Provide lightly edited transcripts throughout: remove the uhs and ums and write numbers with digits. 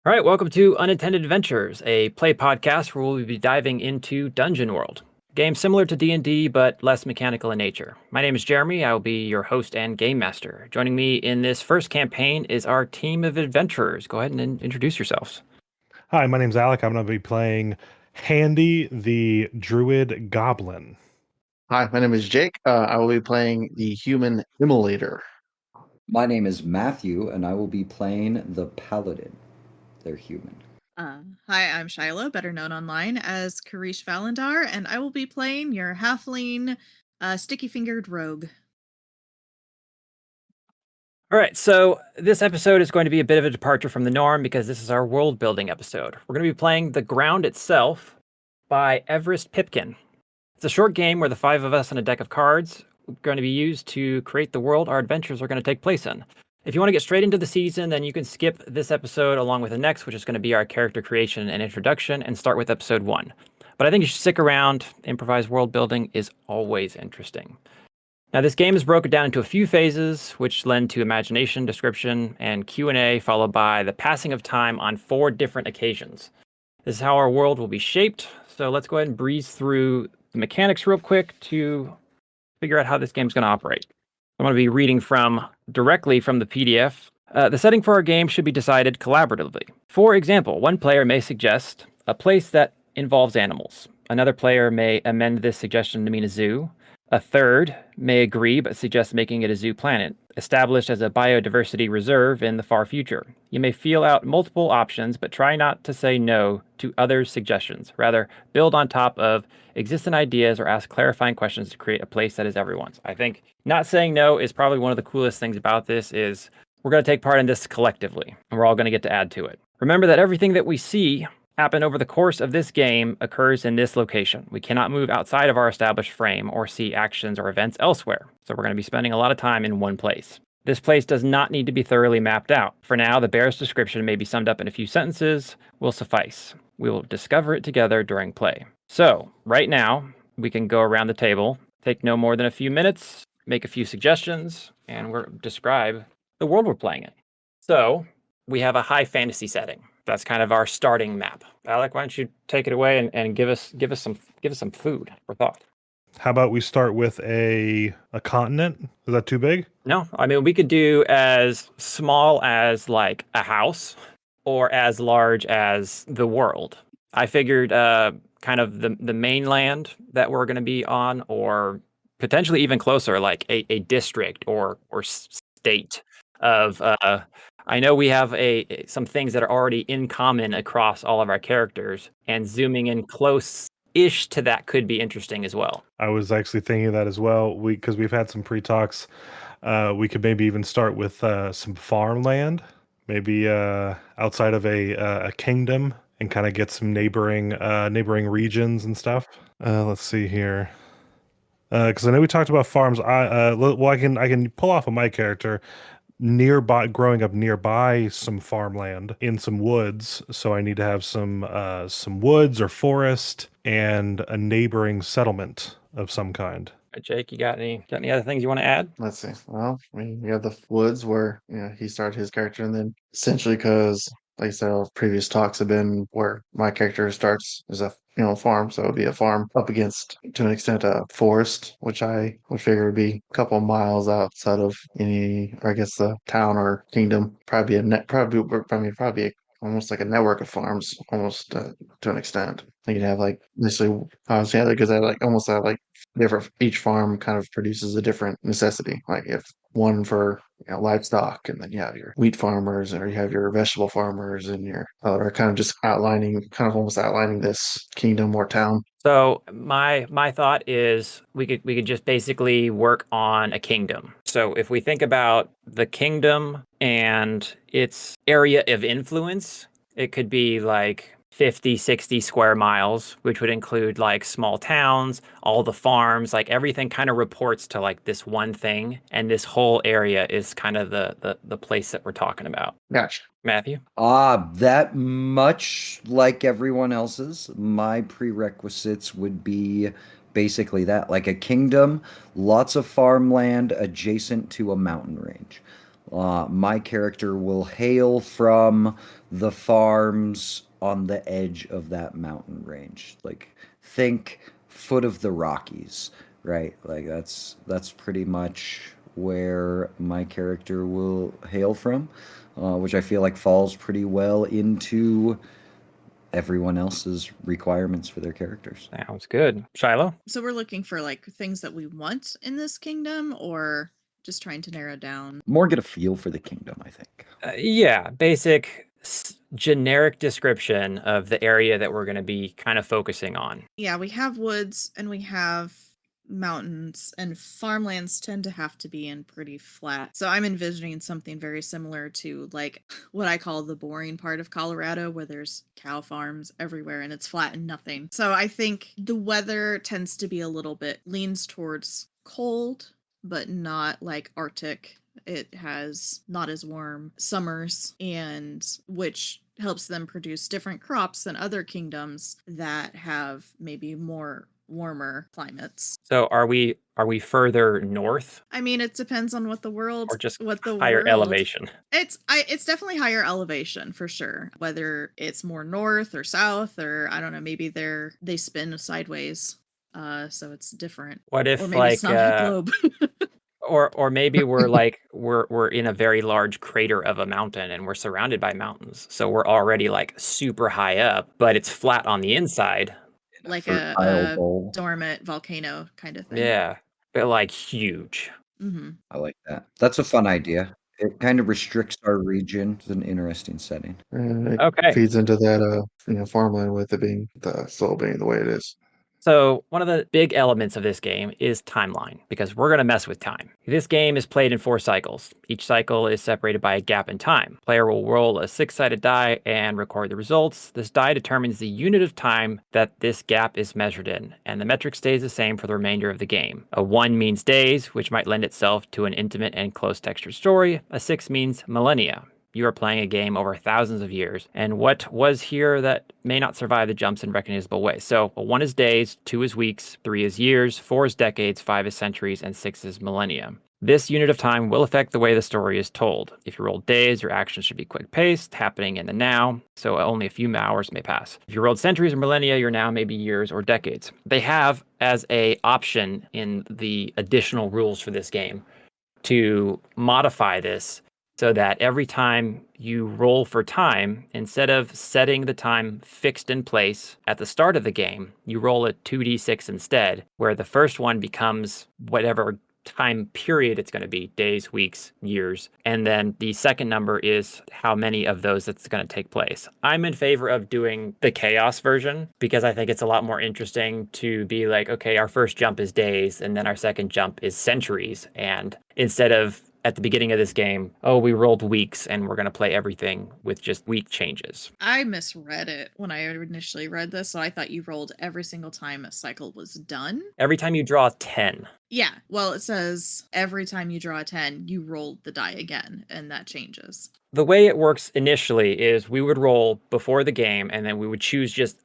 All right, welcome to Unintended Adventures, a play podcast where we'll be diving into Dungeon World, a game similar to D&D but less mechanical in nature. My name is Jeremy. I will be your host and game master. Joining me in this first campaign is our team of adventurers. Go ahead and introduce yourselves. Hi, my name's Alec. I'm going to be playing Handy, the Druid Goblin. Hi, my name is Jake. I will be playing the human immolator. My name is Matthew, and I will be playing the Paladin. They're human. Hi, I'm Shiloh, better known online as Karish Valandar, and I will be playing your halfling, sticky-fingered rogue. All right, so this episode is going to be a bit of a departure from the norm because this is our world building episode. We're going to be playing The Ground Itself by Everest Pipkin. It's a short game where the five of us and a deck of cards are going to be used to create the world our adventures are going to take place in. If you want to get straight into the season, then you can skip this episode along with the next, which is going to be our character creation and introduction, and start with episode 1. But I think you should stick around. Improvised world building is always interesting. Now, this game is broken down into a few phases, which lend to imagination, description, and Q&A, followed by the passing of time on 4 different occasions. This is how our world will be shaped, so let's go ahead and breeze through the mechanics real quick to figure out how this game's going to operate. I'm going to be reading directly from the PDF. The setting for our game should be decided collaboratively. For example, one player may suggest a place that involves animals. Another player may amend this suggestion to mean a zoo. A third may agree but suggest making it a zoo planet, established as a biodiversity reserve in the far future. You may feel out multiple options, but try not to say no to others' suggestions. Rather, build on top of existing ideas or ask clarifying questions to create a place that is everyone's. I think not saying no is probably one of the coolest things about this is we're going to take part in this collectively, and we're all going to get to add to it. Remember that everything that we see happen over the course of this game occurs in this location. We cannot move outside of our established frame or see actions or events elsewhere, so we're going to be spending a lot of time in one place. This place does not need to be thoroughly mapped out. For now, the barest description may be summed up in a few sentences will suffice. We will discover it together during play. So, right now, we can go around the table, take no more than a few minutes, make a few suggestions, and describe the world we're playing in. So, we have a high fantasy setting. That's kind of our starting map. Alec, why don't you take it away and give us some food for thought? How about we start with a continent? Is that too big? No, I mean we could do as small as like a house or as large as the world. I figured kind of the mainland that we're going to be on, or potentially even closer, like a district or state of I know we have some things that are already in common across all of our characters, and zooming in close-ish to that could be interesting as well. I was actually thinking of that as well. Because we've had some pre-talks, we could maybe even start with some farmland, maybe outside of a kingdom, and kind of get some neighboring regions and stuff. Let's see here. Because I know we talked about farms. I can pull off of my character growing up nearby some farmland in some woods, so I need to have some woods or forest and a neighboring settlement of some kind. Jake, you got any other things you want to add? Let's see. Well, I mean, we have the woods where he started his character, and then essentially because, like I said, all previous talks have been where my character starts as a farm, so it would be a farm up against to an extent a forest, which I would figure would be a couple of miles outside of any, or I guess the town or kingdom. Probably a net, probably almost like a network of farms, almost to an extent. You'd have like necessarily, obviously, because I like almost have like different, each farm kind of produces a different necessity. Like if one for livestock, and then you have your wheat farmers, or you have your vegetable farmers, and your other kind of just almost outlining this kingdom or town. So my thought is we could just basically work on a kingdom. So if we think about the kingdom and its area of influence, it could be like 50, 60 square miles, which would include like small towns, all the farms, like everything kind of reports to like this one thing. And this whole area is kind of the place that we're talking about. Gotcha. Matthew? That much like everyone else's, my prerequisites would be basically that, like a kingdom, lots of farmland adjacent to a mountain range. My character will hail from the farms on the edge of that mountain range. Like, think foot of the Rockies, right? Like that's pretty much where my character will hail from, which I feel like falls pretty well into everyone else's requirements for their characters. Sounds good. Shiloh? So we're looking for like things that we want in this kingdom, or just trying to narrow down. More get a feel for the kingdom, I think. Yeah, basic generic description of the area that we're going to be kind of focusing on. Yeah, we have woods and we have mountains, and farmlands tend to have to be in pretty flat. So I'm envisioning something very similar to like what I call the boring part of Colorado, where there's cow farms everywhere and it's flat and nothing. So I think the weather tends to be a little bit leans towards cold, but not like Arctic. It has not as warm summers, and which helps them produce different crops than other kingdoms that have maybe more warmer climates. So are we further north I mean, it depends on what or just the higher world. elevation? It's definitely higher elevation for sure. Whether it's more north or south, or I don't know, maybe they spin sideways. So it's different. What Or if maybe like it's not a globe. or maybe we're like we're in a very large crater of a mountain and we're surrounded by mountains. So we're already like super high up, but it's flat on the inside. Like Fertile a bowl. dormant volcano kind of thing. Yeah. But like huge. Mm-hmm. I like that. That's a fun idea. It kind of restricts our region. It's an interesting setting. And it Okay. feeds into that farmland with it being the soil being the way it is. So, one of the big elements of this game is timeline, because we're going to mess with time. This game is played in 4 cycles. Each cycle is separated by a gap in time. Player will roll a 6-sided die and record the results. This die determines the unit of time that this gap is measured in, and the metric stays the same for the remainder of the game. A 1 means days, which might lend itself to an intimate and close textured story. A 6 means millennia. You are playing a game over thousands of years, and what was here that may not survive the jumps in recognizable ways. So 1 is days, 2 is weeks, 3 is years, 4 is decades, 5 is centuries, and 6 is millennia. This unit of time will affect the way the story is told. If you roll days, your actions should be quick-paced, happening in the now, so only a few hours may pass. If you rolled centuries or millennia, your now may be years or decades. They have, as a option in the additional rules for this game, to modify this so that every time you roll for time, instead of setting the time fixed in place at the start of the game, you roll a 2d6 instead, where the first one becomes whatever time period it's going to be, days, weeks, years. And then the second number is how many of those that's going to take place. I'm in favor of doing the chaos version because I think it's a lot more interesting to be like, okay, our first jump is days and then our second jump is centuries. And instead of at the beginning of this game, oh, we rolled weeks and we're going to play everything with just week changes. I misread it when I initially read this, so I thought you rolled every single time a cycle was done. Every time you draw 10. Yeah, well, it says every time you draw a 10, you roll the die again, and that changes. The way it works initially is we would roll before the game and then we would choose just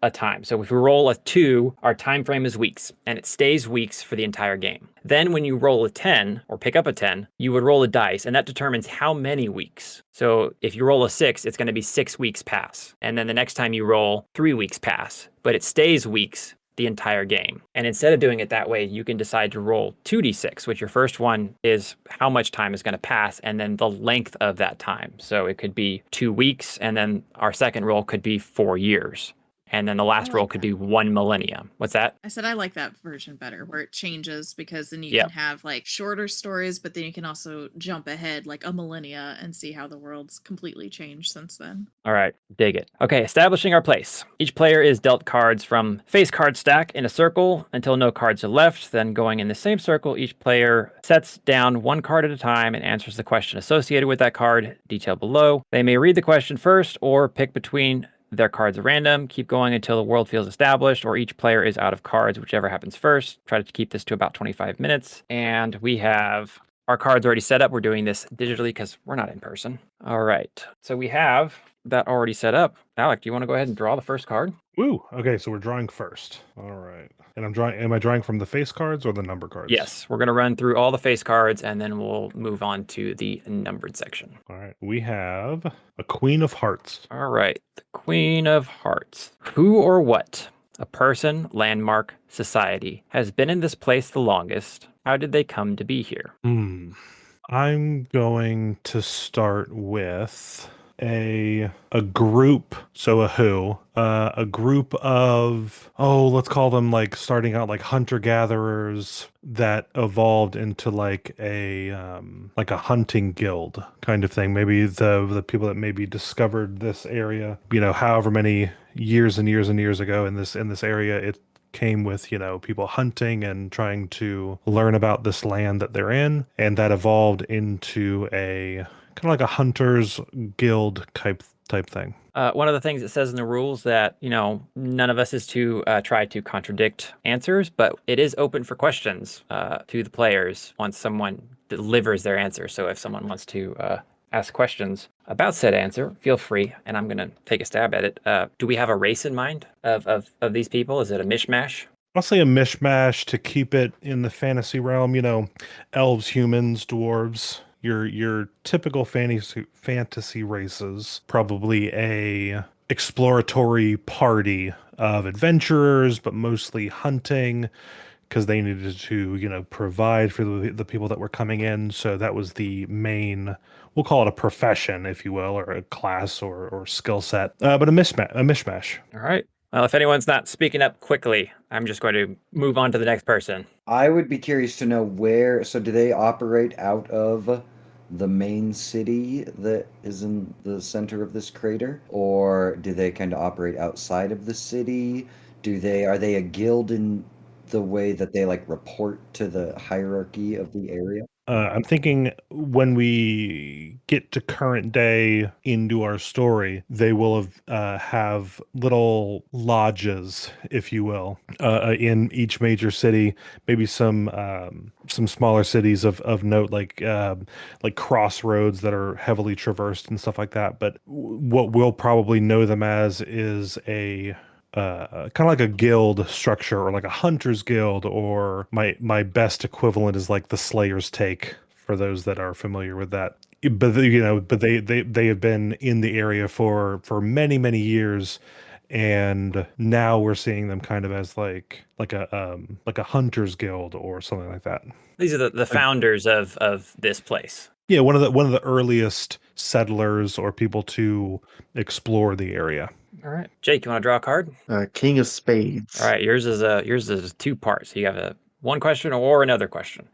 a time. So if we roll a 2, our time frame is weeks, and it stays weeks for the entire game. Then when you roll a 10 or pick up a 10, you would roll a dice, and that determines how many weeks. So if you roll a 6, it's going to be 6 weeks pass. And then the next time you roll, 3 weeks pass. But it stays weeks the entire game. And instead of doing it that way, you can decide to roll 2d6, which your first one is how much time is going to pass and then the length of that time. So it could be 2 weeks, and then our second roll could be 4 years. And then the last roll could be 1 millennium. What's that? I said I like that version better, where it changes, because then you Yep. can have like shorter stories, but then you can also jump ahead like a millennia and see how the world's completely changed since then. All right, dig it. Okay, establishing our place. Each player is dealt cards from face card stack in a circle until no cards are left. Then going in the same circle, each player sets down 1 card at a time and answers the question associated with that card, detailed below. They may read the question first or pick between their cards at random. Keep going until the world feels established or each player is out of cards, whichever happens first. Try to keep this to about 25 minutes. And we have our cards already set up. We're doing this digitally because we're not in person. All right. So we have that already set up. Alec, do you want to go ahead and draw the first card? Woo. Okay, so we're drawing first. All right. And I'm drawing. Am I drawing from the face cards or the number cards? Yes, we're going to run through all the face cards and then we'll move on to the numbered section. All right. We have a Queen of Hearts. All right, the Queen of Hearts. Who or what, a person, landmark, society, has been in this place the longest? How did they come to be here? I'm going to start with a group. So a group of, let's call them like starting out like hunter gatherers that evolved into like a hunting guild kind of thing. Maybe the people that maybe discovered this area, however many years and years and years ago in this area, it came with people hunting and trying to learn about this land that they're in, and that evolved into a kind of like a hunters guild type thing. One of the things it says in the rules that none of us is to try to contradict answers, but it is open for questions to the players once someone delivers their answer. So if someone wants to ask questions about said answer, feel free, and I'm going to take a stab at it. Do we have a race in mind of these people? Is it a mishmash? I'll say a mishmash to keep it in the fantasy realm. Elves, humans, dwarves. Your typical fantasy races. Probably a exploratory party of adventurers, but mostly hunting, because they needed to, provide for the people that were coming in. So that was the main, we'll call it a profession, if you will, or a class or skill set, but a mishmash. All right. Well, if anyone's not speaking up quickly, I'm just going to move on to the next person. I would be curious to know so do they operate out of the main city that is in the center of this crater? Or do they kind of operate outside of the city? Are they a guild in the way that they like report to the hierarchy of the area? I'm thinking when we get to current day into our story, they will have little lodges, if you will, in each major city. Maybe some smaller cities of note, like crossroads that are heavily traversed and stuff like that. But what we'll probably know them as is a kind of like a guild structure, or like a hunter's guild, or my best equivalent is like the Slayer's Take, for those that are familiar with that. But they have been in the area for many years, and now we're seeing them kind of as like a hunter's guild or something like that. These are the founders of this place. Yeah, one of the earliest settlers or people to explore the area. All right, Jake, you want to draw a card? King of Spades. All right, yours is a two parts. So you have one question or another question.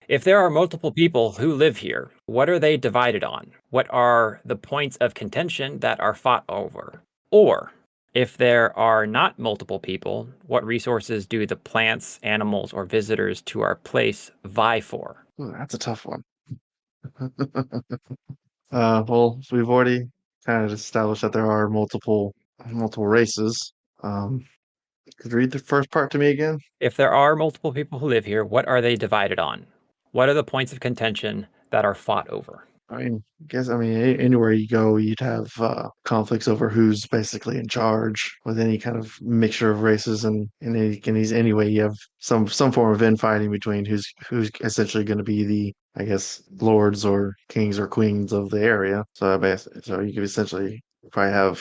If there are multiple people who live here, what are they divided on? What are the points of contention that are fought over? Or if there are not multiple people, what resources do the plants, animals, or visitors to our place vie for? Ooh, that's a tough one. Well, we've already kind of established that there are multiple races. Could you read the first part to me again? If there are multiple people who live here, what are they divided on? What are the points of contention that are fought over? Anywhere you go, you'd have conflicts over who's basically in charge with any kind of mixture of races, and anyway, you have some form of infighting between who's essentially going to be the, I guess, lords or kings or queens of the area. So you could essentially probably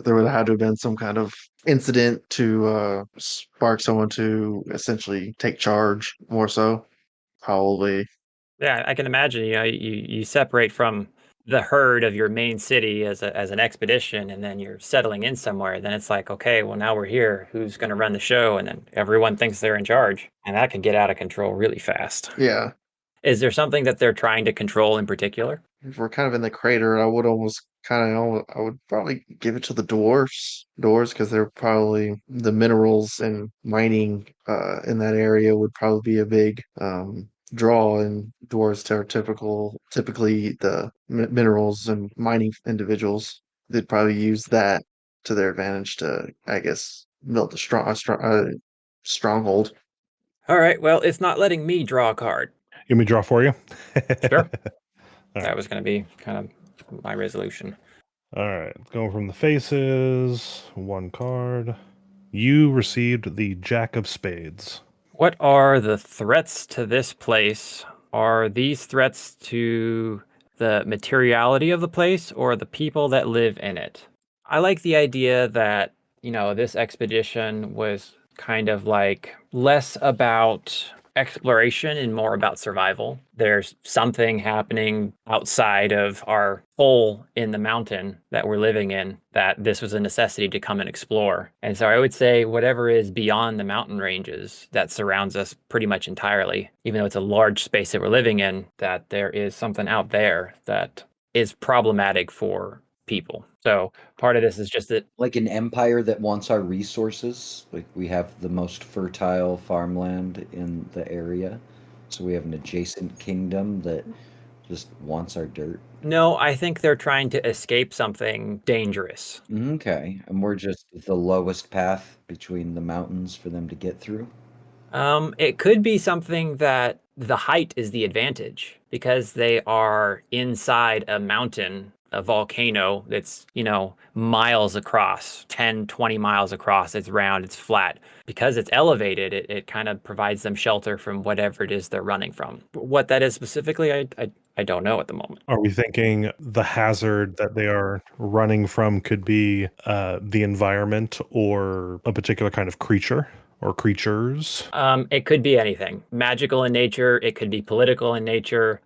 there would have to have been some kind of incident to spark someone to essentially take charge more so, probably. Yeah, I can imagine, you separate from the herd of your main city as an expedition, and then you're settling in somewhere. Then it's like, okay, well, now we're here. Who's going to run the show? And then everyone thinks they're in charge, and that can get out of control really fast. Yeah. Is there something that they're trying to control in particular? If we're kind of in the crater, I would probably give it to the dwarves, because they're probably the minerals and mining in that area would probably be a big draw, and dwarves are typically the minerals and mining individuals. They'd probably use that to their advantage to, I guess, build a stronghold. All right, well, it's not letting me draw a card. You want me to draw for you? Sure. All That was going to be kind of my resolution. All right, going from the faces, one card. You received the Jack of Spades. What are the threats to this place? Are these threats to the materiality of the place or the people that live in it? I like the idea that, this expedition was kind of like less about exploration and more about survival. There's something happening outside of our hole in the mountain that we're living in that this was a necessity to come and explore. And so I would say whatever is beyond the mountain ranges that surrounds us pretty much entirely, even though it's a large space that we're living in, that there is something out there that is problematic for people. So part of this is just that Like an empire that wants our resources. Like we have the most fertile farmland in the area. So we have an adjacent kingdom that just wants our dirt. no, I think they're trying to escape something dangerous. Okay. And we're just the lowest path between the mountains for them to get through. It could be something that the height is the advantage because they are inside a mountain, a volcano that's, miles across, 10, 20 miles across. It's round, it's flat. Because it's elevated, it kind of provides them shelter from whatever it is they're running from. What that is specifically, I don't know at the moment. Are we thinking the hazard that they are running from could be the environment or a particular kind of creature or creatures? It could be anything magical in nature. It could be political in nature.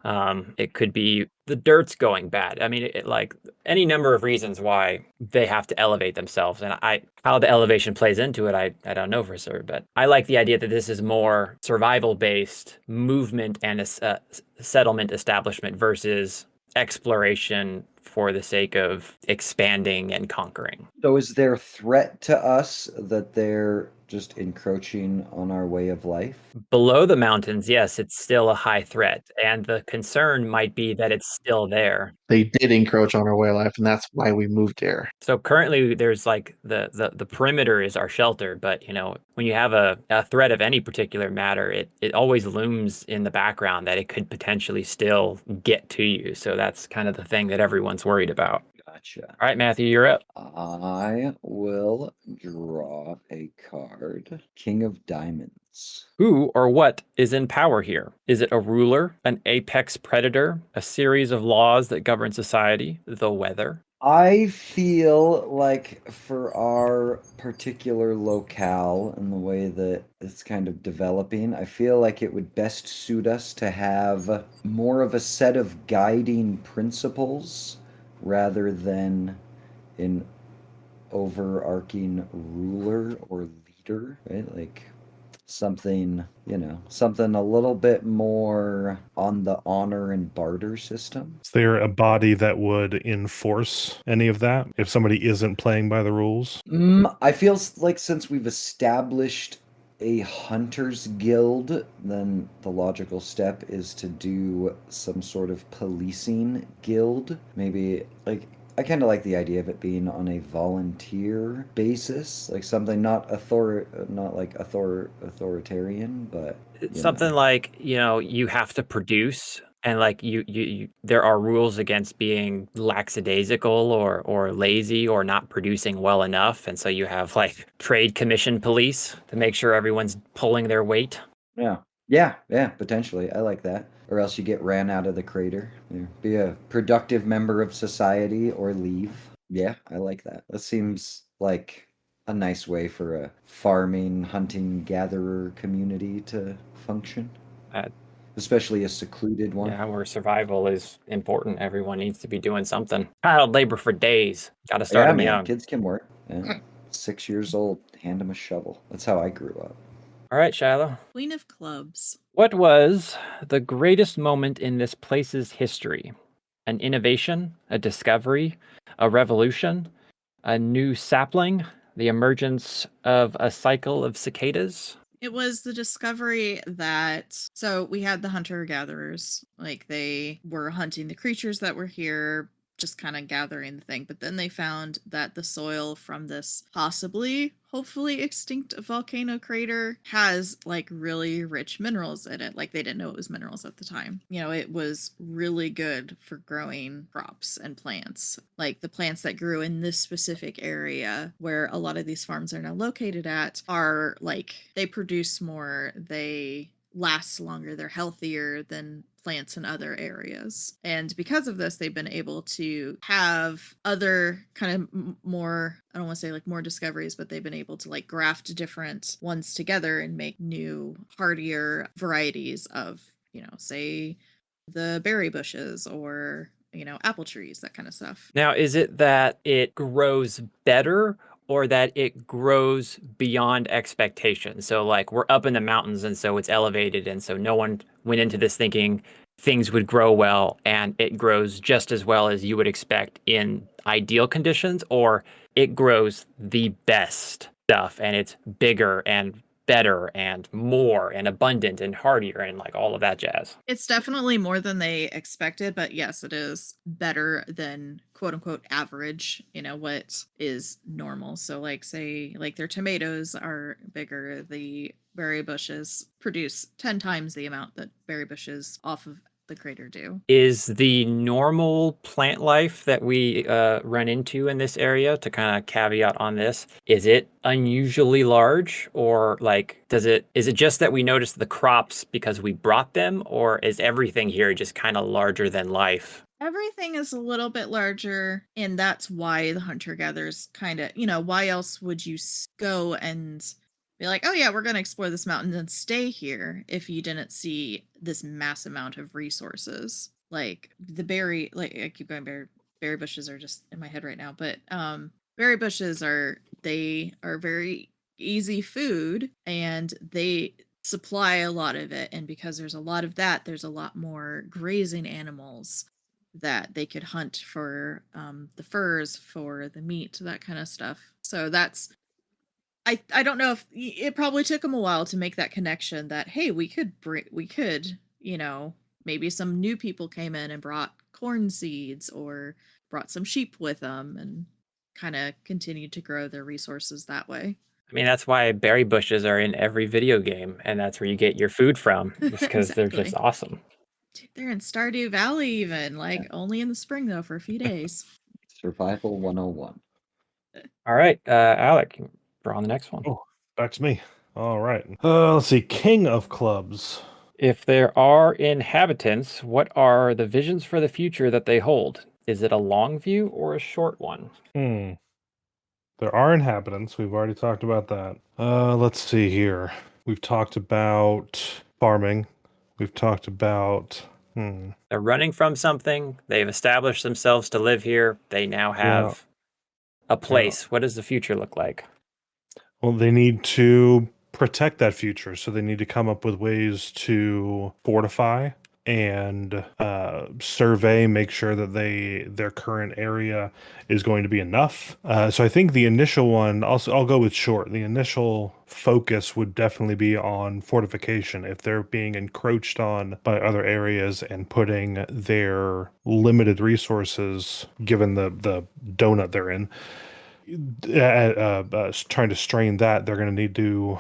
It could be the dirt's going bad. I mean, like any number of reasons why they have to elevate themselves. And how the elevation plays into it, I don't know for sure. But I like the idea that this is more survival based movement and a settlement establishment versus exploration for the sake of expanding and conquering. So is there a threat to us that they're just encroaching on our way of life? Below the mountains, yes, it's still a high threat, and the concern might be that it's still there. They did encroach on our way of life, and that's why we moved there. So currently, there's like the perimeter is our shelter, but when you have a threat of any particular matter, it always looms in the background that it could potentially still get to you. So that's kind of the thing that everyone's worried about. Gotcha. All right, Matthew, you're up. I will draw a card. King of Diamonds. Who or what is in power here? Is it a ruler, an apex predator, a series of laws that govern society, the weather? I feel like for our particular locale and the way that it's kind of developing, I feel like it would best suit us to have more of a set of guiding principles rather than an overarching ruler or leader, right? Like something, something a little bit more on the honor and barter system. Is there a body that would enforce any of that if somebody isn't playing by the rules? I feel like since we've established a hunters guild, then the logical step is to do some sort of policing guild. Maybe like I kind of like the idea of it being on a volunteer basis, like something not like authoritarian, but Something like you have to produce, and like you there are rules against being lackadaisical or lazy or not producing well enough, and so you have like trade commission police to make sure everyone's pulling their weight. yeah, yeah, potentially. I like that. Or else you get ran out of the crater. Yeah. Be a productive member of society or leave. Yeah, I like that. That seems like a nice way for a farming, hunting, gatherer community to function, uh, especially a secluded one. yeah, where survival is important, everyone needs to be doing something. Child labor for days, gotta start Yeah, them man, young. kids can work. Yeah. 6 years old, hand them a shovel. That's how I grew up. All right, Shiloh, Queen of Clubs. what was the greatest moment in this place's history? An innovation, a discovery, a revolution, a new sapling, the emergence of a cycle of cicadas? It was the discovery that so we had the hunter gatherers, like they were hunting the creatures that were here, just kind of gathering the thing. But then they found that the soil from this possibly, hopefully extinct volcano crater has like really rich minerals in it. Like they didn't know it was minerals at the time. You know, it was really good for growing crops and plants. Like the plants that grew in this specific area where a lot of these farms are now located at are like, they produce more, they last longer, they're healthier than plants in other areas. And because of this, they've been able to have other kind of more, I don't want to say like more discoveries, but they've been able to like graft different ones together and make new, hardier varieties of, you know, say the berry bushes or, you know, apple trees, that kind of stuff. Now, is it that it grows better or that it grows beyond expectation? So, like, we're up in the mountains and so it's elevated. And so no one went into this thinking things would grow well and it grows just as well as you would expect in ideal conditions, or it grows the best stuff and it's bigger and better and more and abundant and hardier and like all of that jazz. It's definitely more than they expected, but yes, it is better than quote unquote average, you know, what is normal. So like say like their tomatoes are bigger, the berry bushes produce 10 times the amount that berry bushes off of the crater do. Is the normal plant life that we run into in this area, to kind of caveat on this, is it unusually large, or like is it just that we noticed the crops because we brought them, or is everything here just kind of larger than life? Everything is a little bit larger, and that's why the hunter gatherers kind of, you know, why else would you go and be like, oh yeah, we're going to explore this mountain and stay here if you didn't see this mass amount of resources? Like the berry, like I keep going, berry bushes are just in my head right now, but berry bushes are, they are very easy food and they supply a lot of it, and because there's a lot of that, there's a lot more grazing animals that they could hunt for the furs, for the meat, that kind of stuff. So that's, I don't know if it probably took them a while to make that connection that hey, we could, you know, maybe some new people came in and brought corn seeds or brought some sheep with them and kind of continued to grow their resources that way. I mean, that's why berry bushes are in every video game, and that's where you get your food from, just because they're just Exactly. awesome. Dude, they're in Stardew Valley even, like only in the spring though for a few days. Survival 101. All right, Alec, draw on the next one. Oh, back to me. All right. Let's see. King of clubs. If there are inhabitants, what are the visions for the future that they hold? Is it a long view or a short one? There are inhabitants. We've already talked about that. Let's see here. We've talked about farming. We've talked about. They're running from something. They've established themselves to live here. They now have a place. What does the future look like? Well, they need to protect that future, so they need to come up with ways to fortify and survey, make sure that their current area is going to be enough. So I think the initial one, I'll go with short. The initial focus would definitely be on fortification. If they're being encroached on by other areas and putting their limited resources, given the donut they're in, trying to strain that, they're going to need to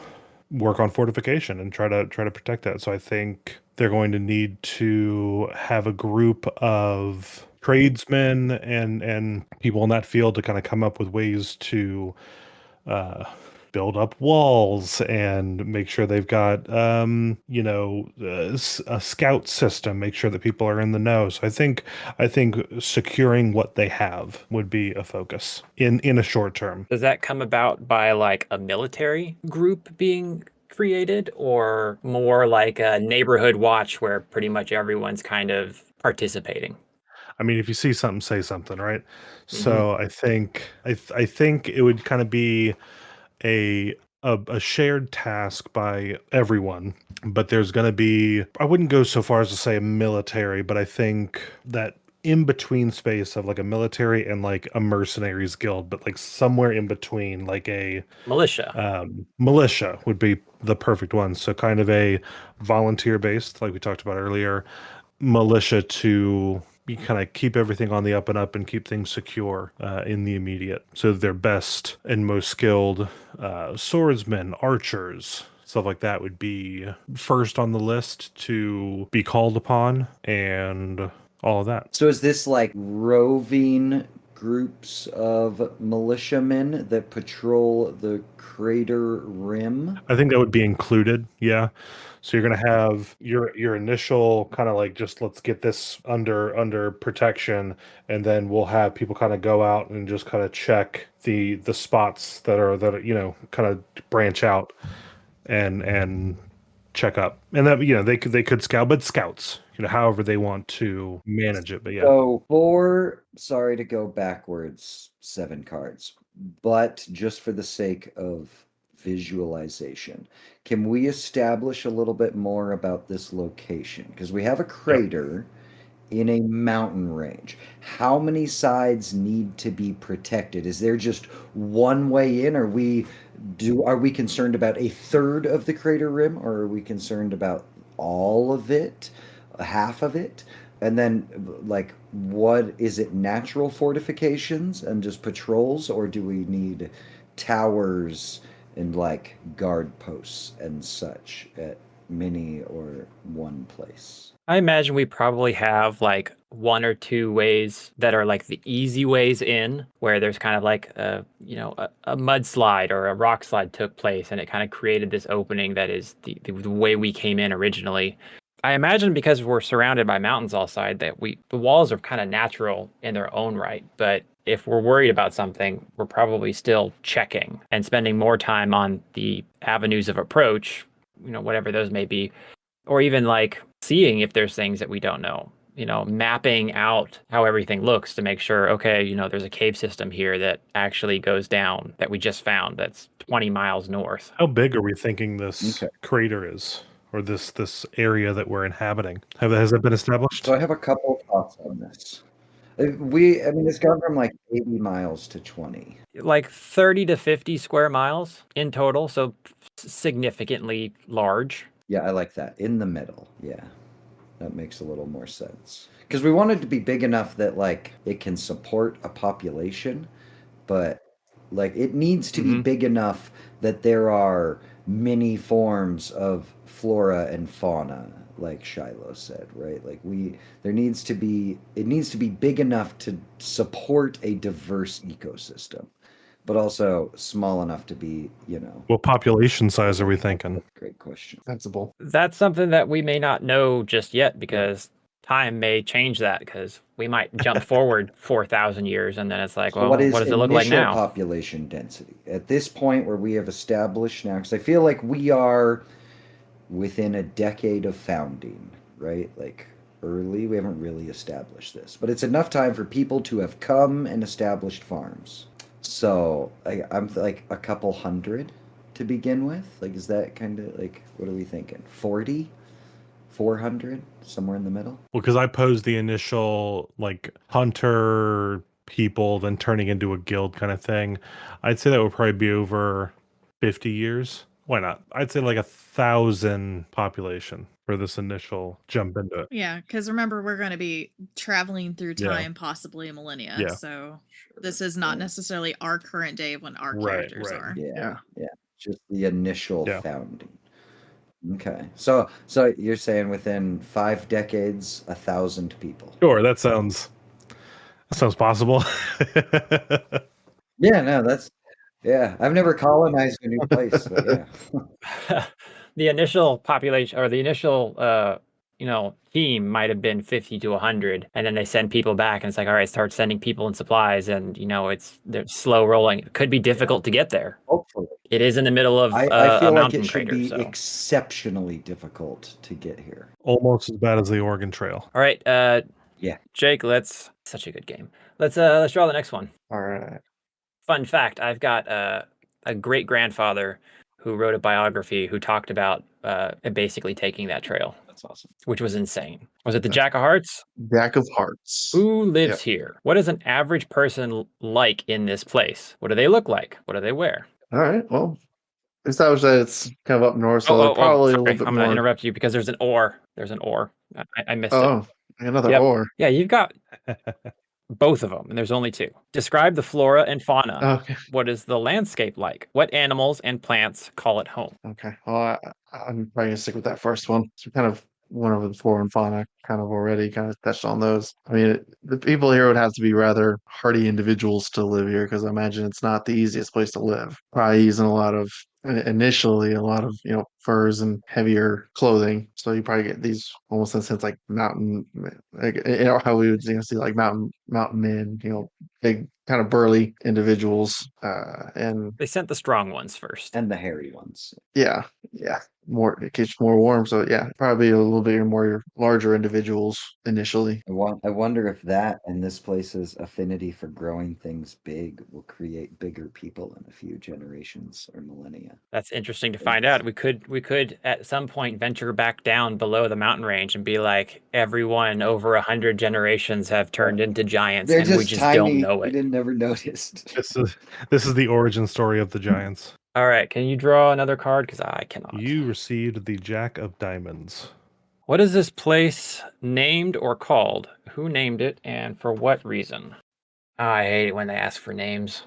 work on fortification and try to protect that. So I think they're going to need to have a group of tradesmen and people in that field to kind of come up with ways to build up walls and make sure they've got a scout system, make sure that people are in the know. So I think securing what they have would be a focus in a short term. Does that come about by like a military group being created, or more like a neighborhood watch where pretty much everyone's kind of participating? I mean, if you see something, say something, right? So I think I think it would kind of be a a shared task by everyone, but there's going to be, I wouldn't go so far as to say military, but I think that in between space of like a military and like a mercenaries guild, but like somewhere in between, like a Militia. militia would be the perfect one. So kind of a volunteer based, like we talked about earlier, militia to you kind of keep everything on the up and up and keep things secure in the immediate. So their best and most skilled swordsmen, archers, stuff like that would be first on the list to be called upon, and all of that. So is this like roving groups of militiamen that patrol the crater rim? I think that would be included. Yeah. So you're going to have your initial kind of like, just let's get this under protection, and then we'll have people kind of go out and just kind of check the spots that are kind of branch out and check up. And that they could scout, but scouts, however they want to manage it. But yeah. So sorry to go backwards 7 cards, but just for the sake of visualization, can we establish a little bit more about this location? Because we have a crater in a mountain range. How many sides need to be protected? Is there just one way in? Are we concerned about a third of the crater rim, or are we concerned about all of it, half of it? And then, like, what is it? Natural fortifications and just patrols, or do we need towers and like guard posts and such at many or one place? I imagine we probably have like 1 or 2 ways that are like the easy ways in, where there's kind of like a mudslide or a rock slide took place, and it kind of created this opening that is the way we came in originally. I imagine because we're surrounded by mountains all side that the walls are kind of natural in their own right, but if we're worried about something, we're probably still checking and spending more time on the avenues of approach, whatever those may be, or even like seeing if there's things that we don't know, mapping out how everything looks to make sure, okay, there's a cave system here that actually goes down that we just found that's 20 miles north. How big are we thinking this Okay. crater is, or this area that we're inhabiting? Has that been established? So I have a couple of thoughts on this. It's gone from like 80 miles to 20. Like 30 to 50 square miles in total, so significantly large. Yeah, I like that. In the middle. Yeah. That makes a little more sense. Because we want it to be big enough that like it can support a population, but like it needs to be Mhm. big enough that there are many forms of flora and fauna, like Shiloh said, right? Like it needs to be big enough to support a diverse ecosystem, but also small enough to be, What population size are we thinking? great question. Sensible. That's something that we may not know just yet, because time may change that, because we might jump forward 4,000 years and then it's like, So well, what is does it look like initial now? population density at this point where we have established now? Because I feel like we are within a decade of founding, right? Like early, we haven't really established this, but it's enough time for people to have come and established farms. So I'm like a couple hundred to begin with. Like, is that kind of like, what are we thinking? 40? 400? Somewhere in the middle? Well, because I posed the initial like hunter people, then turning into a guild kind of thing. I'd say that would probably be over 50 years. Why not? I'd say like 1,000 population for this initial jump into it. Yeah, because remember, we're going to be traveling through Yeah. time, possibly a millennia. Yeah. So this is not necessarily our current day of when our Right, characters right. are. Yeah. Yeah. Just the initial Yeah. founding. Okay. So you're saying within 5 decades, 1,000 people. Sure, that sounds possible. Yeah, no, I've never colonized a new place, but yeah. The initial population, or the initial team might have been 50 to 100, and then they send people back and it's like, all right, start sending people and supplies, and they're slow rolling. It could be difficult to get there. Hopefully. It is in the middle of I a feel like mountain it should crater, be so. exceptionally difficult to get here. Almost as bad as the Oregon Trail. All right, Yeah. Jake, such a good game. Let's draw the next one. All right. Fun fact, I've got a great grandfather who wrote a biography who talked about basically taking that trail. That's awesome. Which was insane. Was it the Jack of Hearts? Jack of Hearts. Who lives here? What is an average person like in this place? What do they look like? What do they wear? All right. Well, established that it's kind of up north, so they're probably a sorry. little bit I'm going to more. interrupt you because there's an or. There's an or. I missed it. Oh, Another Yep. ore. Yeah, you've got both of them, and there's only two. Describe the flora and fauna. Okay. What is the landscape like? What animals and plants call it home? Okay. Well, I'm probably gonna stick with that first one. So kind of one over the flora and fauna, kind of already kind of touched on those. I mean, the people here would have to be rather hardy individuals to live here because I imagine it's not the easiest place to live. Probably using a lot of initially a lot of furs and heavier clothing. So you probably get these almost in a sense like mountain, like how we would see like mountain men, big kind of burly individuals, and They sent the strong ones first. And the hairy ones. yeah, yeah, more it gets more warm. So yeah, probably a little bit more larger individuals initially. I wonder if that and this place's affinity for growing things big will create bigger people in a few generations or millennia. That's interesting to find out. We could at some point venture back down below the mountain range and be like, everyone over 100 generations have turned into giants, They're and we just just tiny. don't know We it. didn't never noticed. This is the origin story of the giants. All right, can you draw another card? Because I cannot. You received the Jack of Diamonds. What is this place named or called? Who named it, and for what reason? Oh, I hate it when they ask for names.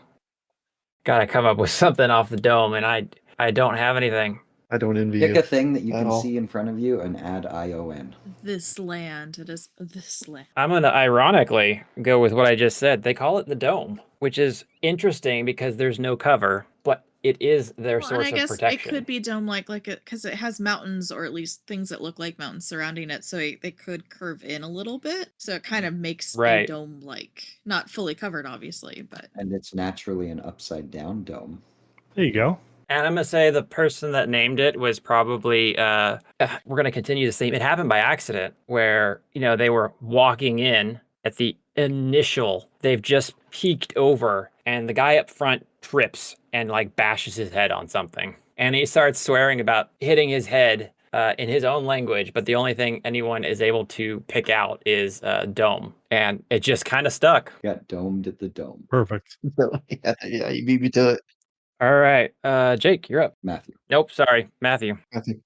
Gotta come up with something off the dome, and I don't have anything. I don't envy Pick you a thing that you at can all. see in front of you and add ION. This land. It is this land. I'm gonna ironically go with what I just said. They call it the dome, which is interesting because there's no cover, but it is their Well, and source I of guess protection. it could be dome-like, like it, because it has mountains, or at least things that look like mountains surrounding it. So they could curve in a little bit. So it kind of makes a Right. dome-like, not fully covered, obviously, but And it's naturally an upside down dome. There you go. And I'm gonna say the person that named it was probably we're gonna continue the same. It happened by accident where, they were walking in at the initial, they've just peeked over, and the guy up front trips and like bashes his head on something. And he starts swearing about hitting his head in his own language, but the only thing anyone is able to pick out is dome. And it just kind of stuck. Got domed at the dome. Perfect. Yeah, you beat me to it. All right. Jake, you're up. Matthew. Nope, sorry, Matthew. I think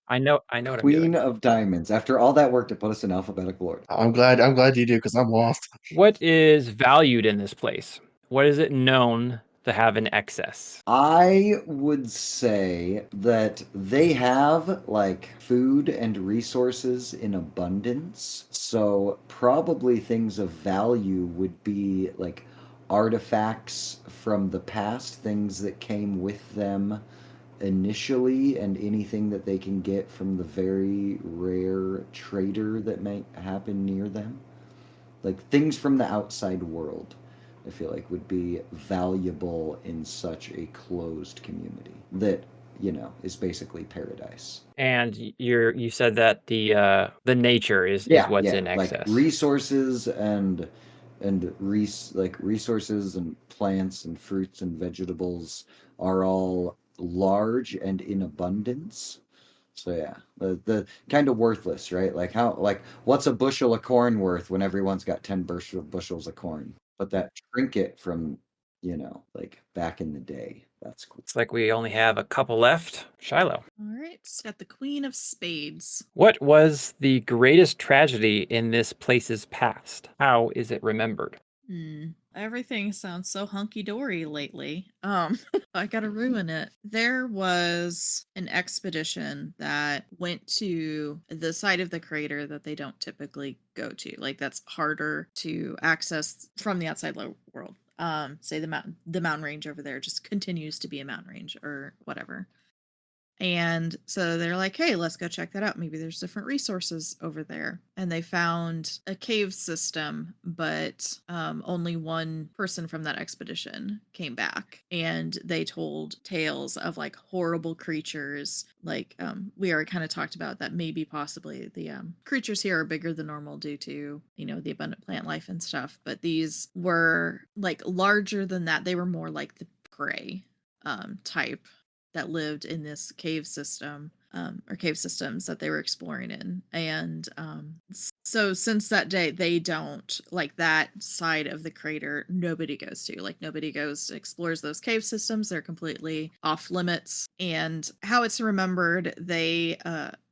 I know what I'm doing. Queen of Diamonds. After all that work to put us in alphabetical order. I'm glad you do because I'm lost. What is valued in this place? What is it known to have in excess? I would say that they have like food and resources in abundance. So probably things of value would be like artifacts from the past, things that came with them initially, and anything that they can get from the very rare trader that might happen near them. Like things from the outside world, I feel like would be valuable in such a closed community that, is basically paradise. And you said that the nature is what's in like excess. resources and resources and plants and fruits and vegetables are all large and in abundance. So yeah, the kind of worthless, right? Like what's a bushel of corn worth when everyone's got 10 bushels of corn? But that trinket from, like back in the day, that's cool. It's like we only have a couple left. Shiloh. all right. It's got the Queen of Spades. What was the greatest tragedy in this place's past? How is it remembered? Everything sounds so hunky-dory lately. I gotta ruin it. There was an expedition that went to the side of the crater that they don't typically go to. Like that's harder to access from the outside world. Say the mountain range over there just continues to be a mountain range or whatever. And so they're like, hey, let's go check that out. Maybe there's different resources over there. And they found a cave system, but only one person from that expedition came back. And they told tales of like horrible creatures. Like we already kind of talked about that maybe possibly the creatures here are bigger than normal due to, the abundant plant life and stuff. But these were like larger than that. They were more like the prey type that lived in this cave system or cave systems that they were exploring in. And so since that day, they don't like that side of the crater. Nobody goes to nobody goes explores those cave systems. They're completely off limits. And how it's remembered, they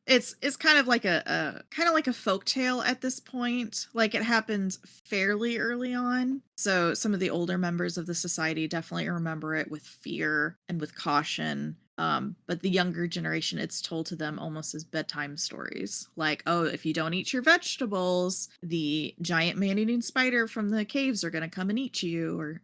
It's kind of like a folk tale at this point. Like it happened fairly early on. So some of the older members of the society definitely remember it with fear and with caution. But the younger generation, it's told to them almost as bedtime stories. Like, oh, if you don't eat your vegetables, the giant man-eating spider from the caves are going to come and eat you, or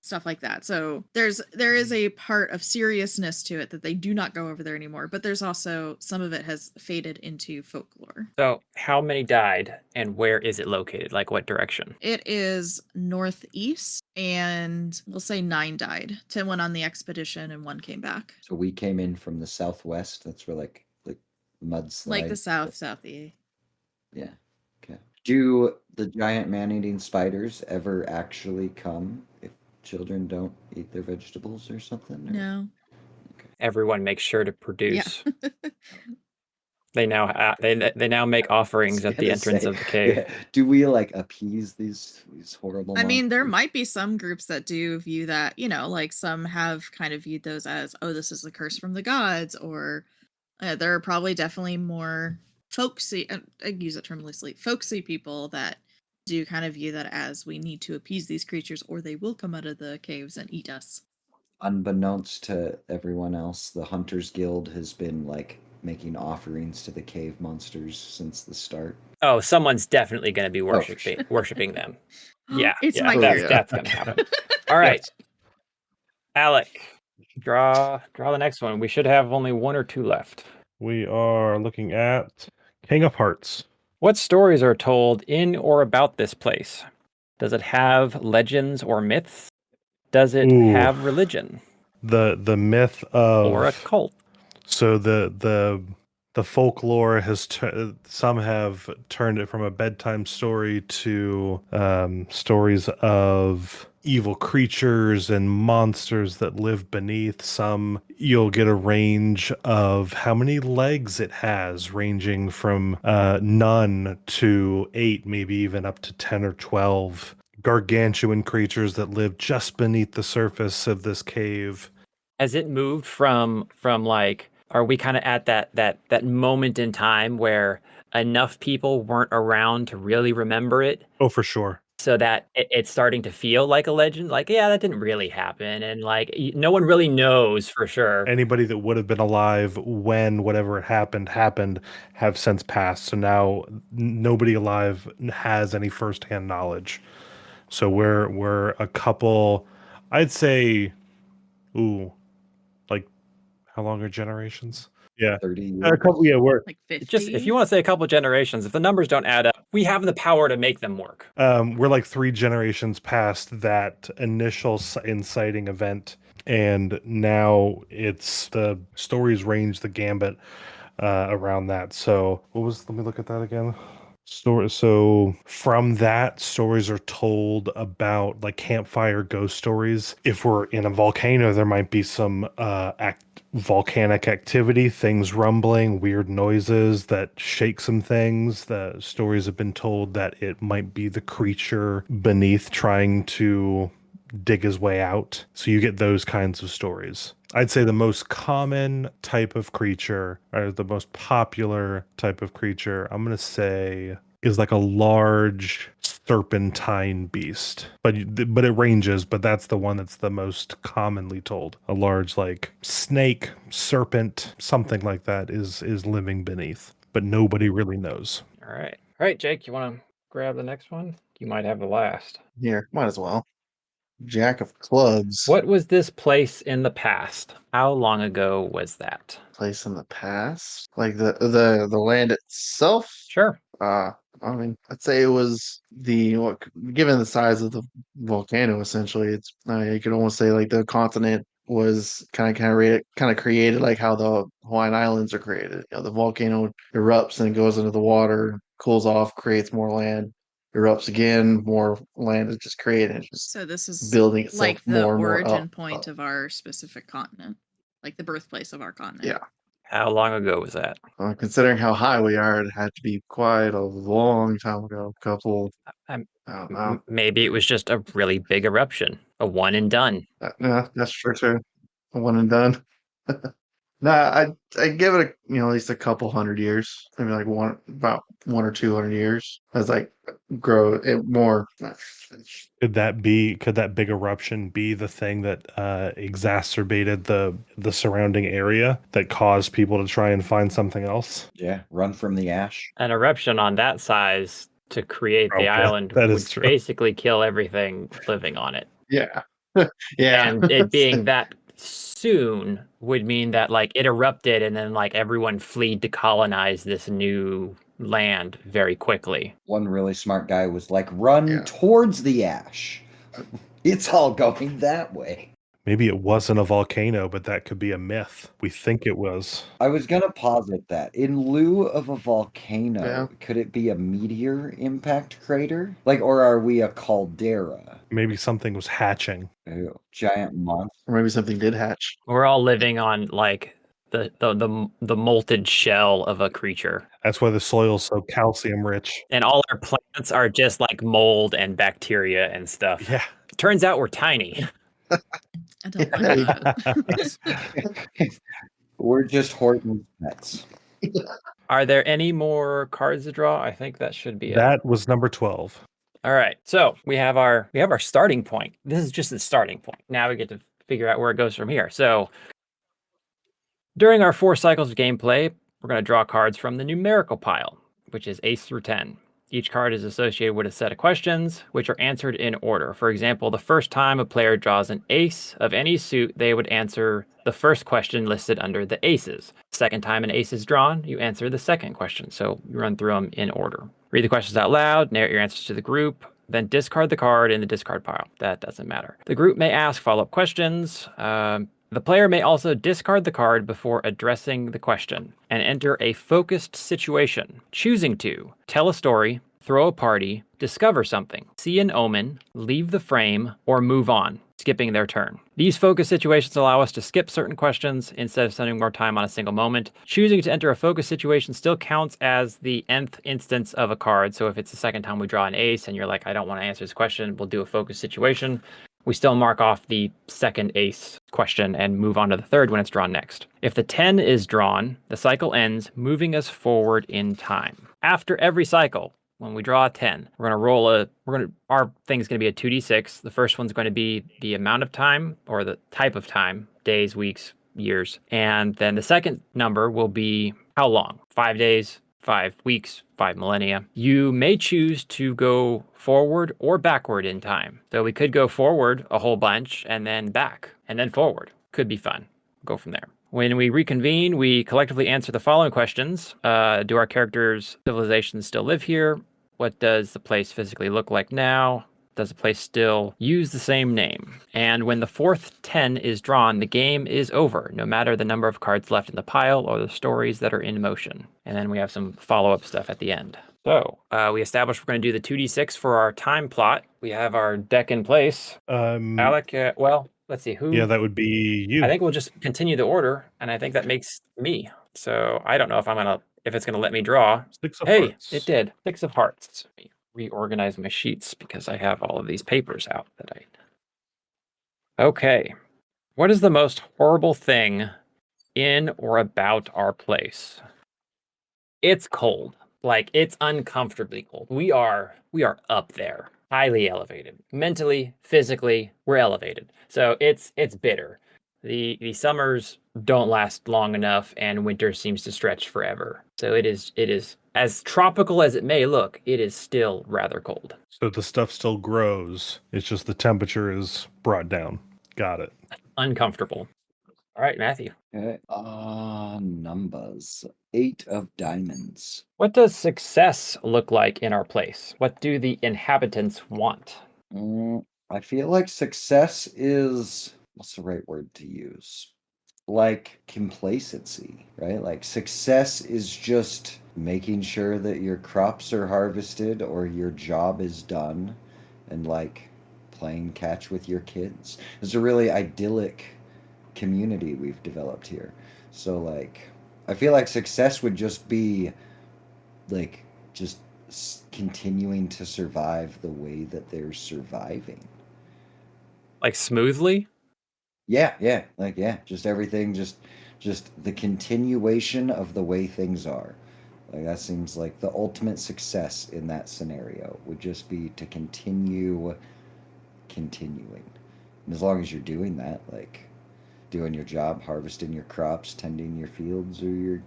stuff like that. So there is a part of seriousness to it that they do not go over there anymore. But there's also some of it has faded into folklore. So, how many died, and where is it located? Like, what direction? It is northeast, and we'll say 9 died. 10 went on the expedition, and 1 came back. So we came in from the southwest. That's where like mudslide. Like the southeast. Yeah. Okay. Do the giant man-eating spiders ever actually come if children don't eat their vegetables or something? Or? No. Everyone makes sure to produce. Yeah. They now they now make offerings at the entrance of the cave. Yeah. Do we like appease these horrible? I mean, there monsters? might be some groups that do view that, like some have kind of viewed those as, oh, this is a curse from the gods, or there are probably definitely more folksy, I use that term loosely, folksy people that do kind of view that as we need to appease these creatures or they will come out of the caves and eat us. Unbeknownst to everyone else, the Hunters Guild has been like making offerings to the cave monsters since the start. Oh, someone's definitely going to be for sure. worshiping them. Yeah, It's yeah, my that's hero. that's going to happen. All right, Alec, draw the next one. We should have only 1 or 2 left. We are looking at King of Hearts. What stories are told in or about this place? Does it have legends or myths? Does it Ooh. have religion The myth of or a cult? So the folklore has some have turned it from a bedtime story to stories of evil creatures and monsters that live beneath. Some you'll get a range of how many legs it has, ranging from none to 8, maybe even up to 10 or 12 gargantuan creatures that live just beneath the surface of this cave. Has it moved from like, are we kind of at that moment in time where enough people weren't around to really remember it, Oh, for sure. so that it's starting to feel like a legend? Like, yeah, that didn't really happen, and like no one really knows for sure. Anybody that would have been alive when whatever happened have since passed. So now nobody alive has any firsthand knowledge. So we're a couple, I'd say, like how long are generations? Yeah, 30 years. a couple. Yeah, we're Like 50. Just if you want to say a couple generations, if the numbers don't add up, we have the power to make them work. we're like 3 generations past that initial inciting event, and now it's the stories range the gambit around that. So let me look at that again. So from that, stories are told about like campfire ghost stories. If we're in a volcano, there might be some volcanic activity, things rumbling, weird noises that shake some things. The stories have been told that it might be the creature beneath trying to dig his way out. So you get those kinds of stories. I'd say the most common type of creature, or the most popular type of creature, I'm going to say is like a large serpentine beast. But it ranges, but that's the one that's the most commonly told. A large like snake, serpent, something like that is living beneath, but nobody really knows. All right, Jake, you want to grab the next one? You might have the last. Here, might as well. Jack of clubs. What was this place in the past? How long ago was that? Place in the past? Like the land itself? Sure. I mean, I'd say it was given the size of the volcano, essentially, you could almost say like the continent was kind of created like how the Hawaiian Islands are created. The volcano erupts and goes into the water, cools off, creates more land, erupts again, more land is just created. It's just So this is building itself like the more and more origin up. point of our specific continent, like the birthplace of our continent. Yeah. How long ago was that? Considering how high we are, it had to be quite a long time ago. I'm- I don't know. Maybe it was just a really big eruption, a one and done. Yeah, that's for sure. One and done. No, I give it at least a couple 100 years, maybe like about 1 or 200 years as like grow it more. Could that big eruption be the thing that exacerbated the surrounding area that caused people to try and find something else? Yeah, run from the ash. An eruption on that size to create the Okay, island that would is true. basically kill everything living on it. Yeah, yeah. And it being that soon would mean that like it erupted and then like everyone fled to colonize this new land very quickly. One really smart guy was like, run Yeah. towards the ash. It's all going that way. Maybe it wasn't a volcano, but that could be a myth. We think it was. I was going to posit that. In lieu of a volcano, Yeah. could it be a meteor impact crater? Like, or are we a caldera? Maybe something was hatching. Ew, giant monster. Or maybe something did hatch. We're all living on like the molted shell of a creature. That's why the soil's so calcium rich. And all our plants are just like mold and bacteria and stuff. Yeah. Turns out we're tiny. I don't like There you that. We're just Horton's pets. Are there any more cards to draw? I think that should be it. That was number 12. All right. So we have our starting point. This is just the starting point. Now we get to figure out where it goes from here. So during our 4 cycles of gameplay, we're going to draw cards from the numerical pile, which is ace through 10. Each card is associated with a set of questions, which are answered in order. For example, the first time a player draws an ace of any suit, they would answer the first question listed under the aces. Second time an ace is drawn, you answer the second question. So you run through them in order. Read the questions out loud, narrate your answers to the group, then discard the card in the discard pile. That doesn't matter. The group may ask follow-up questions. The player may also discard the card before addressing the question and enter a focused situation, choosing to tell a story, throw a party, discover something, see an omen, leave the frame, or move on, skipping their turn. These focus situations allow us to skip certain questions instead of spending more time on a single moment. Choosing to enter a focus situation still counts as the nth instance of a card. So if it's the second time we draw an ace and you're like, I don't want to answer this question, we'll do a focus situation. We still mark off the second ace question and move on to the third when it's drawn next. If the 10 is drawn, the cycle ends, moving us forward in time. After every cycle, when we draw a 10, our thing's going to be a 2d6. The first one's going to be the amount of time or the type of time, days, weeks, years. And then the second number will be how long? 5 days, 5 weeks, 5 millennia. You may choose to go forward or backward in time. So we could go forward a whole bunch and then back and then forward. Could be fun. Go from there. When we reconvene, we collectively answer the following questions. Do our characters' civilizations still live here? What does the place physically look like now? Does the place still use the same name? And when the fourth 10 is drawn, the game is over, no matter the number of cards left in the pile or the stories that are in motion. And then we have some follow-up stuff at the end. So we established we're going to do the 2d6 for our time plot. We have our deck in place. Alec, well, let's see who. Yeah, that would be you. I think we'll just continue the order, and I think that makes me. So I don't know if it's gonna let me draw. 6 of Hey, hearts. it did. 6 of hearts. Let me reorganize my sheets because I have all of these papers out that I. Okay. What is the most horrible thing in or about our place? It's cold. Like it's uncomfortably cold. We are up there, highly elevated. Mentally, physically, we're elevated. So it's bitter. The summers don't last long enough and winter seems to stretch forever. So it is as tropical as it may look, it is still rather cold. So the stuff still grows. It's just the temperature is brought down. Got it. Uncomfortable. All right, Matthew. Okay. Numbers. 8 of diamonds. What does success look like in our place? What do the inhabitants want? I feel like success is, what's the right word to use? Like complacency, right? Like success is just making sure that your crops are harvested or your job is done and like playing catch with your kids. It's a really idyllic community we've developed here. So like I feel like success would just be like just continuing to survive the way that they're surviving. Like smoothly? Yeah, like just everything just just the continuation of the way things are. Like that seems like the ultimate success in that scenario would just be to continue continuing. And as long as you're doing that, like doing your job, harvesting your crops, tending your fields or your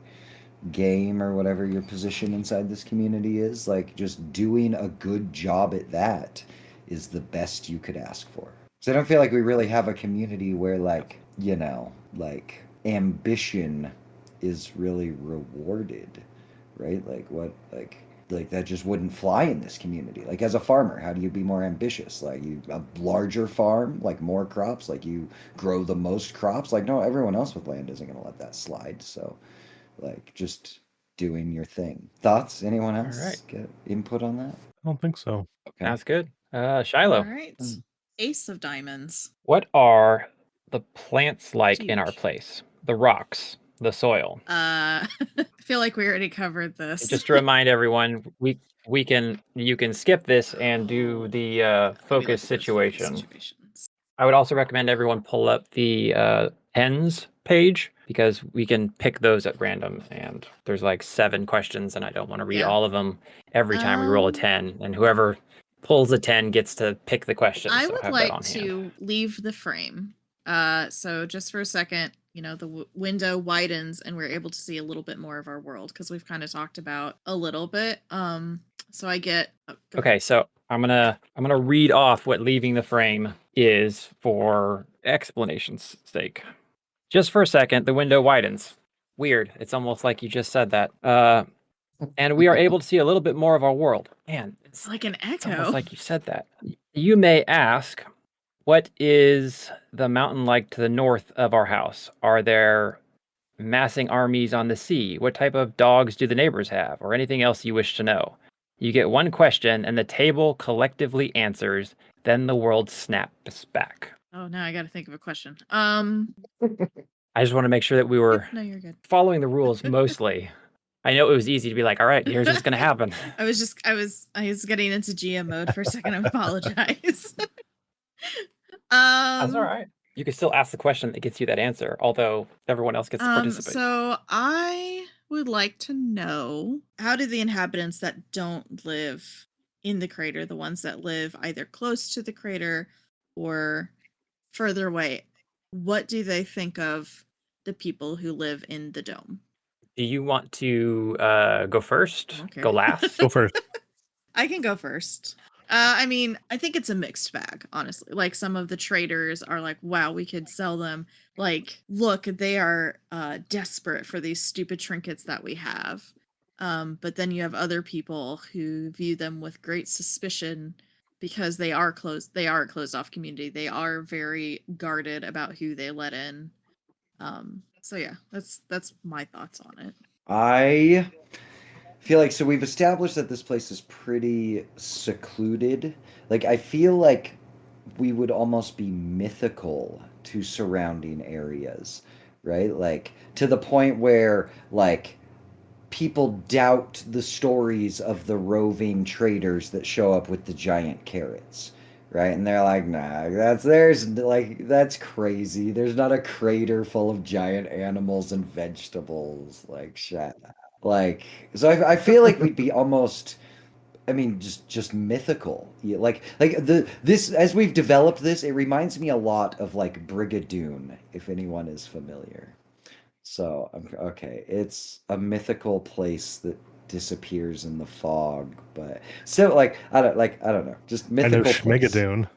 game or whatever your position inside this community is, like just doing a good job at that is the best you could ask for. So I don't feel like we really have a community where like, like ambition is really rewarded, right? Like what like that just wouldn't fly in this community. Like as a farmer, how do you be more ambitious? Like you a larger farm, like more crops, like you grow the most crops. Like no, everyone else with land isn't going to let that slide. So like just doing your thing. Thoughts? Anyone All else right. get input on that? I don't think so. Okay. That's good. All Shiloh, right. Mm. Ace of diamonds. what are the plants like in our Huge. place? The rocks, the soil. I feel like we already covered this. Just to remind everyone, you can skip this and do the Maybe look focus at those situation. situations. I would also recommend everyone pull up the ends page because we can pick those at random. And there's like 7 questions, and I don't want to read Yeah. all of them every time we roll a Um, 10. And whoever pulls a 10 gets to pick the questions. I so would have that on like hand. to leave the frame. So just for a second, the window widens and we're able to see a little bit more of our world because we've kind of talked about a little bit. So I get go Okay, ahead. so I'm gonna read off what leaving the frame is for explanation's sake. Just for a second, the window widens. Weird. It's almost like you just said that. And we are able to see a little bit more of our world. Man, it's Like an almost echo. like you said that. You may ask, what is the mountain like to the north of our house? Are there massing armies on the sea? What type of dogs do the neighbors have? Or anything else you wish to know? You get one question, and the table collectively answers. Then the world snaps back. Oh, now I got to think of a question. I just want to make sure that we were No, you're good. following the rules mostly. I know it was easy to be like, all right, here's what's going to happen. I was getting into GM mode for a second. I apologize. That's all right. You can still ask the question that gets you that answer, although everyone else gets to participate. So I would like to know, how do the inhabitants that don't live in the crater, the ones that live either close to the crater or further away, what do they think of the people who live in the dome? Do you want to go first? Okay. Go last? Go first. I can go first. I mean, I think it's a mixed bag, honestly. Like some of the traders are like, wow, we could sell them. Like, look, they are desperate for these stupid trinkets that we have. But then you have other people who view them with great suspicion because they are closed. They are a closed off community. They are very guarded about who they let in. So yeah, that's my thoughts on it. I feel like so we've established that this place is pretty secluded. Like I feel like we would almost be mythical to surrounding areas, right? Like to the point where like people doubt the stories of the roving traders that show up with the giant carrots, right? And they're like, nah, that's crazy. There's not a crater full of giant animals and vegetables. Like shut up. Like so I feel like we'd be almost I mean, just mythical. Yeah, like this as we've developed this, it reminds me a lot of like Brigadoon, if anyone is familiar. So okay, it's a mythical place that disappears in the fog, but so I don't know, just I know mythical place. Schmigadoon.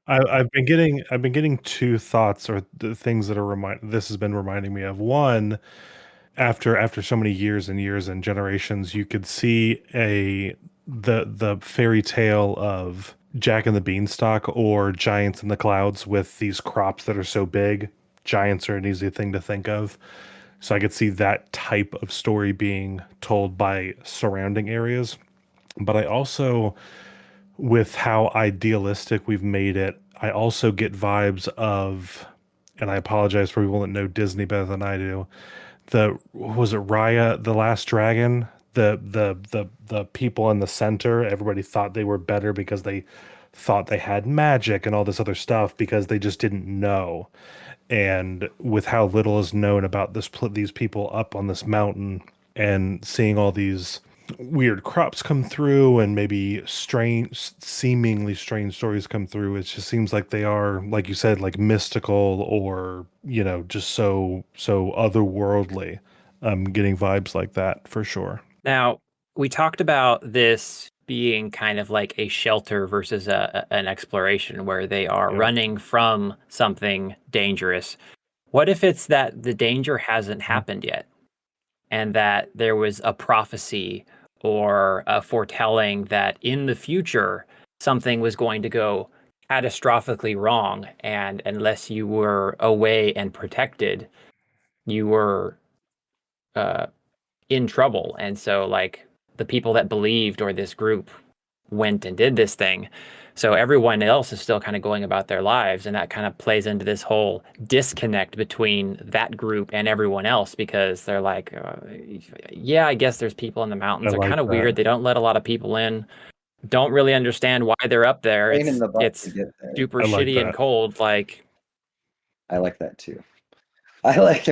I've been getting 2 thoughts or the things that are this has been reminding me of. One, after so many years and years and generations, you could see the fairy tale of Jack and the Beanstalk or Giants in the Clouds with these crops that are so big. Giants are an easy thing to think of. So I could see that type of story being told by surrounding areas. But I also, with how idealistic we've made it, I also get vibes of, and I apologize for people that know Disney better than I do. Was it Raya the Last Dragon? The people in the center, everybody thought they were better because they thought they had magic and all this other stuff because they just didn't know. And with how little is known about these people up on this mountain, and seeing all these weird crops come through and maybe seemingly strange stories come through, it just seems like they are, like you said, like mystical, or just so otherworldly. I'm getting vibes like that for sure. Now, we talked about this being kind of like a shelter versus an exploration where they are Yeah. running from something dangerous. What if it's that the danger hasn't happened yet, and that there was a prophecy or a foretelling that in the future something was going to go catastrophically wrong, and unless you were away and protected, you were uh, in trouble. And so, like, the people that believed, or this group, went and did this thing. So everyone else is still kind of going about their lives. And that kind of plays into this whole disconnect between that group and everyone else, because they're like, yeah, I guess there's people in the mountains. I They're like kind of that. weird. They don't let a lot of people in. Don't really understand why they're up there. Pain in the butt to It's get there. super I like shitty and that. cold. Like, I like that too. I like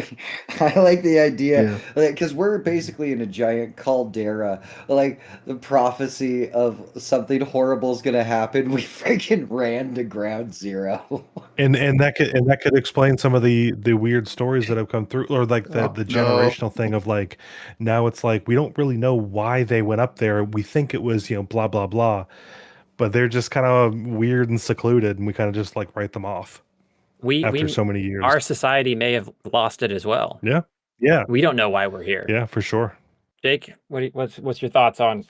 I like the idea, Yeah. because we're basically in a giant caldera. Like, the prophecy of something horrible is gonna happen. We freaking ran to ground zero. And that could explain some of the weird stories that have come through, or like the Oh, the no. generational thing of, like, now it's like we don't really know why they went up there. We think it was, blah blah blah, but they're just kind of weird and secluded, and we kind of just like write them off after we so many years. our society may have lost it as well. Yeah, yeah, We don't know why we're here. yeah, for sure. Jake, what's your thoughts on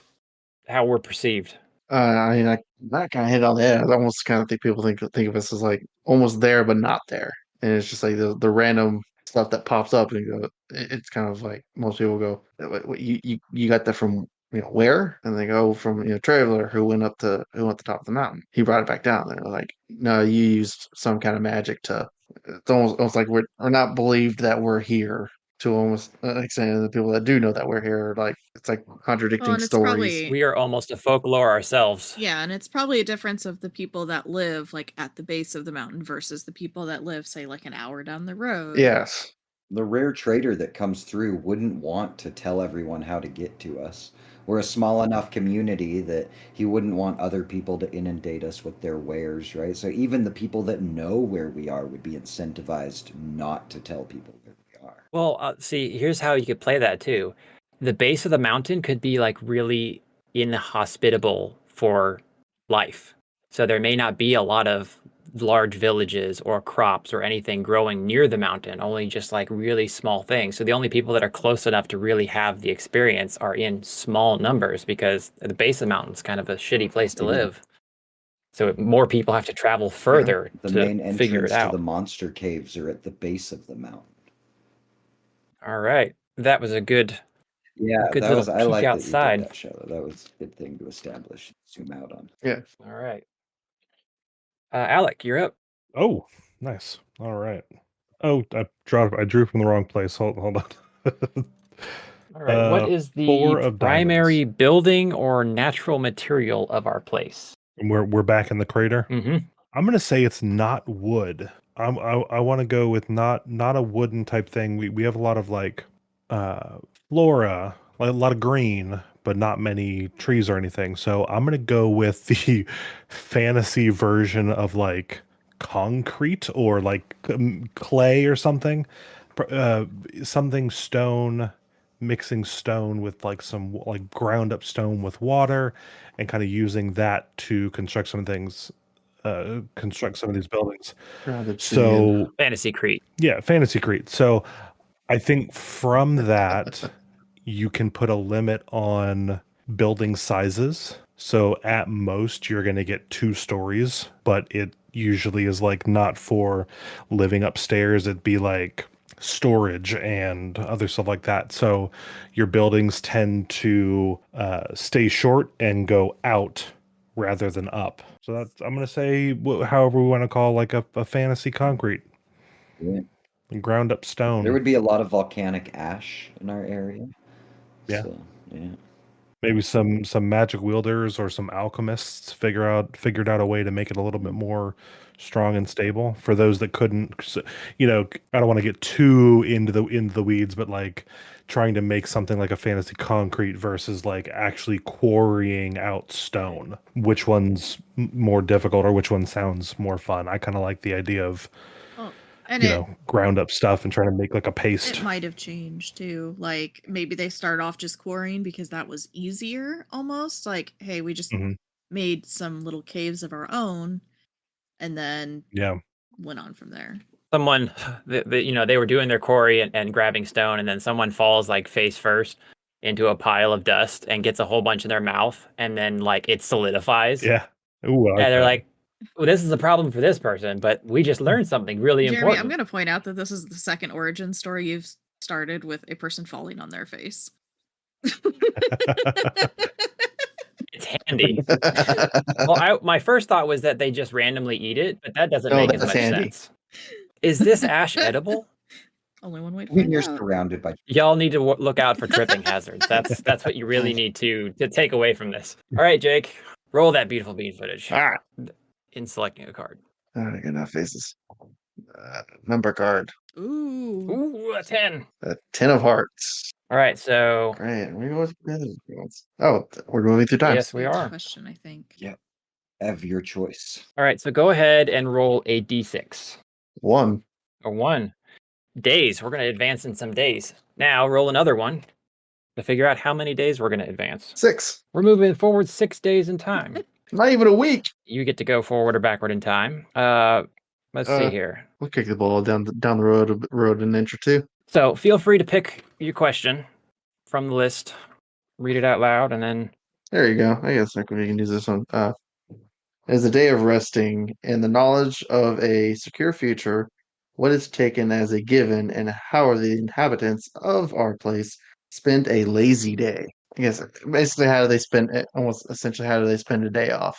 how we're perceived? I mean, that kind of hit on the head. I almost kind of think people think of us as like almost there but not there, and it's just like the random stuff that pops up, and you go, it's kind of like most people go, You got that from where?" And they go, "From Traveler who went to the top of the mountain. He brought it back down." And they're like, "No, you used some kind of magic to." It's almost like we're not believed that we're here, to almost an extent. The people that do know that we're here are like, it's like Oh, contradicting and it's stories. probably We are almost a folklore ourselves. yeah, and it's probably a difference of the people that live like at the base of the mountain versus the people that live, say, like an hour down the road. Yes. The rare trader that comes through wouldn't want to tell everyone how to get to us. We're a small enough community that he wouldn't want other people to inundate us with their wares, right? So even the people that know where we are would be incentivized not to tell people where we are. Well, see, here's how you could play that too. The base of the mountain could be like really inhospitable for life. So there may not be a lot of large villages or crops or anything growing near the mountain, only just like really small things. So the only people that are close enough to really have the experience are in small numbers, because the base of the mountain's kind of a shitty place to Yeah. live. So more people have to travel further The to main figure it entrance to out. the monster caves are at the base of the mountain. All right. That was a good Yeah, good that little was. I peek like that you did outside. that, Shadow. That was a good thing to establish, zoom out on. Yeah. All right. Alec, you're up. Oh, nice. All right. Oh, I drew from the wrong place. Hold on. All right. What is the 4 of primary diamonds. building or natural material of our place? And we're back in the crater. Mm-hmm. I'm gonna say it's not wood. I want to go with not a wooden type thing. We have a lot of like flora, like a lot of green, but not many trees or anything. So I'm gonna go with the fantasy version of like concrete, or like clay or something. Something stone, mixing stone with like some like ground up stone with water, and kind of using that to construct some things, construct some of these buildings. Grounded sand. So Fantasy Crete. yeah, fantasy Crete. So I think from that you can put a limit on building sizes. So at most you're going to get 2 stories, but it usually is like not for living upstairs. It'd be like storage and other stuff like that. So your buildings tend to stay short and go out rather than up. So that's, I'm going to say, however we want to call, like a fantasy concrete, Yeah. ground up stone. There would be a lot of volcanic ash in our area. Yeah. So, yeah. Maybe some magic wielders or some alchemists figured out a way to make it a little bit more strong and stable for those that couldn't. I don't want to get too into the weeds, but like trying to make something like a fantasy concrete versus like actually quarrying out stone. Which one's more difficult or which one sounds more fun? I kind of like the idea of Well, and ground up stuff and trying to make like a paste. it might have changed too. Like maybe they started off just quarrying because that was easier almost. Like, hey, we just Mhm. made some little caves of our own and then Yeah. went on from there. Someone, they were doing their quarry and grabbing stone, and then someone falls like face first into a pile of dust and gets a whole bunch in their mouth, and then like it solidifies. Yeah. Ooh, I like And they're that. like, well, this is a problem for this person, but we just learned something really Jeremy, important. I'm going to point out that this is the second origin story you've started with a person falling on their face. It's handy. Well, my first thought was that they just randomly eat it, but that doesn't No, make as that's much handy. sense. Is this ash edible? Only one way to When find you're out. surrounded by Y'all need to look out for tripping hazards. That's what you really need to take away from this. All right, Jake, roll that beautiful bean footage Ah, in selecting a card. I got enough faces. Number card. Ooh. Ooh, a 10. 10 of hearts. All right, so Great. We're going we're moving through time. yes, we Sweet are. question, I think. Yep. Have your choice. All right, so go ahead and roll a d6 1. or 1. Days. We're going to advance in some days. Now roll another one to figure out how many days we're going to advance. 6. We're moving forward 6 days in time. Not even a week. You get to go forward or backward in time. Let's see here. We'll kick the ball down the road an inch or two. So feel free to pick your question from the list, read it out loud, and then There you go. I guess we can use this one. As a day of resting in the knowledge of a secure future, what is taken as a given, and how are the inhabitants of our place spend a lazy day? I guess basically how do they spend it? Almost essentially how do they spend a day off?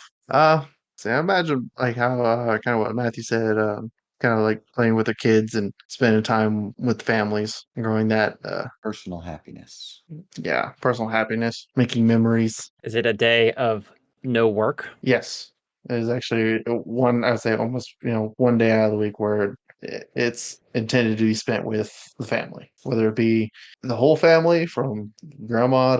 So I imagine like how kind of what Matthew said, kind of like playing with their kids and spending time with families, and growing that Personal happiness. yeah, personal happiness, making memories. is it a day of no work? Yes, there's actually one, I would say almost, one day out of the week where it's intended to be spent with the family, whether it be the whole family from grandma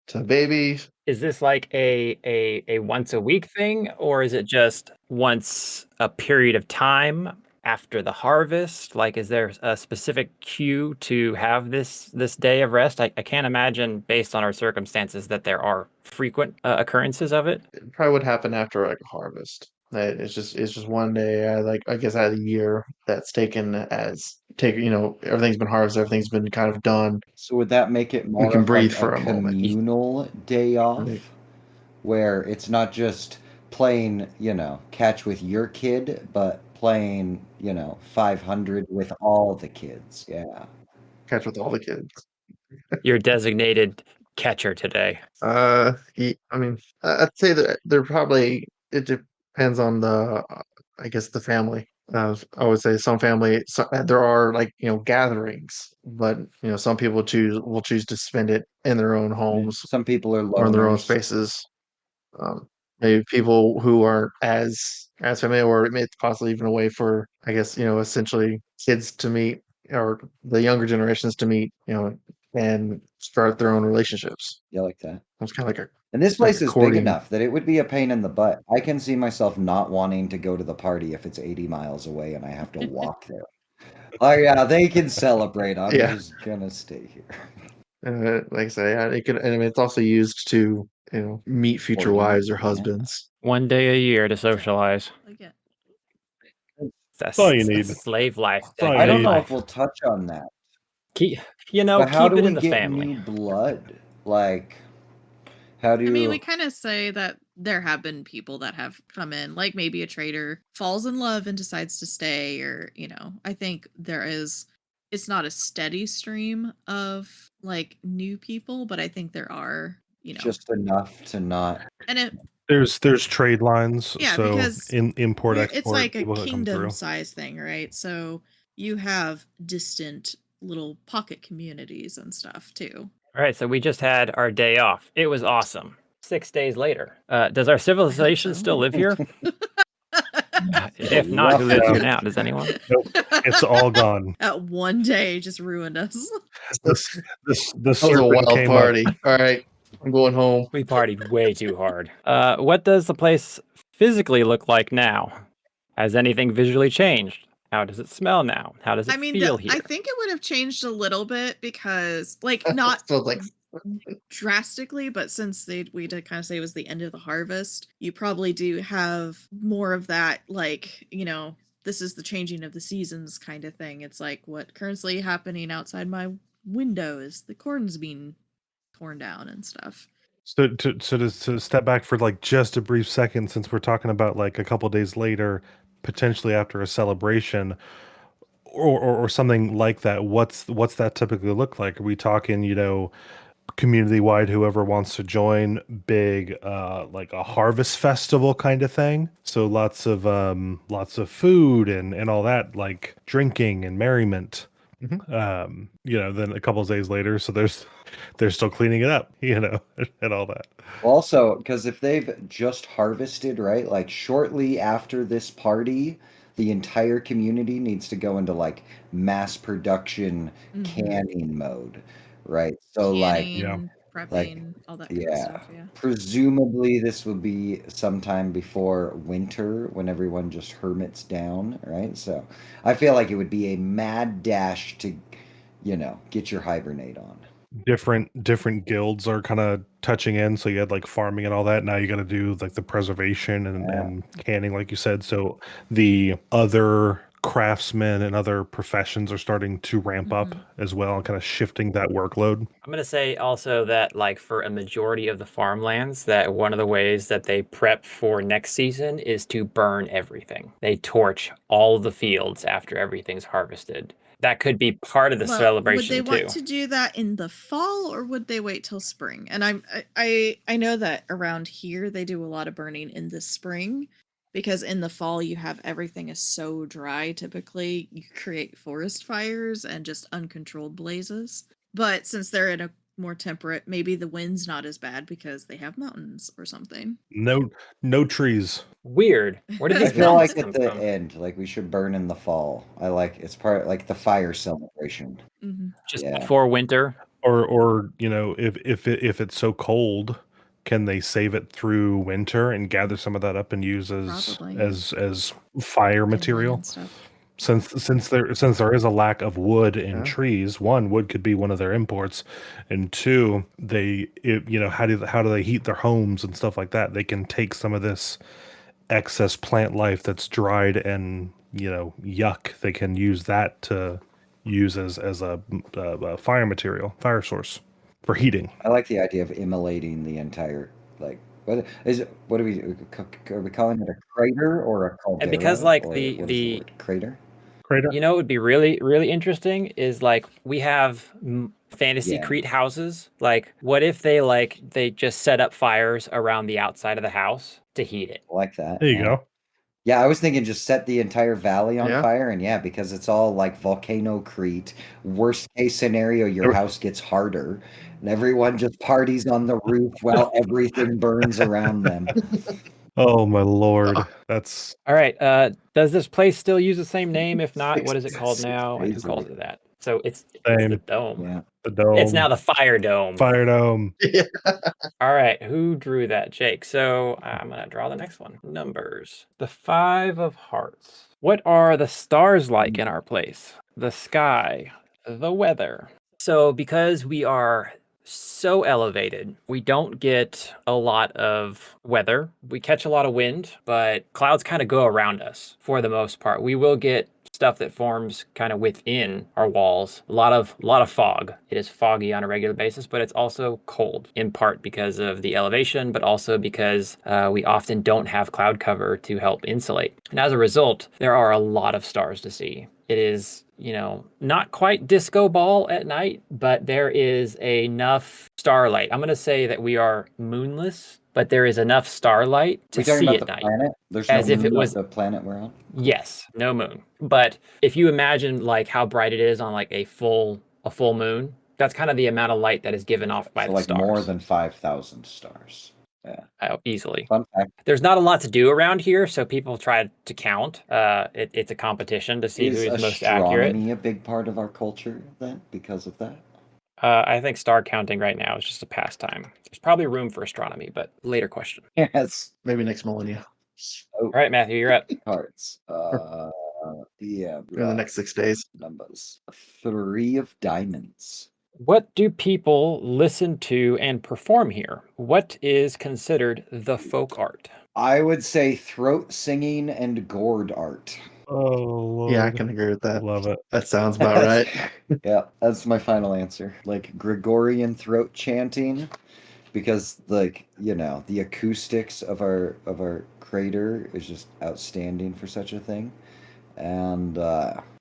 to baby. Is this like a once a week thing, or is it just once a period of time after the harvest? Like, is there a specific cue to have this day of rest? I can't imagine, based on our circumstances, that there are frequent occurrences of it. It probably would happen after like a harvest. That it's just one day, like I guess out of the year that's taken as everything's been harvested, everything's been kind of done. So would that make it more can of breathe like for a a moment. communal day off, Right. where it's not just playing, catch with your kid, but playing, 500 with all the kids? Yeah. Catch with all the kids. Your designated catcher today. I mean, I'd say that they're probably, it depends on I guess the family. I would say some family, there are like, gatherings, but some people will choose to spend it in their own homes Some people are or in their own loners. spaces. Maybe people who aren't as familiar, or it may possibly even a way for, I guess, essentially kids to meet, or the younger generations to meet, and start their own relationships. Yeah, like that. It's kind of like And this like place a is big courting. enough that it would be a pain in the butt. I can see myself not wanting to go to the party if it's 80 miles away and I have to walk there. Oh yeah, they can celebrate. I'm Yeah. just gonna stay here. Like I say, yeah, it could, and I mean, it's also used to, meet future Or wives or eat, yeah. husbands. One day a year to socialize. Like it. That's all you need. slave life. That's all I you don't need. know if we'll touch on that. Keep But how keep do it we in the get family. new blood? Like, how do I mean, you? we kind of say that there have been people that have come in, like maybe a trader falls in love and decides to stay, or, I think it's not a steady stream of like new people, but I think there are, Just enough to not. and it, There's trade lines, yeah, so because import it's export like a people that come through. kingdom size thing, right? So you have distant little pocket communities and stuff too. All right, so we just had our day off. It was awesome. 6 days later. Does our civilization so. still live here? If not, who lives here now? Does anyone? Nope, it's all gone. That one day just ruined us. The That was a serpent wild came party. up. All right, I'm going home. We partied way too hard. What does the place physically look like now? Has anything visually changed? How does it smell now? How does it I mean, feel here? I think it would have changed a little bit because, like, not Smells like drastically, but since we did kind of say it was the end of the harvest, you probably do have more of that, like, this is the changing of the seasons kind of thing. It's like what currently happening outside my window is the corn's being torn down and stuff. So to step back for like just a brief second, since we're talking about like a couple days later, potentially after a celebration or something like that, what's that typically look like? Are we talking, community wide, whoever wants to join, big like a harvest festival kind of thing? So lots of food and all that, like drinking and merriment. Then a couple of days later, so they're still cleaning it up, and all that. Also, because if they've just harvested, right, like shortly after this party, the entire community needs to go into like mass production Mhm. canning mode, right? So, like, Canning, prepping, all that kind of yeah, stuff. Yeah. presumably this would be sometime before winter when everyone just hermits down, right? So, I feel like it would be a mad dash to, get your hibernate on. Different guilds are kind of touching in, so you had like farming and all that. Now you got to do like the preservation and canning, like you said. So the other craftsmen and other professions are starting to ramp up as well, and kind of shifting that workload. I'm gonna say also that, like, for a majority of the farmlands, that one of the ways that they prep for next season is to burn everything. They torch all the fields after everything's harvested. That could be part of the Well, celebration would they too. want to do that in the fall or would they wait till spring? And I know that around here they do a lot of burning in the spring because in the fall you have everything is so dry. Typically, you create forest fires and just uncontrolled blazes. But since they're in a more temperate, maybe the wind's not as bad because they have mountains or something. No trees. Weird. Where did I these feel mountains like come at the from? end, like we should burn in the fall. It's part like the fire celebration. Just Yeah. before winter. Or if it's so cold, can they save it through winter and gather some of that up and use Probably, yeah. as fire Kindling material? and stuff. Since there is a lack of wood in Yeah. trees, one, wood could be one of their imports, and two, how do they heat their homes and stuff like that? They can take some of this excess plant life that's dried and yuck. They can use that to use as a fire material, fire source for heating. I like the idea of immolating the entire like what is it? What are we calling it a crater or a caldera? And because, like, or what is the word? Crater? Crater. you know, what would be really, really interesting is, like, we have fantasy Yeah. Crete houses. Like, what if they just set up fires around the outside of the house to heat it? I like that. There you yeah. go. Yeah, I was thinking just set the entire valley on Yeah. fire, and because it's all like volcano Crete. Worst case scenario, your house gets harder, and everyone just parties on the roof while everything burns around them. Oh my lord, that's All right. Does this place still use the same name? If not, what is it called It's now? And who crazy. calls it that? So it's Same. the dome. Yeah. the dome. It's now the fire dome. fire dome. Yeah. All right, who drew that? Jake. So I'm going to draw the next one. Numbers. The 5 of hearts. What are the stars like in our place? The sky, the weather. So because we are so elevated, we don't get a lot of weather. We catch a lot of wind, but clouds kind of go around us for the most part. We will get stuff that forms kind of within our walls. A lot of fog. It is foggy on a regular basis, but it's also cold, in part because of the elevation, but also because we often don't have cloud cover to help insulate. And as a result, there are a lot of stars to see. It is, not quite disco ball at night, but there is enough starlight. I'm going to say that we are moonless, but there is enough starlight to We talking see about at the night. planet? There's As no if it moon was on the planet we're on. Yes, no moon. But if you imagine like how bright it is on like a full moon, That's kind of the amount of light that is given off by So the like stars. more than 5,000 stars. Yeah. Easily. Fun fact. There's not a lot to do around here, so people try to count. It's a competition to see who Is is most accurate. astronomy a big part of our culture then because of that? I think star counting right now is just a pastime. There's probably room for astronomy, but later question. Yes. Maybe next millennia. All right, Matthew, you're up. Cards. Yeah. In the next 6 days. Numbers. 3 of diamonds. What do people listen to and perform here? What is considered the folk art? I would say throat singing and gourd art. Oh, Lord. Yeah, I can agree with that. Love it. That sounds about right. Yeah, that's my final answer. Like Gregorian throat chanting, because like, you know, the acoustics of our crater is just outstanding for such a thing. And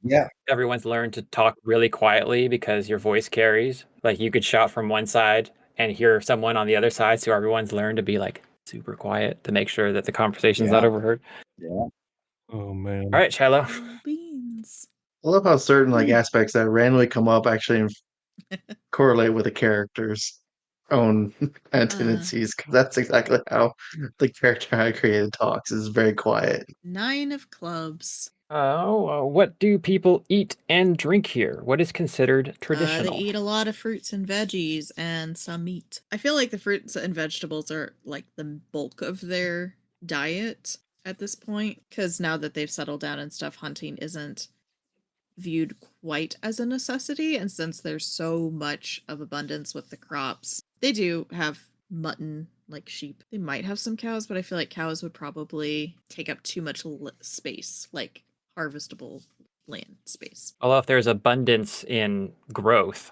yeah, Everyone's learned to talk really quietly because your voice carries. Like you could shout from one side and hear someone on the other side, so everyone's learned to be like super quiet to make sure that the conversation's not Yeah. overheard. yeah. Oh, man. All right, Shiloh. Oh, beans. I love how certain like Mm. aspects that randomly come up actually correlate with the character's own tendencies. 'Cause that's exactly how the character I created talks. Is very quiet. 9 of clubs. What do people eat and drink here? What is considered They traditional? eat a lot of fruits and veggies and some meat. I feel like the fruits and vegetables are like the bulk of their diet at this point, because now that they've settled down and stuff, hunting isn't viewed quite as a necessity. And since there's so much of abundance with the crops, they do have mutton, like sheep. They might have some cows, but I feel like cows would probably take up too much space, like harvestable land space. Although if there's abundance in growth,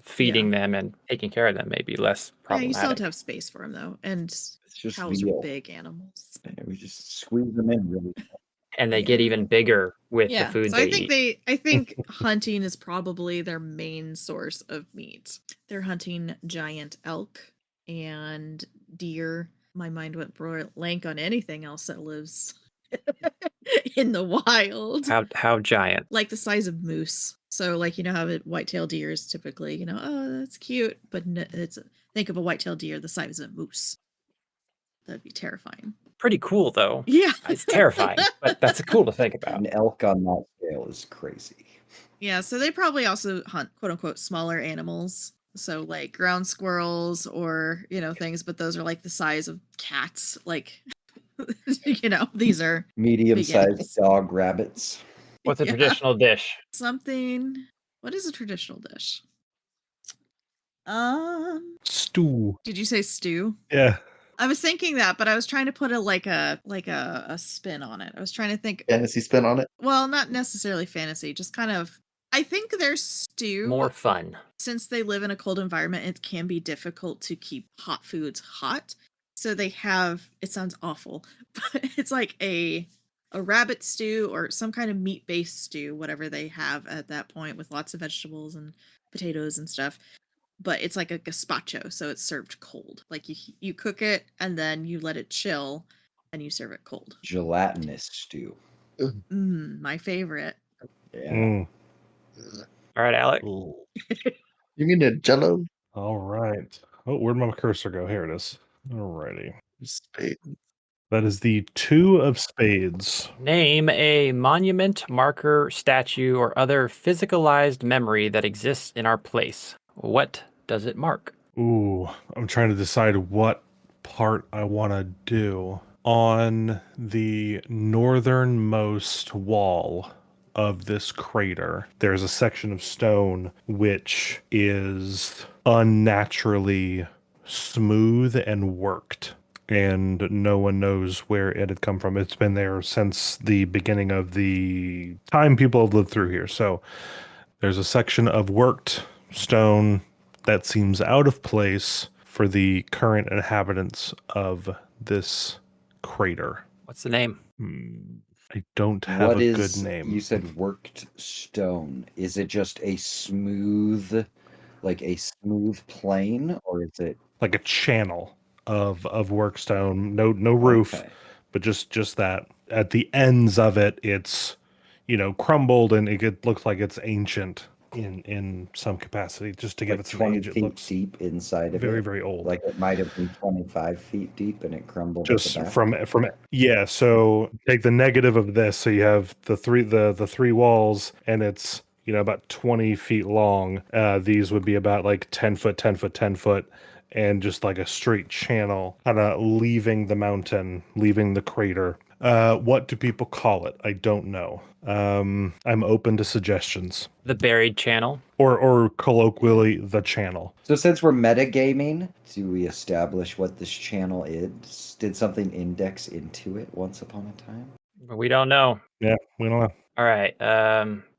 feeding them and taking care of them may be less Yeah, you still have problematic. to have space for them though, and It's just cows veal. are big animals. Yeah, we just squeeze them in really. And they get even bigger with the Yeah, food so they I think eat. I think hunting is probably their main source of meat. They're hunting giant elk and deer. My mind went blank on anything else that lives in the wild. How giant? Like the size of moose. So like how white-tailed deer is typically, oh, that's cute, but think of a white-tailed deer the size of a moose. That'd be terrifying. Pretty cool though. Yeah. It's terrifying, but that's cool to think about. An elk on that scale is crazy. Yeah, so they probably also hunt quote unquote smaller animals. So like ground squirrels or, things, but those are like the size of cats. Like, these are Medium-sized animals. dog rabbits. What's a Yeah. traditional dish? What is a traditional dish? Stew. Did you say stew? Yeah. I was thinking that, but I was trying to put a spin on it. I was trying to think. Fantasy spin on it. Well, not necessarily fantasy, just kind of. I think their stew. More fun. Since they live in a cold environment, it can be difficult to keep hot foods hot. So they have. It sounds awful, but it's like a rabbit stew or some kind of meat-based stew, whatever they have at that point, with lots of vegetables and potatoes and stuff. But it's like a gazpacho, so it's served cold. Like you cook it and then you let it chill, and you serve it cold. Gelatinous stew. My favorite. Yeah. Mm. All right, Alec. Ooh. You mean a Jello? All right. Oh, where'd my cursor go? Here it is. Alrighty. Spade. That is the 2 of spades. Name a monument, marker, statue, or other physicalized memory that exists in our place. What does it mark? Ooh, I'm trying to decide what part I want to do. On the northernmost wall of this crater, there's a section of stone which is unnaturally smooth and worked, and no one knows where it had come from. It's been there since the beginning of the time people have lived through here. So there's a section of worked stone that seems out of place for the current inhabitants of this crater. What's the name? I don't have What a is, good name. you said worked stone. Is it just a smooth plane, or is it Like a channel of work stone, no roof, okay. but just that. At the ends of it, it's crumbled and it looks like it's ancient. in some capacity, just to give Like it some 20 age. It feet looks deep inside of very, it. very old. Like it might have been 25 feet deep and it crumbled at the Just back. from yeah. So take the negative of this. So you have the three walls, and it's about 20 feet long. These would be about like 10 foot, 10 foot, 10 foot, and just like a straight channel, kind of leaving the mountain, leaving the crater. What do people call it? I don't know. I'm open to suggestions, The buried channel. or colloquially, the channel. So since we're metagaming, do we establish what this channel is? Did something index into it once upon a time? But we don't know. Yeah, we don't know. All right,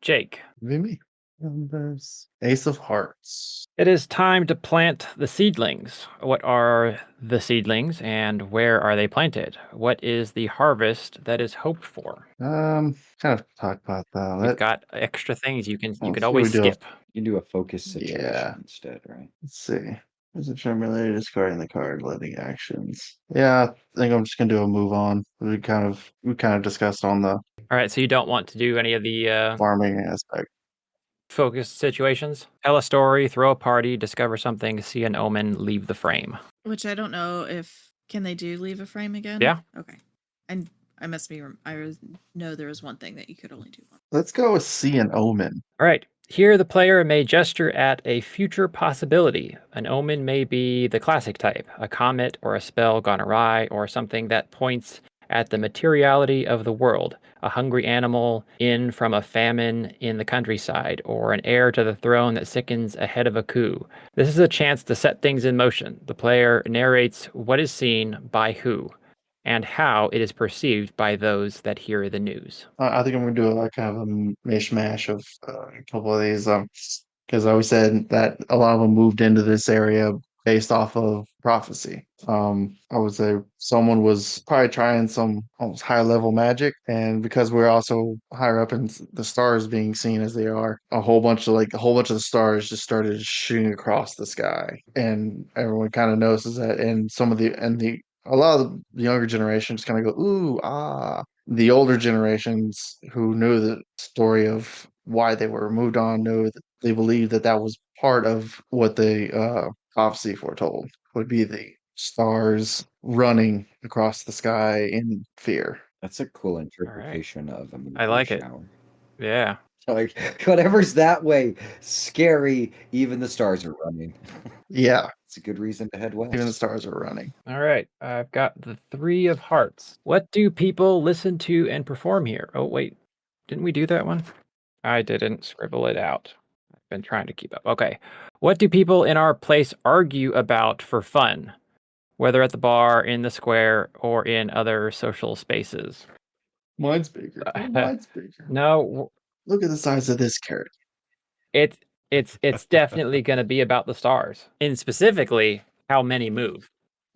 Jake. Be me. Numbers. Ace of Hearts. It is time to plant the seedlings. What are the seedlings and where are they planted? What is the harvest that is hoped for? Kind of talk about that. We've got extra things you can Let's see, always we do skip. You can do a focus situation Yeah. instead, right? Let's see. Is it terminated? Discarding the card, letting actions. Yeah, I think I'm just gonna do a move on. We kind of discussed on the All right, so you don't want to do any of the farming aspect. focus situations? Tell a story, throw a party, discover something, see an omen, leave the frame. Which I don't know if can they do leave a frame again? Yeah. Okay. And I must be. Know there was one thing that you could only do one. Let's go with See an Omen. All right. Here, the player may gesture at a future possibility. An omen may be the classic type, a comet or a spell gone awry, or something that points at the materiality of the world, a hungry animal in from a famine in the countryside, or an heir to the throne that sickens ahead of a coup. This is a chance to set things in motion. The player narrates what is seen by who, and how it is perceived by those that hear the news. I think I'm gonna do like kind of a mishmash of a couple of these. Because I always said that a lot of them moved into this area based off of prophecy. I would say someone was probably trying some almost high level magic, and because we're also higher up in the stars being seen as they are, a whole bunch of the stars just started shooting across the sky, and everyone kind of notices that, and a lot of the younger generations kind of go ooh ah. The older generations who knew the story of why they were moved on knew that they believed that that was part of what the prophecy foretold would be the stars running across the sky in fear. That's a cool interpretation of a I meteor like it. shower. Yeah. Like whatever's that way, scary, even the stars are running. Yeah, It's a good reason to head west. even the stars are running. All right. I've got the Three of Hearts. What do people listen to and perform here? Oh, wait. Didn't we do that one? I didn't scribble it out. I've been trying to keep up. Okay. What do people in our place argue about for fun, whether at the bar, in the square, or in other social spaces? Mine's bigger. Mine's bigger. No, Look at the size of this carrot. it's it's definitely going to be about the stars, and specifically how many move.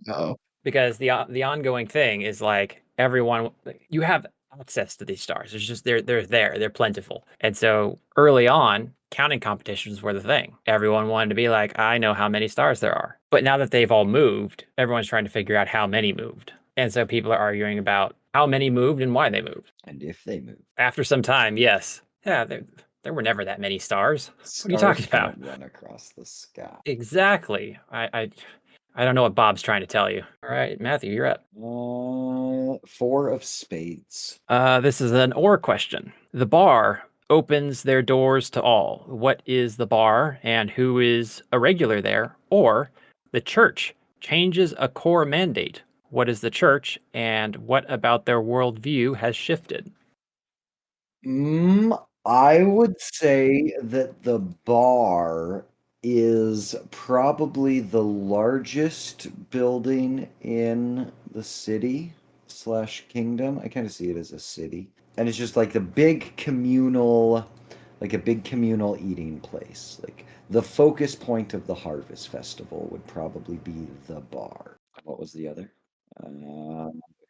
Oh, Because the ongoing thing is like everyone, you have access to these stars. It's just they're plentiful. And so early on, counting competitions were the thing. Everyone wanted to be like, I know how many stars there are. But now that they've all moved, everyone's trying to figure out how many moved. And so people are arguing about how many moved and why they moved. And if they move. After some time, yes. Yeah, there were never that many stars. What are you talking about? Don't run across the sky. Exactly. I don't know what Bob's trying to tell you. All right, Matthew, you're up. 4 of spades. This is an or question. The bar opens their doors to all. What is the bar and who is a regular there? Or the church changes a core mandate. What is the church and what about their worldview has shifted? I would say that the bar is probably the largest building in the city slash kingdom. I kind of see it as a city. And it's just like a big communal eating place. Like the focus point of the Harvest Festival would probably be the bar. What was the other?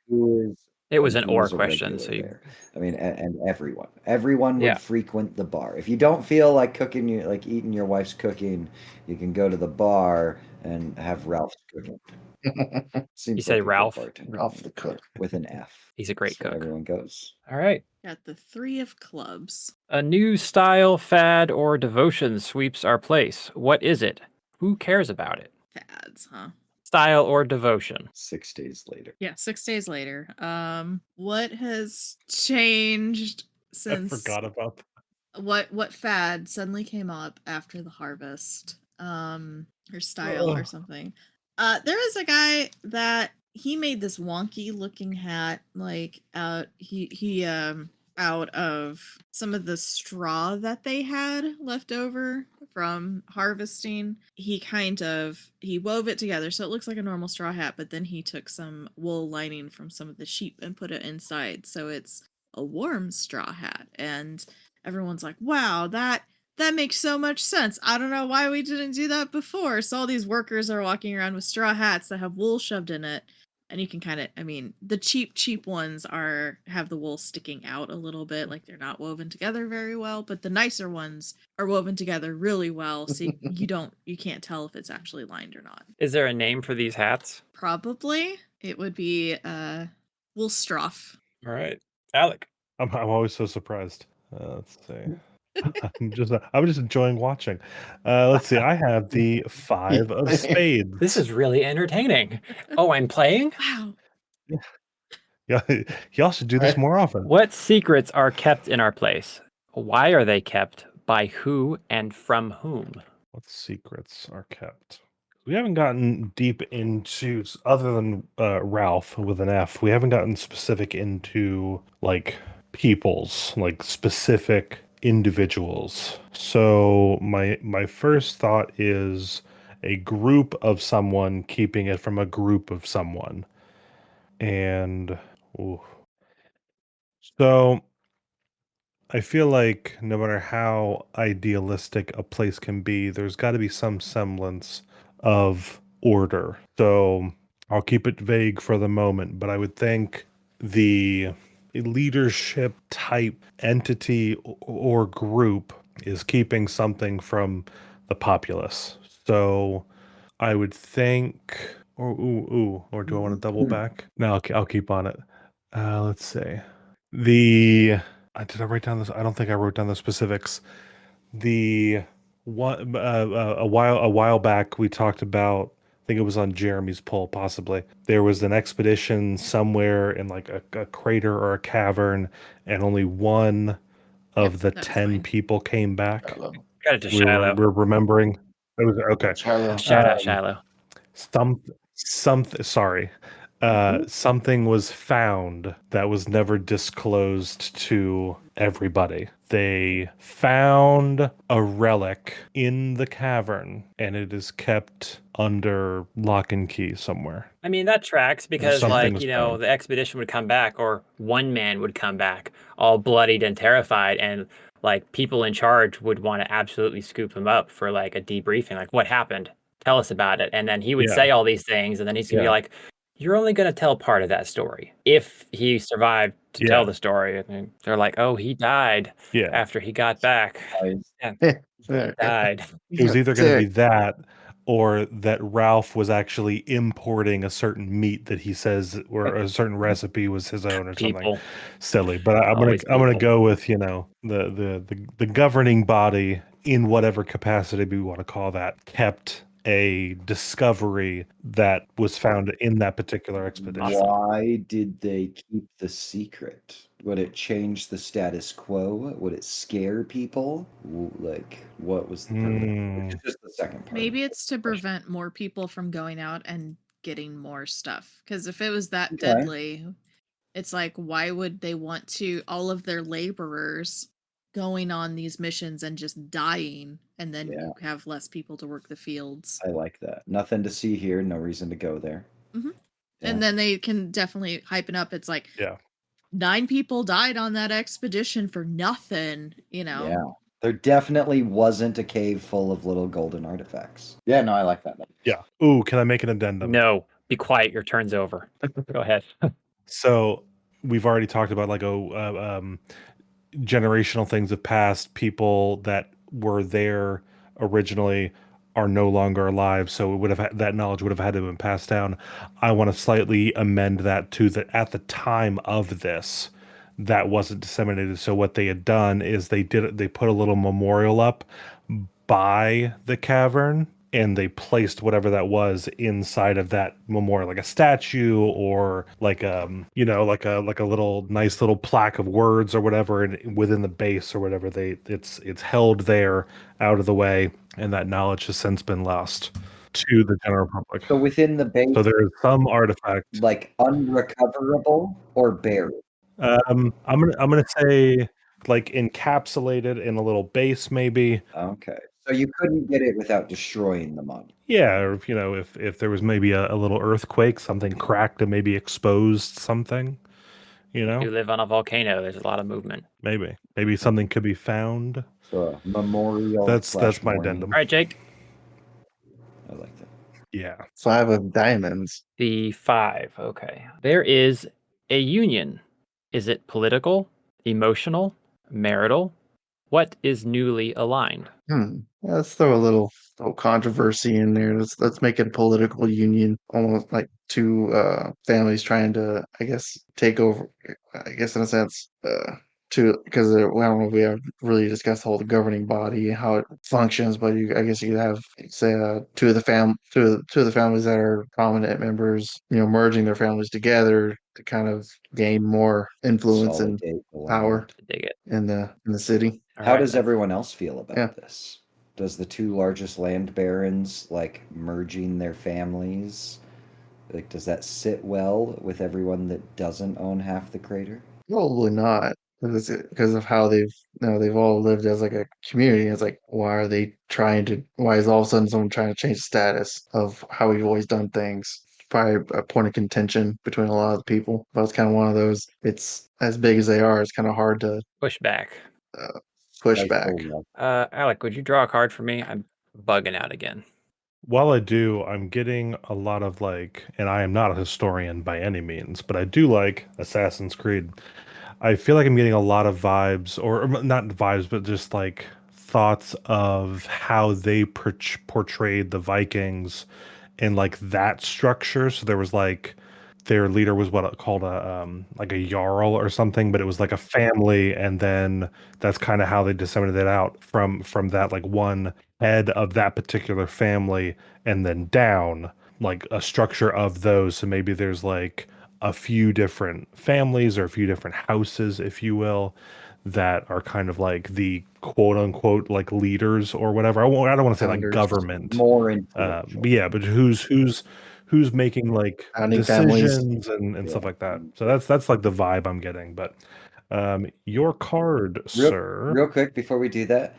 Who is It was and an he or was a question, regular so you, there. I mean, and everyone Yeah. would frequent the bar. If you don't feel like eating your wife's cooking, you can go to the bar and have Ralph's cooking. Seems say like a Ralph? good bartender Ralph name, the cook. with an F. He's a great So cook. everyone goes. All right. Got the 3 of clubs. A new style, fad, or devotion sweeps our place. What is it? Who cares about it? Fads, huh? Style or devotion? 6 days later. Yeah, 6 days later. What has changed I since forgot about that. what fad suddenly came up after the harvest? Or style or Ugh. something. There was a guy that he made this wonky looking hat, like out of some of the straw that they had left over from harvesting. He wove it together so it looks like a normal straw hat, but then he took some wool lining from some of the sheep and put it inside, so it's a warm straw hat. And everyone's like, wow, that makes so much sense. I don't know why we didn't do that before. So all these workers are walking around with straw hats that have wool shoved in it. And you can the cheap ones have the wool sticking out a little bit, like they're not woven together very well, but the nicer ones are woven together really well, so you can't tell if it's actually lined or not. Is there a name for these hats? Probably it would be woolstroff. All right. Alec. I'm always so surprised. Let's see. I'm just enjoying watching. Let's see. I have the 5 of spades. This is really entertaining. Oh, I'm playing? Wow. Yeah, y'all should do this more often. What secrets are kept in our place? Why are they kept? By who and from whom? What secrets are kept? We haven't gotten deep into, other than Ralph with an F, we haven't gotten specific into like people's, like specific individuals. So my first thought is a group of someone keeping it from a group of someone. And ooh. So I feel like no matter how idealistic a place can be, there's got to be some semblance of order. So I'll keep it vague for the moment, but I would think the leadership type entity or group is keeping something from the populace. So I would think, or do I want to double back? No, I'll keep on it. Let's see. The did I write down this? I don't think I wrote down the specifics. The one a while back we talked about. I think it was on Jeremy's poll, possibly. There was an expedition somewhere in like a crater or a cavern, and only one of Yep, the that's 10 fine. people came back. Shiloh. Got it to We're Shiloh. remembering. It was okay. Shiloh. Shout out Um, Shiloh. Sorry. Something was found that was never disclosed to everybody. They found a relic in the cavern, and it is kept under lock and key somewhere. I mean, that tracks because, Something like, was you know, found. the expedition would come back, or one man would come back all bloodied and terrified, and like people in charge would want to absolutely scoop him up for like a debriefing, like, what happened? Tell us about it. And then he would Yeah. say all these things, and then he's gonna be Yeah. like, you're only gonna tell part of that story. If he survived to tell Yeah. the story, and they're like, oh, he died Yeah. after he got back. Yeah, he Yeah. died. It was either going to be that or that Ralph was actually importing a certain meat that he says or a certain recipe was his own or something People. silly. But I'm Always gonna people. go with, you know, the governing body in whatever capacity we want to call that kept a discovery that was found in that particular expedition. Awesome. Why did they keep the secret? Would it change the status quo? Would it scare people? Like, what was the purpose? Which is just the second part. Maybe it's to question. prevent more people from going out and getting more stuff. Because if it was that Okay. deadly, it's like, why would they want to all of their laborers going on these missions and just dying, and then Yeah. you have less people to work the fields? I like that. Nothing to see here. No reason to go there. Mhm. Yeah. And then they can definitely hype it up. It's like, Yeah. 9 people died on that expedition for nothing, you know? Yeah. There definitely wasn't a cave full of little golden artifacts. Yeah, no, I like that. Yeah. Ooh, can I make an addendum? No, be quiet. Your turn's over. Go ahead. So we've already talked about like generational things of past people that were there originally are no longer alive, so it would have that knowledge would have had to have been passed down. I want to slightly amend that to that at the time of this, that wasn't disseminated. So what they had done is they put a little memorial up by the cavern, and they placed whatever that was inside of that memorial, like a statue or like like a little nice little plaque of words or whatever, and within the base or whatever, it's held there out of the way, and that knowledge has since been lost to the general public. So within the base, So there is some artifact. like unrecoverable or buried. I'm gonna say like encapsulated in a little base, maybe. Okay. So you couldn't get it without destroying the monument. Yeah, or if there was maybe a little earthquake, something cracked and maybe exposed something, you You know, live on a volcano. There's a lot of movement. maybe something could be found. So a memorial That's my mourning. addendum. All right, Jake. I like that. Yeah. 5 of diamonds. The 5. Okay. There is a union. Is it political, emotional, marital? What is newly aligned? Yeah, let's throw a little controversy in there. Let's make it a political union, almost like two families trying to, I guess, take over. I guess in a sense, to because I don't know if we have really discussed the whole governing body and how it functions, but I guess you could have say two of the families that are prominent members, merging their families together to kind of gain more influence and Consolidate the power land. Dig it. in the city. All How right, does that's- everyone else feel about Yeah. this? Does the two largest land barons like merging their families? Like, does that sit well with everyone that doesn't own half the crater? Probably not, because of how they've all lived as like a community. It's like, why are they trying to? Why is all of a sudden someone trying to change the status of how we've always done things? Probably a point of contention between a lot of people. But it's kind of one of those. It's as big as they are. It's kind of hard to Push back. push back. Alec, would you draw a card for me? I'm bugging out again. While I do, I'm getting a lot of like, and I am not a historian by any means, but I do like Assassin's Creed. I feel like I'm getting a lot of vibes, or not vibes, but just like thoughts of how they portrayed the Vikings in like that structure. So there was like their leader was what called a like a jarl or something, but it was like a family, and then that's kind of how they disseminated it out from that like one head of that particular family, and then down like a structure of those. So maybe there's like a few different families or a few different houses, if you will, that are kind of like the quote unquote like leaders or whatever. I don't want to say like Founders. government. More influential. But yeah, but who's making like Founding families. decisions and stuff Yeah. like that. So that's like the vibe I'm getting. But your card, sir. Real quick before we do that,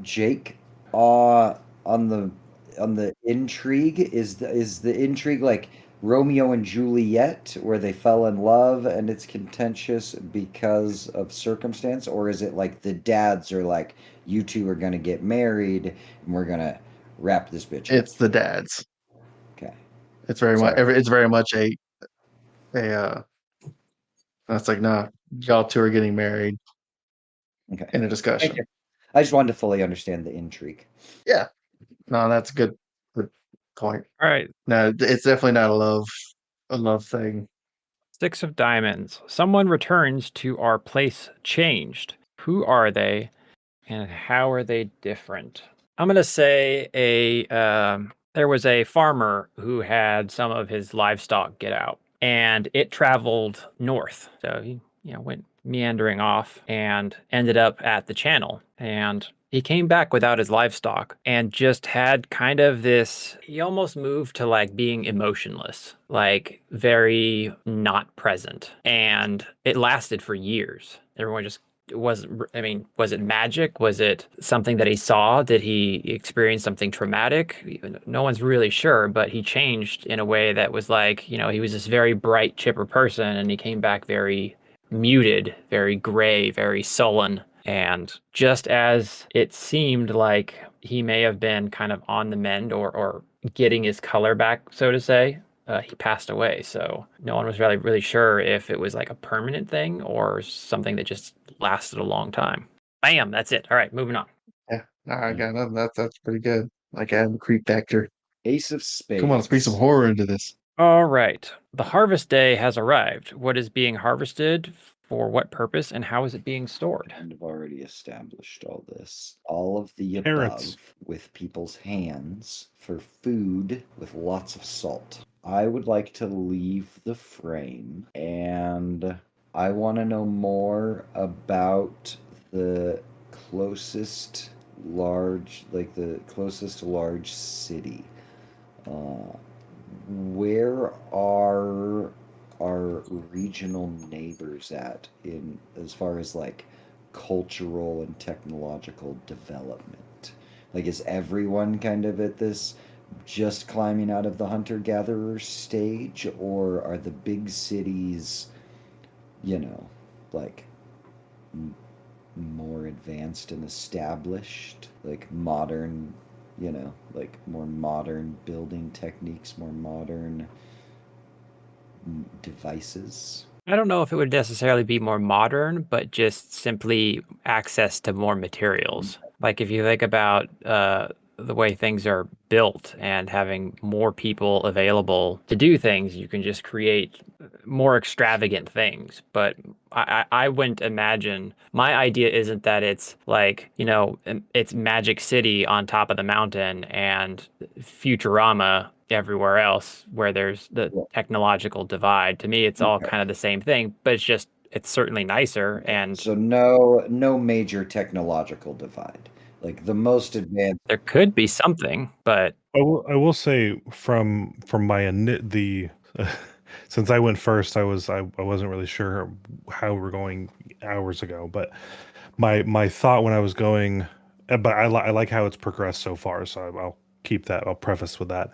Jake, on the intrigue, is the intrigue like Romeo and Juliet, where they fell in love and it's contentious because of circumstance, or is it like the dads are like, you two are gonna get married and we're gonna wrap this bitch up? It's the dads. Okay. It's very much. Sorry. It's very much a. That's like, nah, y'all two are getting married Okay. in a Thank discussion. you. I just wanted to fully understand the intrigue. Yeah. No, that's a good point. All right. No, it's definitely not a love thing. 6 of diamonds. Someone returns to our place changed. Who are they and how are they different? I'm going to say there was a farmer who had some of his livestock get out and it traveled north. So he went meandering off and ended up at the channel, and he came back without his livestock and just had kind of this, he almost moved to like being emotionless, like very not present. And it lasted for years. Everyone just was it magic? Was it something that he saw? Did he experience something traumatic? No one's really sure, but he changed in a way that was like, he was this very bright, chipper person, and he came back very muted, very gray, very sullen. And just as it seemed like he may have been kind of on the mend or getting his color back, so to say, he passed away. So no one was really sure if it was like a permanent thing or something that just lasted a long time. Bam, that's it. All right, moving on. Yeah, I got nothing. That's pretty good. Like add the creep factor. Ace of spades. Come on, let's bring some horror into this. All right. The harvest day has arrived. What is being harvested? For what purpose? And how is it being stored? And I've already established all this. All of the Carrots. above with people's hands for food with lots of salt. I would like to leave the frame, and I want to know more about the closest large city. Where are our regional neighbors at in as far as like cultural and technological development? Like, is everyone kind of at this just climbing out of the hunter-gatherer stage, or are the big cities, like more advanced and established, like modern, like more modern building techniques, more modern devices? I don't know if it would necessarily be more modern, but just simply access to more materials. Like if you think about the way things are built and having more people available to do things, you can just create more extravagant things. But I wouldn't imagine, my idea isn't that it's like, it's Magic City on top of the mountain and Futurama everywhere else where there's the Yeah. technological divide. To me, it's all Okay. kind of the same thing, but it's certainly nicer. And So no major technological divide. Like the most advanced. there could be something, but I will say from the since I went first, I wasn't really sure how we're going hours ago, but my thought when I was going, but I like how it's progressed so far, so I'll keep that. I'll preface with that.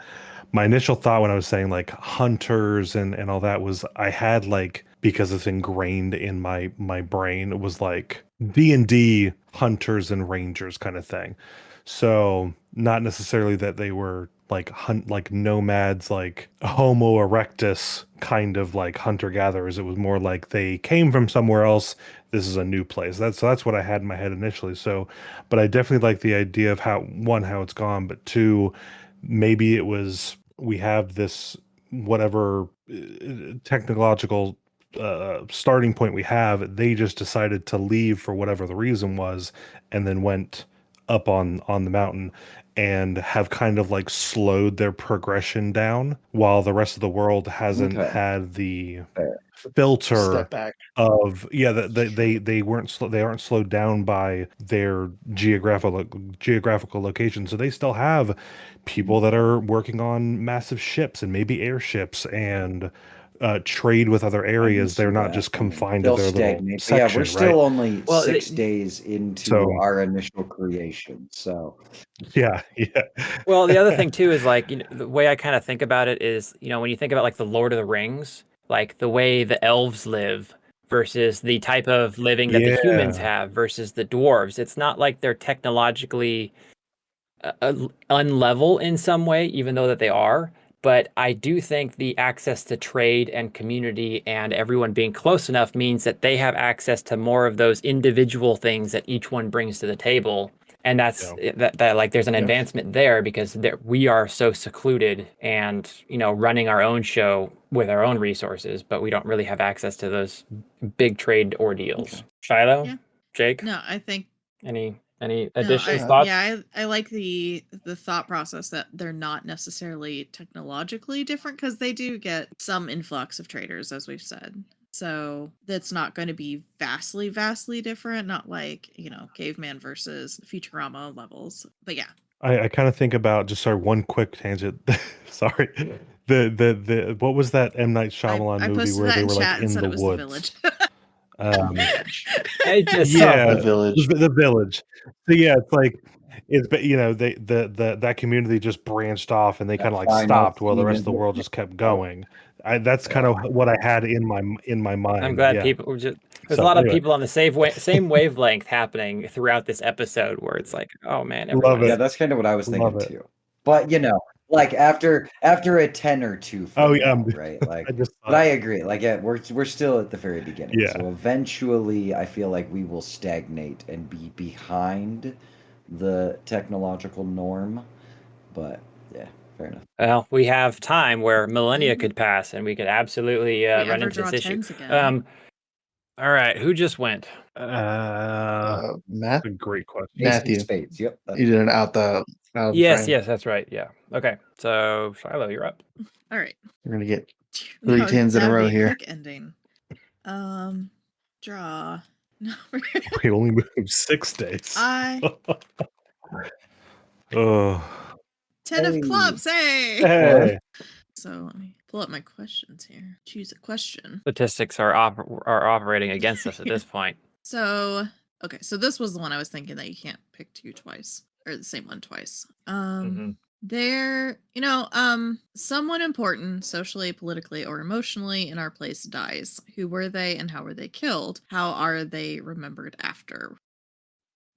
My initial thought when I was saying like hunters and all that was I had like, because it's ingrained in my brain, it was like D&D hunters and rangers kind of thing. So not necessarily that they were like like nomads, like Homo erectus kind of like hunter gatherers. It was more like they came from somewhere else. This is a new place. That's what I had in my head initially. So, but I definitely like the idea of how it's gone, but two, maybe it was we have this whatever technological starting point we have. They just decided to leave for whatever the reason was, and then went up on the mountain and have kind of like slowed their progression down while the rest of the world hasn't Okay. had the Fair. filter Step back. of they aren't slowed down by their geographical location, so they still have people that are working on massive ships and maybe airships and trade with other I can areas. see They're not that. just confined to They'll their little stagnate. But yeah, we're section, still right? only Well, 6 days into So our initial creation. So yeah, yeah. well, the other thing too is like, the way I kind of think about it is, when you think about like the Lord of the Rings, like the way the elves live versus the type of living that the humans Yeah. have versus the dwarves. It's not like they're technologically unlevel in some way, even though that they are. But I do think the access to trade and community and everyone being close enough means that they have access to more of those individual things that each one brings to the table. And that's Yeah. that like there's an Yeah. advancement there because we are so secluded and running our own show with our own resources, but we don't really have access to those big trade ordeals. Okay. Shiloh, Yeah. Jake, No, I think any no, additions, I- thoughts? I like the thought process that they're not necessarily technologically different because they do get some influx of traders, as we've said. So that's not going to be vastly different, not like, caveman versus Futurama levels. But yeah. I kind of think about, just sorry, one quick tangent. Sorry. The what was that M. Night Shyamalan I movie posted where that they in were like chat and in said the it was The woods? Village. It just Yeah, The Village. the village. So yeah, it's like but that community just branched off and they kind of like final stopped while the scene rest is of the world just kept oh, going. That's kind of what I had in my I'm mind. glad Yeah. people were just there's a So lot of anyway, people on the same wavelength happening throughout this episode where it's like, oh man, love everyone's yeah, it. that's kind of what I was Love thinking it. too. But Like after a 10 or 2 from Oh, yeah, now, right? Like, I just but I thought, agree. Like, yeah, we're still at the very beginning. Yeah. So eventually, I feel like we will stagnate and be behind the technological norm. But yeah, fair enough. Well, we have time where millennia could pass, and we could absolutely We run ever into this draw issue. tens again. All right, who just went? Matt, a great question. Ace of Matthew. spades. Yep. That's You did it out of the Yes, frame. yes, that's right. Yeah. Okay, so Shiloh, you're up. All right. We're gonna get No, 3 tens in a that'd row be here. quick ending. Draw. No. We only moved 6 days. I Oh, 10 of Hey. clubs. Hey. hey. So let me pull up my questions here. Choose a question. Statistics are operating against us at this point. So okay, so this was the one I was thinking that you can't pick two twice or the same one twice. Mhm. There, someone important socially, politically, or emotionally in our place dies. Who were they and how were they killed? How are they remembered after?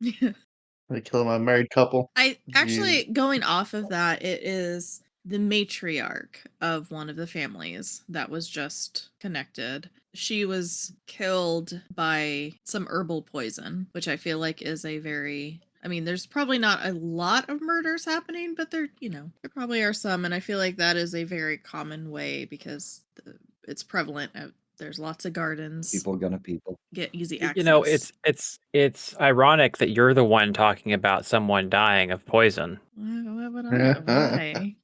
They kill my married couple. I actually Jeez. going off of that, it is the matriarch of one of the families that was just connected. She was killed by some herbal poison, which I feel like is a very there's probably not a lot of murders happening, but there probably are some, and I feel like that is a very common way because it's prevalent. There's lots of gardens. people gonna people. Get easy access. You know, it's ironic that you're the one talking about someone dying of poison. Why would I? Why?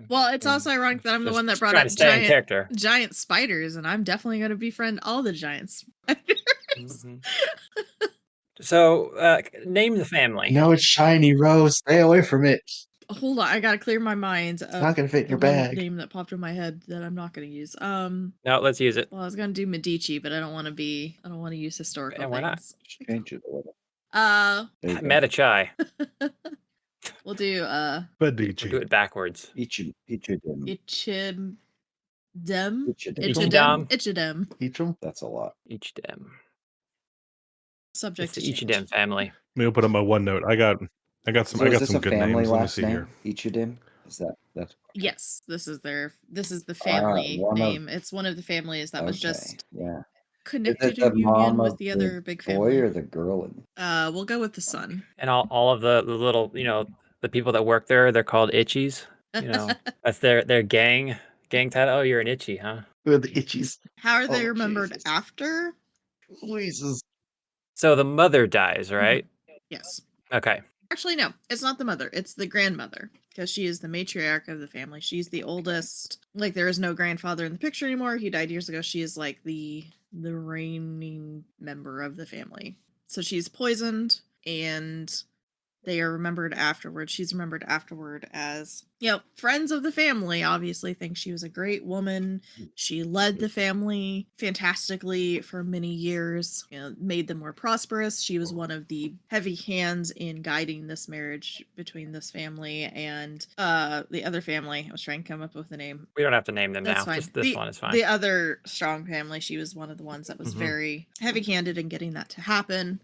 Well, it's also ironic that I'm the Just one that brought trying up to stay in character. giant spiders, and I'm definitely going to befriend all the giant spiders. Mhm. So, name the family. No, it's shiny, Rose. Stay away from it. Hold on, I gotta clear my mind It's of not gonna fit in the your one bag. name that popped in my head that I'm not gonna use. No, let's use it. Well, I was gonna do Medici, but I don't want to use historical And why not? things. Change it a little. There you go. Medici. We'll do We'll Medici. do it backwards. Ichidem. Ichidem. Ichidem. Ichidem. Each them. That's a lot. Ichidem. Subject It's to the change. Ichidem family. Let me open up my OneNote. I got some. So I is got this some a good family names. Let me last see name? here. Ichidem? That's Yes, this is the family one of- name. It's one of the families that was okay. just Yeah. Is connected it the in union mom with of the other big boy family. or the girl? We'll go with the son. And all of the little, the people that work there, they're called Itchies. That's their gang title. Oh, you're an Itchy, huh? Who are the itchies? How are they Oh, remembered Jesus. after? Jesus. So the mother dies, right? Yes. Okay. Actually, no, it's not the mother. It's the grandmother because she is the matriarch of the family. She's the oldest. Like there is no grandfather in the picture anymore. He died years ago. She is like the reigning member of the family. So she's poisoned and they are remembered afterward. She's remembered afterward as, friends of the family obviously think she was a great woman. She led the family fantastically for many years, made them more prosperous. She was one of the heavy hands in guiding this marriage between this family and the other family. I was trying to come up with a name. We don't have to name them That's now. fine. Just this one is fine. The other strong family, she was one of the ones that was Mhm. very heavy-handed in getting that to happen.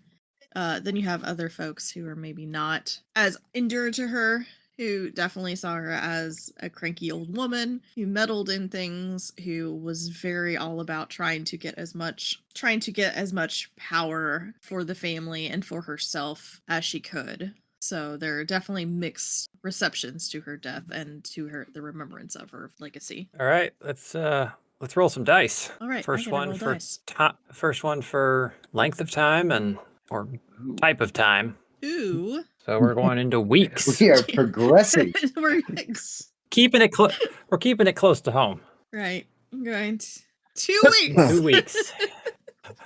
Then you have other folks who are maybe not as endeared to her, who definitely saw her as a cranky old woman who meddled in things, who was very all about trying to get as much power for the family and for herself as she could. So there are definitely mixed receptions to her death and to the remembrance of her legacy. All right, let's roll some dice. All right, I First gotta one roll for dice. first one for length of time or type of time. Ooh. So we're going into weeks. We are progressing. We're keeping it we're keeping it close to home. right. I'm going 2 weeks. 2 weeks.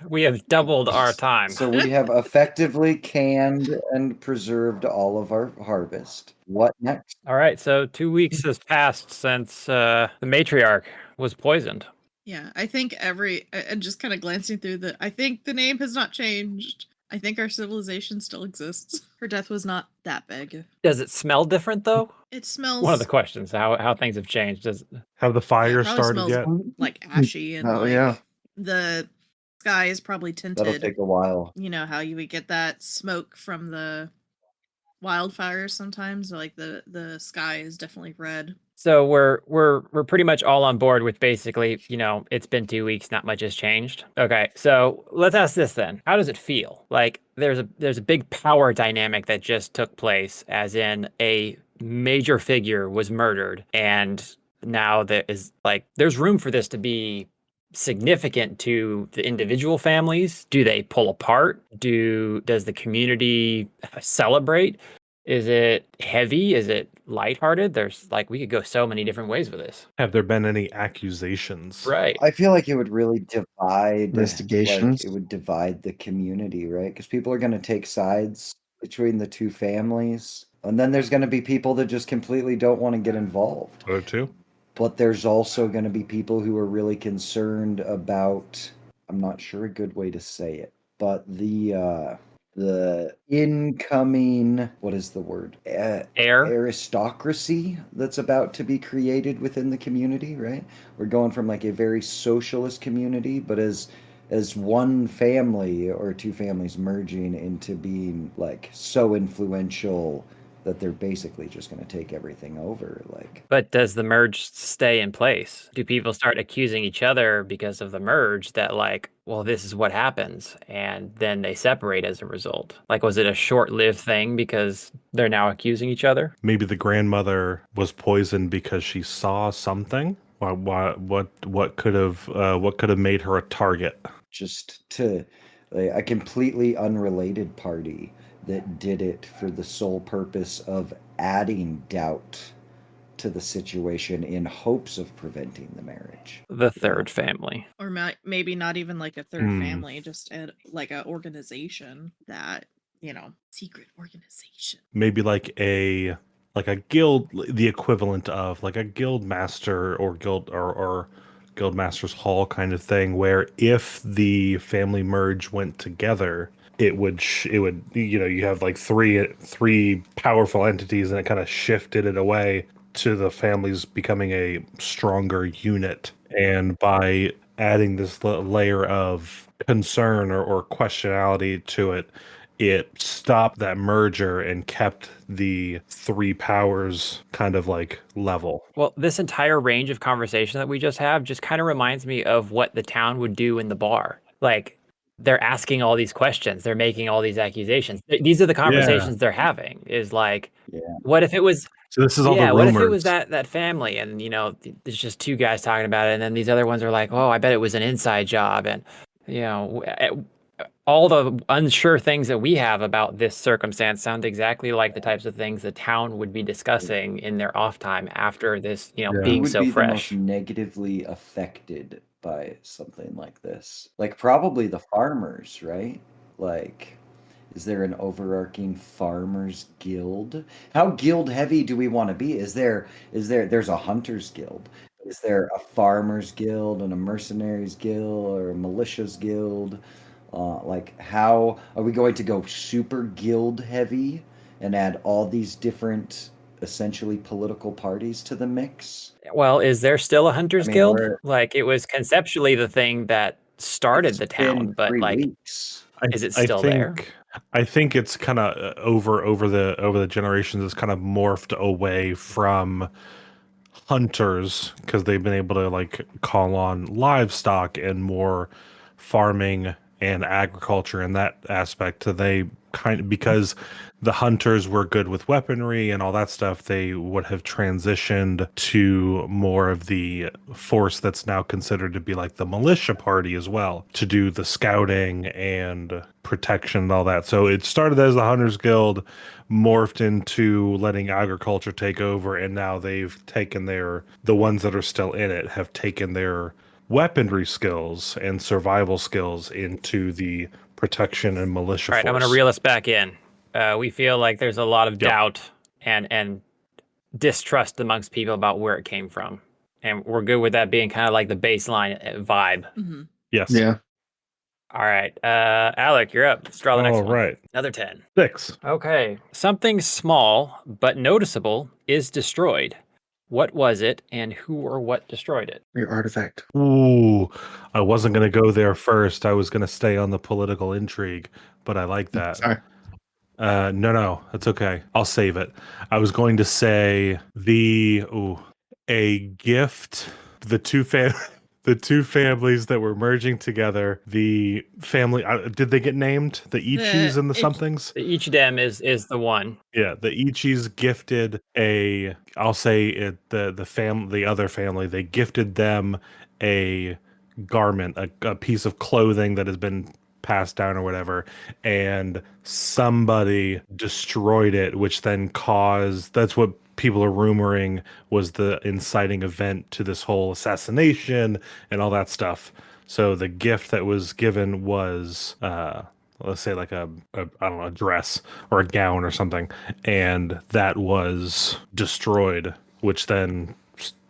We have doubled our time. So we have effectively canned and preserved all of our harvest. What next? All right, so 2 weeks has passed since the matriarch was poisoned. Yeah, I think and just kind of glancing through I think the name has not changed. I think our civilization still exists. Her death was not that big. Does it smell different though? It smells. One of the questions, how things have changed. Does Have the yeah, it fires probably started smells yet? like ashy and yeah. the sky is probably tinted. That'll take a while. You know how you would get that smoke from wildfires sometimes. Like the sky is definitely red. So we're pretty much all on board with basically, it's been 2 weeks, not much has changed. Okay, so let's ask this then. How does it feel? Like there's a big power dynamic that just took place, as in a major figure was murdered, and now there's room for this to be significant to the individual families. Do they pull apart? Does the community celebrate? Is it heavy? Is it lighthearted? We could go so many different ways with this. Have there been any accusations? Right. I feel like it would really divide, Investigations. it would divide the community, right? Because people are going to take sides between the two families, and then there's going to be people that just completely don't want to get involved. Or two? But there's also going to be people who are really concerned about, I'm not sure a good way to say it, but the incoming, what is the word? Heir? Aristocracy that's about to be created within the community, right? We're going from like a very socialist community, but as one family or two families merging into being like so influential that they're basically just going to take everything over. Like, But does the merge stay in place? Do people start accusing each other because of the merge that well, this is what happens, and then they separate as a result? Like, was it a short-lived thing because they're now accusing each other? Maybe the grandmother was poisoned because she saw something. What could have made her a target? just to like, a completely unrelated party that did it for the sole purpose of adding doubt to the situation in hopes of preventing the marriage. The third family. Or maybe not even like a third Hmm. family, just like an organization that, secret organization. Maybe like a guild, the equivalent of like a guild master or guild master's hall kind of thing, where if the family merge went together, it would you have like three powerful entities, and it kind of shifted it away to the families becoming a stronger unit. And by adding this layer of concern or questionality to it, it stopped that merger and kept the three powers kind of like level. Well, this entire range of conversation that we just have just kind of reminds me of what the town would do in the bar. Like, they're asking all these questions, they're making all these accusations. These are the conversations they're having. Is like, Yeah. what if it was So this is all the yeah, what if it rumors. was that family, and there's just two guys talking about it, and then these other ones are like, oh, I bet it was an inside job, and all the unsure things that we have about this circumstance sound exactly like the types of things the town would be discussing in their off time after this, Who being would so be the most fresh. negatively affected by something like this? Like probably the farmers, right? Like, is there an overarching farmers guild? How guild heavy do we want to be? There's a hunters guild. Is there a farmers guild and a mercenaries guild or a militias guild? Like, how are we going to go super guild heavy and add all these different essentially political parties to the mix? Well, is there still a hunters I mean, guild? Like, it was conceptually the thing that started it's the been town, but 3 weeks. is it I still there? think it's kind of over the generations. It's kind of morphed away from hunters because they've been able to like call on livestock and more farming and agriculture in that aspect. So they kind of, because the hunters were good with weaponry and all that stuff, they would have transitioned to more of the force that's now considered to be like the militia party as well, to do the scouting and protection and all that. So it started as the Hunters Guild, morphed into letting agriculture take over, and now they've taken the ones that are still in it have taken their weaponry skills and survival skills into the protection and militia All right, force. I'm going to reel us back in. We feel like there's a lot of Yep. doubt and distrust amongst people about where it came from. And we're good with that being kind of like the baseline vibe. Mm-hmm. Yes. Yeah. All right. Alec, you're up. Let's draw the next All one. right. Another 10. 6. Okay. Something small but noticeable is destroyed. What was it, and who or what destroyed it? Your artifact. Ooh, I wasn't going to go there first. I was going to stay on the political intrigue, but I like that. Sorry. No, that's okay. I'll save it. I was going to say a gift. The the two families that were merging together. The family. Did they get named? The Ichis and the somethings. The each dem is the one. Yeah, the Ichis gifted a. I'll say it. The other family. They gifted them a garment, a piece of clothing that has been passed down or whatever, and somebody destroyed it, which then caused. That's what people are rumoring was the inciting event to this whole assassination and all that stuff. So the gift that was given was let's say like a I don't know, a dress or a gown or something, and that was destroyed, which then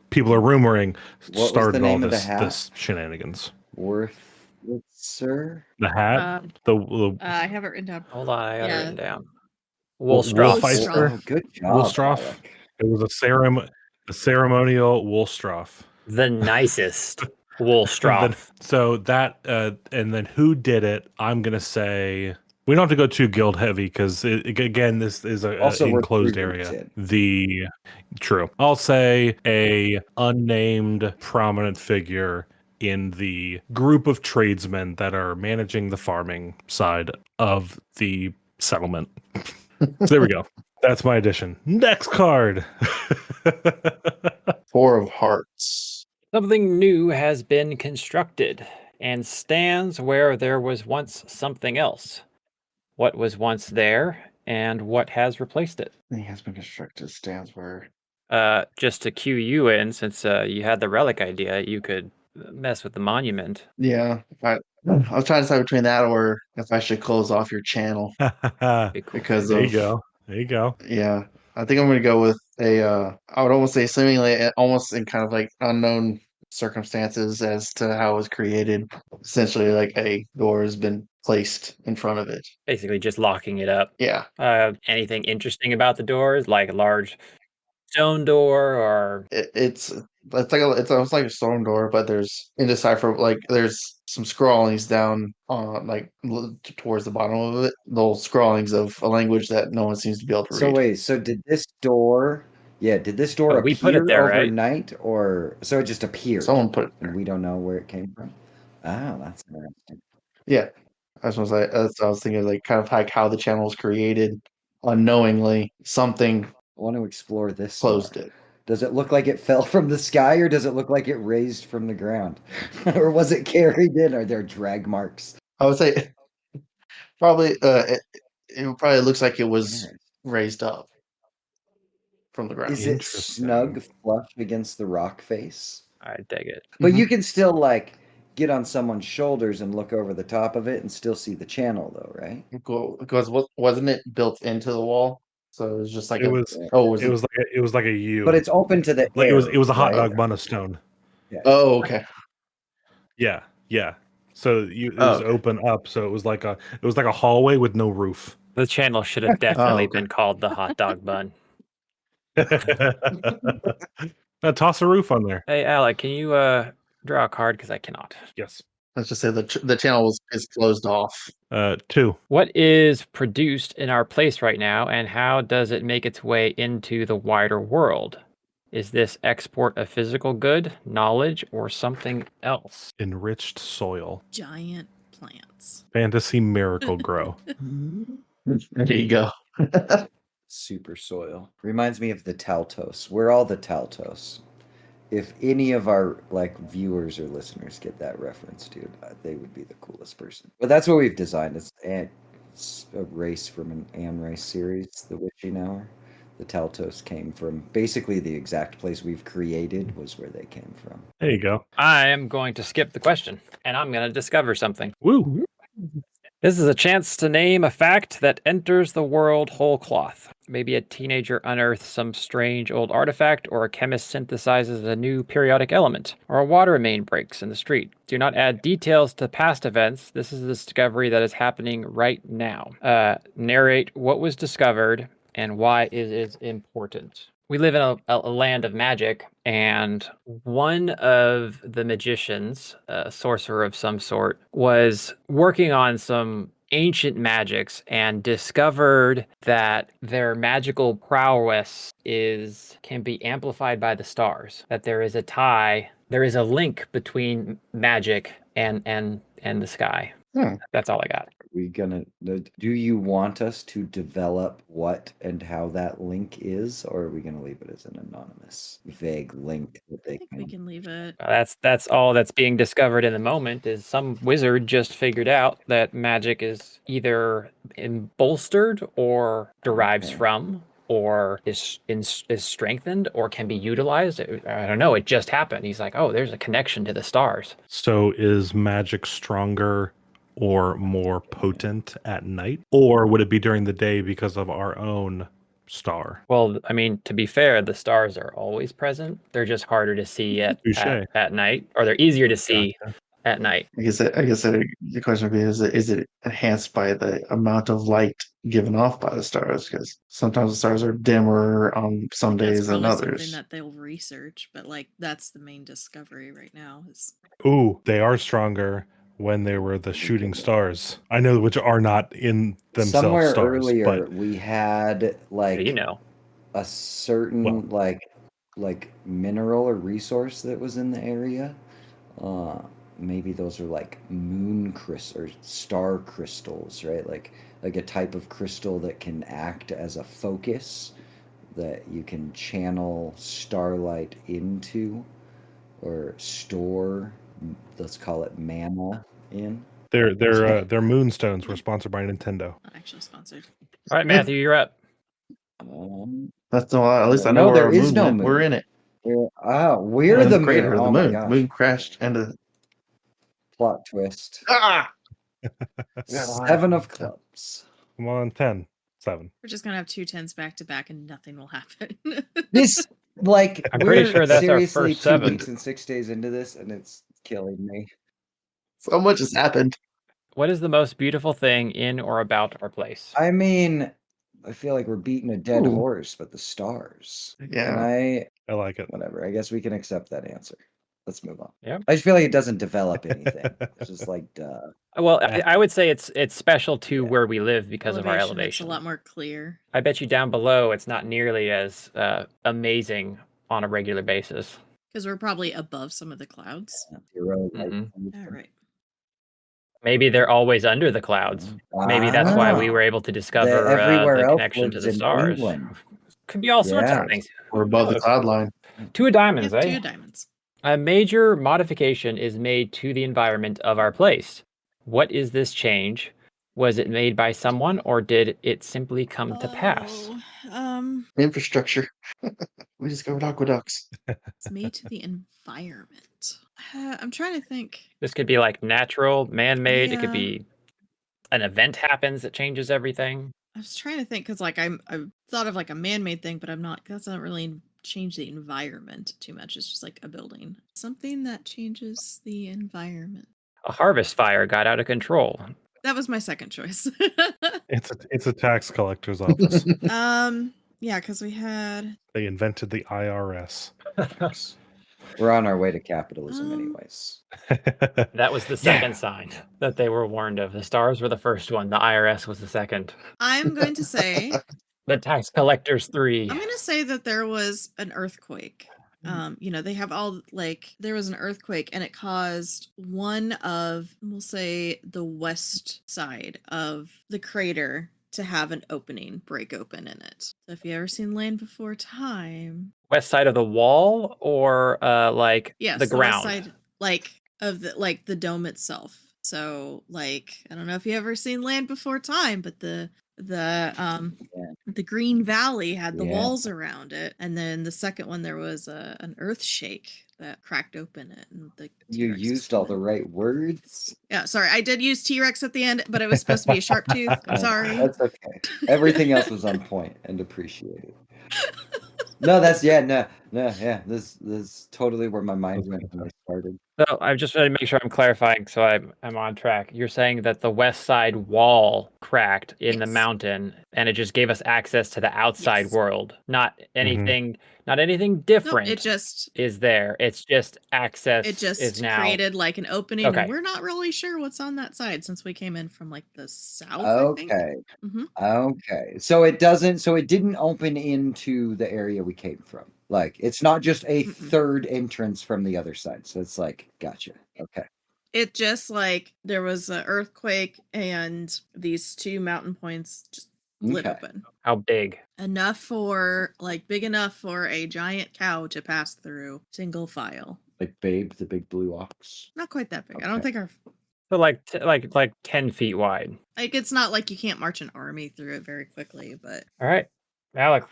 people are rumoring What was the started all name of the this hat? shenanigans. Worthwitzer? The hat, Um, the I have it written down. Hold on, I got it Yeah. written down. Wolfeister, Woolstroff. Oh, good job, Woolstroff. Alec. It was a ceremonial Woolstroff. The nicest And Woolstroff. so that and then who did it? I'm gonna say we don't have to go too guild heavy because again, this is a Also, we're enclosed 3 weeks area. in. True. I'll say a unnamed prominent figure in the group of tradesmen that are managing the farming side of the settlement. So there we go. That's my addition. Next card. 4 of Hearts. Something new has been constructed and stands where there was once something else. What was once there and what has replaced it? He has been constructed. Stands where. Just to cue you in, since you had the relic idea, you could mess with the monument. Yeah. I was trying to decide between that or if I should close off your channel Be cool because There you of. go. There you go. Yeah. I think I'm going to go with I would almost say seemingly almost in kind of like unknown circumstances as to how it was created. Essentially, like a door has been placed in front of it. Basically, just locking it up. Yeah. Anything interesting about the doors, like a large stone door, or It's almost like a stone door, but there's indecipherable. Like there's some scrawlings down on towards the bottom of it. Those scrawlings of a language that no one seems to be able to So read. wait, so did this door we put it appear there, right? overnight, or so it just appeared Someone put it and there. we don't know where it came from? Oh, that's interesting. Yeah, that's what I was thinking. Like kind of like how the channel was created unknowingly. Something I want to explore this closed more. it. Does it look like it fell from the sky, or does it look like it raised from the ground? Or was it carried in? Are there drag marks? I would say probably it probably looks like it was Interesting. raised up from the ground. Is it Interesting. snug flush against the rock face? I dig it. But Mhm. you can still like get on someone's shoulders and look over the top of it and still see the channel though, right? Because wasn't it built into the wall? So it was just like It was was it was like it was like a U. But it's open to the Like air. it was a hot right? dog bun of stone. Yeah. Oh, okay. Yeah, yeah. So it Oh, was okay. open up. So it was like a hallway with no roof. The channel should have definitely okay. been called the hot dog bun. Now toss a roof on there. Hey, Alec, can you draw a card? Because I cannot. Yes. Let's just say the channel is closed off. 2. What is produced in our place right now, and how does it make its way into the wider world? Is this export a physical good, knowledge, or something else? Enriched soil. Giant plants. Fantasy miracle grow. There you go. Super soil. Reminds me of the Taltos. We're all the Taltos. If any of our like viewers or listeners get that reference, dude, they would be the coolest person. But that's what we've designed. It's a race from an Anne Rice series, The Witching Hour. The Taltos came from basically the exact place we've created was where they came from. There you go. I am going to skip the question, and I'm going to discover something. Woo. This is a chance to name a fact that enters the world whole cloth. Maybe a teenager unearths some strange old artifact, or a chemist synthesizes a new periodic element, or a water main breaks in the street. Do not add details to past events. This is a discovery that is happening right now. Narrate what was discovered and why it is important. We live in a land of magic, and one of the magicians, a sorcerer of some sort, was working on some ancient magics and discovered that their magical prowess can be amplified by the stars. That there is a link between magic and the sky. That's all I got. Do you want us to develop what and how that link is, or are we gonna leave it as an anonymous, vague link that I think we can leave it. That's all that's being discovered in the moment. Is some wizard just figured out that magic is either bolstered or derives Okay. from or is strengthened or can be utilized. I don't know. It just happened. He's like, oh, there's a connection to the stars. So is magic stronger or more potent at night? Or would it be during the day because of our own star? Well, I mean, to be fair, the stars are always present. They're just harder to see Touché. at night, or they're easier to see at night. I guess the question would be: is it enhanced by the amount of light given off by the stars? Because sometimes the stars are dimmer on some That's days than probably something others. that they'll research, but like that's the main discovery right now. Is Ooh, they are stronger when they were the shooting stars. I know which are not in themselves Somewhere stars, earlier but we had like You know, a certain like mineral or resource that was in the area. Maybe those are like moon crystals or star crystals, right? Like a type of crystal that can act as a focus that you can channel starlight into or store, let's call it mana in. their moonstones were sponsored by Nintendo. not actually sponsored. all right, Matthew, you're up. That's the at least I No, know there where our is moon no went. We're moon. in it. We're In the crater moon. of the Oh my moon. gosh. Moon crashed into. Plot twist. Ah! 7 of clubs. Come on, 10, 7. We're just gonna have 2 10s back to back, and nothing will happen. This, like, I'm pretty we're sure that's our seriously first 2 7. weeks and 6 days into this, and it's killing me. So much has happened. What is the most beautiful thing in or about our place? I mean, I feel like we're beating a dead Ooh. horse, but the stars. Yeah. Can I? I like it. Whatever. I guess we can accept that answer. Let's move on. Yeah. I just feel like it doesn't develop anything. It's just like, duh. Well, I would say it's special to Yeah. where we live because of our It's elevation. a lot more clear. I bet you down below it's not nearly as amazing on a regular basis. Because we're probably above some of the clouds. 0 light Mhm. All right. Maybe they're always under the clouds. Maybe that's why we were able to discover everywhere the else connection to lives the in stars. England. Could be all sorts Yeah. of things. We're above the knows? cloud line. 2 of diamonds, Yeah, eh? 2 diamonds. A major modification is made to the environment of our place. What is this change? Was it made by someone or did it simply come to pass? Infrastructure. We discovered aqueducts. It's made to the environment. I'm trying to think. This could be like natural, man-made. It could Yeah. be an event happens that changes everything. I was trying to think because like I thought of like a man-made thing, but I'm not. That's not really change the environment too much. It's just like a building, something that changes the environment. A harvest fire got out of control. That was my second choice. It's a tax collector's office. Yeah, because we had. They invented the IRS. We're on our way to capitalism, anyways. That was the second sign that they were warned of. The stars were the first one. The IRS was the second. I'm going to say. The tax collectors 3. I'm going to say that there was an earthquake. They have all there was an earthquake and it caused one of, we'll say, the west side of the crater to have an opening break open in it. So if you ever seen Land Before Time, West side of the wall or yes, the ground? west side, of the dome itself. So I don't know if you ever seen Land Before Time, but the Green Valley had the walls around it, and then the second one there was an earth shake that cracked open it, and you used all the right words. Yeah, sorry, I did use T-Rex at the end, but it was supposed to be a sharp tooth. I'm sorry. That's okay. Everything else was on point and appreciated. No, that's no, yeah. This is totally where my mind went when I started. So I just want to make sure I'm clarifying, so I'm on track. You're saying that the west side wall cracked in the Yes. mountain, and it just gave us access to the outside Yes. world. Not anything Nope, different it just is there. It's just access is now created like an opening, okay. and we're not really sure what's on that side since we came in from like the south, I think. Okay. hmm Okay. So it didn't open into the area we came from. Like it's not just a Mm-mm. third entrance from the other side. So it's like, gotcha. Okay. It just like there was an earthquake, and these two mountain points just split Okay. open. How big? Big enough for a giant cow to pass through single file. Like Babe, the big blue ox. Not quite that big. I don't Okay. think So like 10 feet wide. it's not like you can't march an army through it very quickly, but All right, Alex.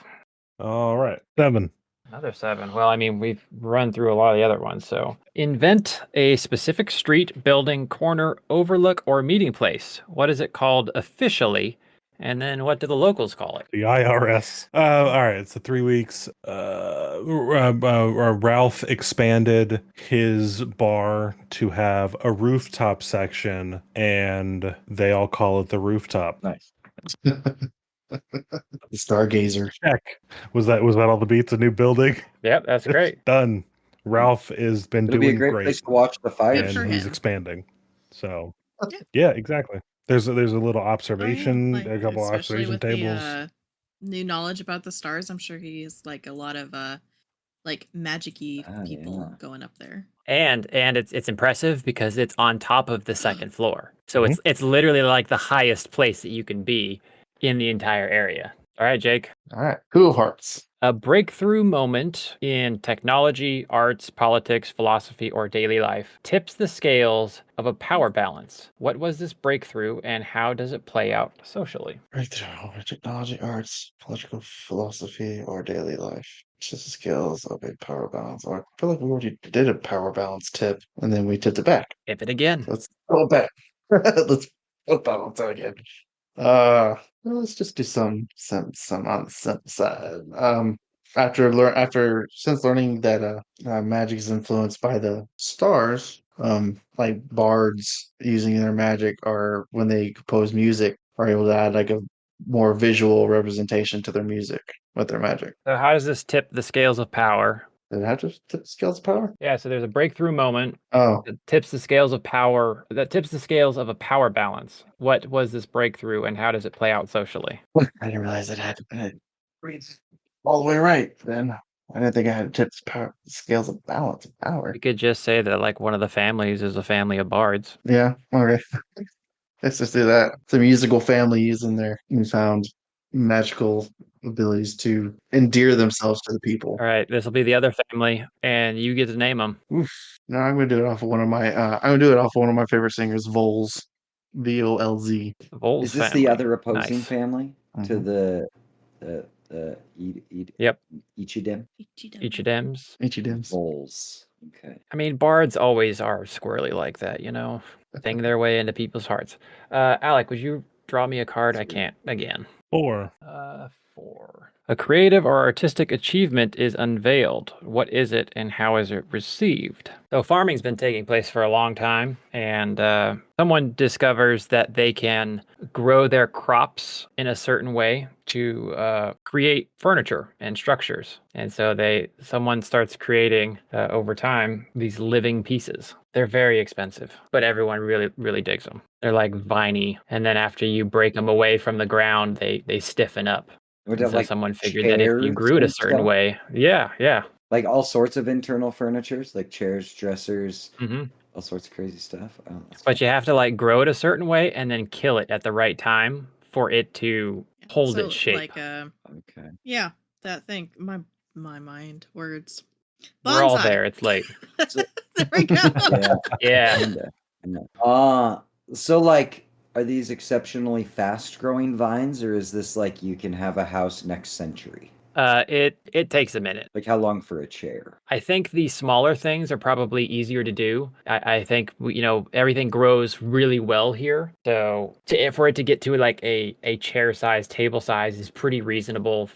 All right. 7. Another 7. Well, I mean, we've run through a lot of the other ones. So invent a specific street, building, corner, overlook, or meeting place. What is it called officially? And then what do the locals call it? The IRS. All right. So 3 weeks. Ralph expanded his bar to have a rooftop section, and they all call it the rooftop. Nice. The Stargazer. Check. Was that all the beats? A new building? Yep, that's great. Done. Ralph has been It'll be a doing great great, place to watch the fire. Good and for he's him. expanding. So Yeah. yeah, exactly. There's a little Oh, yeah, observation, like, a couple especially observation with tables. the new knowledge about the stars, I'm sure he's like a lot of like magic-y people Yeah. going up there. And it's impressive because it's on top of the second floor. So Mhm. it's literally like the highest place that you can be in the entire area. All right, Jake. All right. Who of Hearts. A breakthrough moment in technology, arts, politics, philosophy, or daily life tips the scales of a power balance. What was this breakthrough and how does it play out socially? Breakthrough over technology, arts, political philosophy, or daily life. Just the skills of a power balance. Or I feel like we already did a power balance tip, and then we tipped it back. Tip it again. Let's go back. Let's go balance it again. Well, let's just do some on the simple side. Since learning that magic is influenced by the stars, like bards using their magic, or when they compose music, are able to add like a more visual representation to their music with their magic. So how does this tip the scales of power? Did it have to tip skills of power? Yeah, so there's a breakthrough moment Oh, that tips the scales of power, that tips the scales of a power balance. What was this breakthrough and how does it play out socially? I didn't realize it had to read all the way right. Then I didn't think I had tips power scales of balance of power. You could just say that like one of the families is a family of bards. Yeah, okay. Let's just do that. It's a musical family using their newfound magical abilities to endear themselves to the people. All right, this will be the other family, and you get to name them. Oof. No, I'm gonna do it off of one of my I'm gonna do it off of one of my favorite singers, Vols. VOLZ. The Voles Is this family. the other opposing Nice. family to Mhm. the Yep. Ichidem? Ichidems. Ichidims. Voles. Okay. I mean, bards always are squirrely like that, you know, sing their way into people's hearts. Alec, would you draw me a card? I can't again. 4. 4. A creative or artistic achievement is unveiled. What is it and how is it received? So farming's been taking place for a long time, and someone discovers that they can grow their crops in a certain way to create furniture and structures. And so someone starts creating over time these living pieces. They're very expensive, but everyone really, really digs them. They're like viney, and then after you break them away from the ground, they stiffen up. Would And that so like someone figured that if you chairs grew it a and certain stuff? way, yeah. Like all sorts of internal furnitures, like chairs, dressers, hmm all sorts of crazy stuff. Oh, that's But you have to like grow it a certain way and then kill it at the right time for it to hold its shape. okay. Yeah, that thing. My mind words. We're all Bonsai. there. It's late. There we go. Yeah. Yeah. Kinda. So like, are these exceptionally fast growing vines, or is this like you can have a house next century? It takes a minute. Like how long for a chair? I think the smaller things are probably easier to do. I think everything grows really well here, so for it to get to like a chair size, table size is pretty reasonable.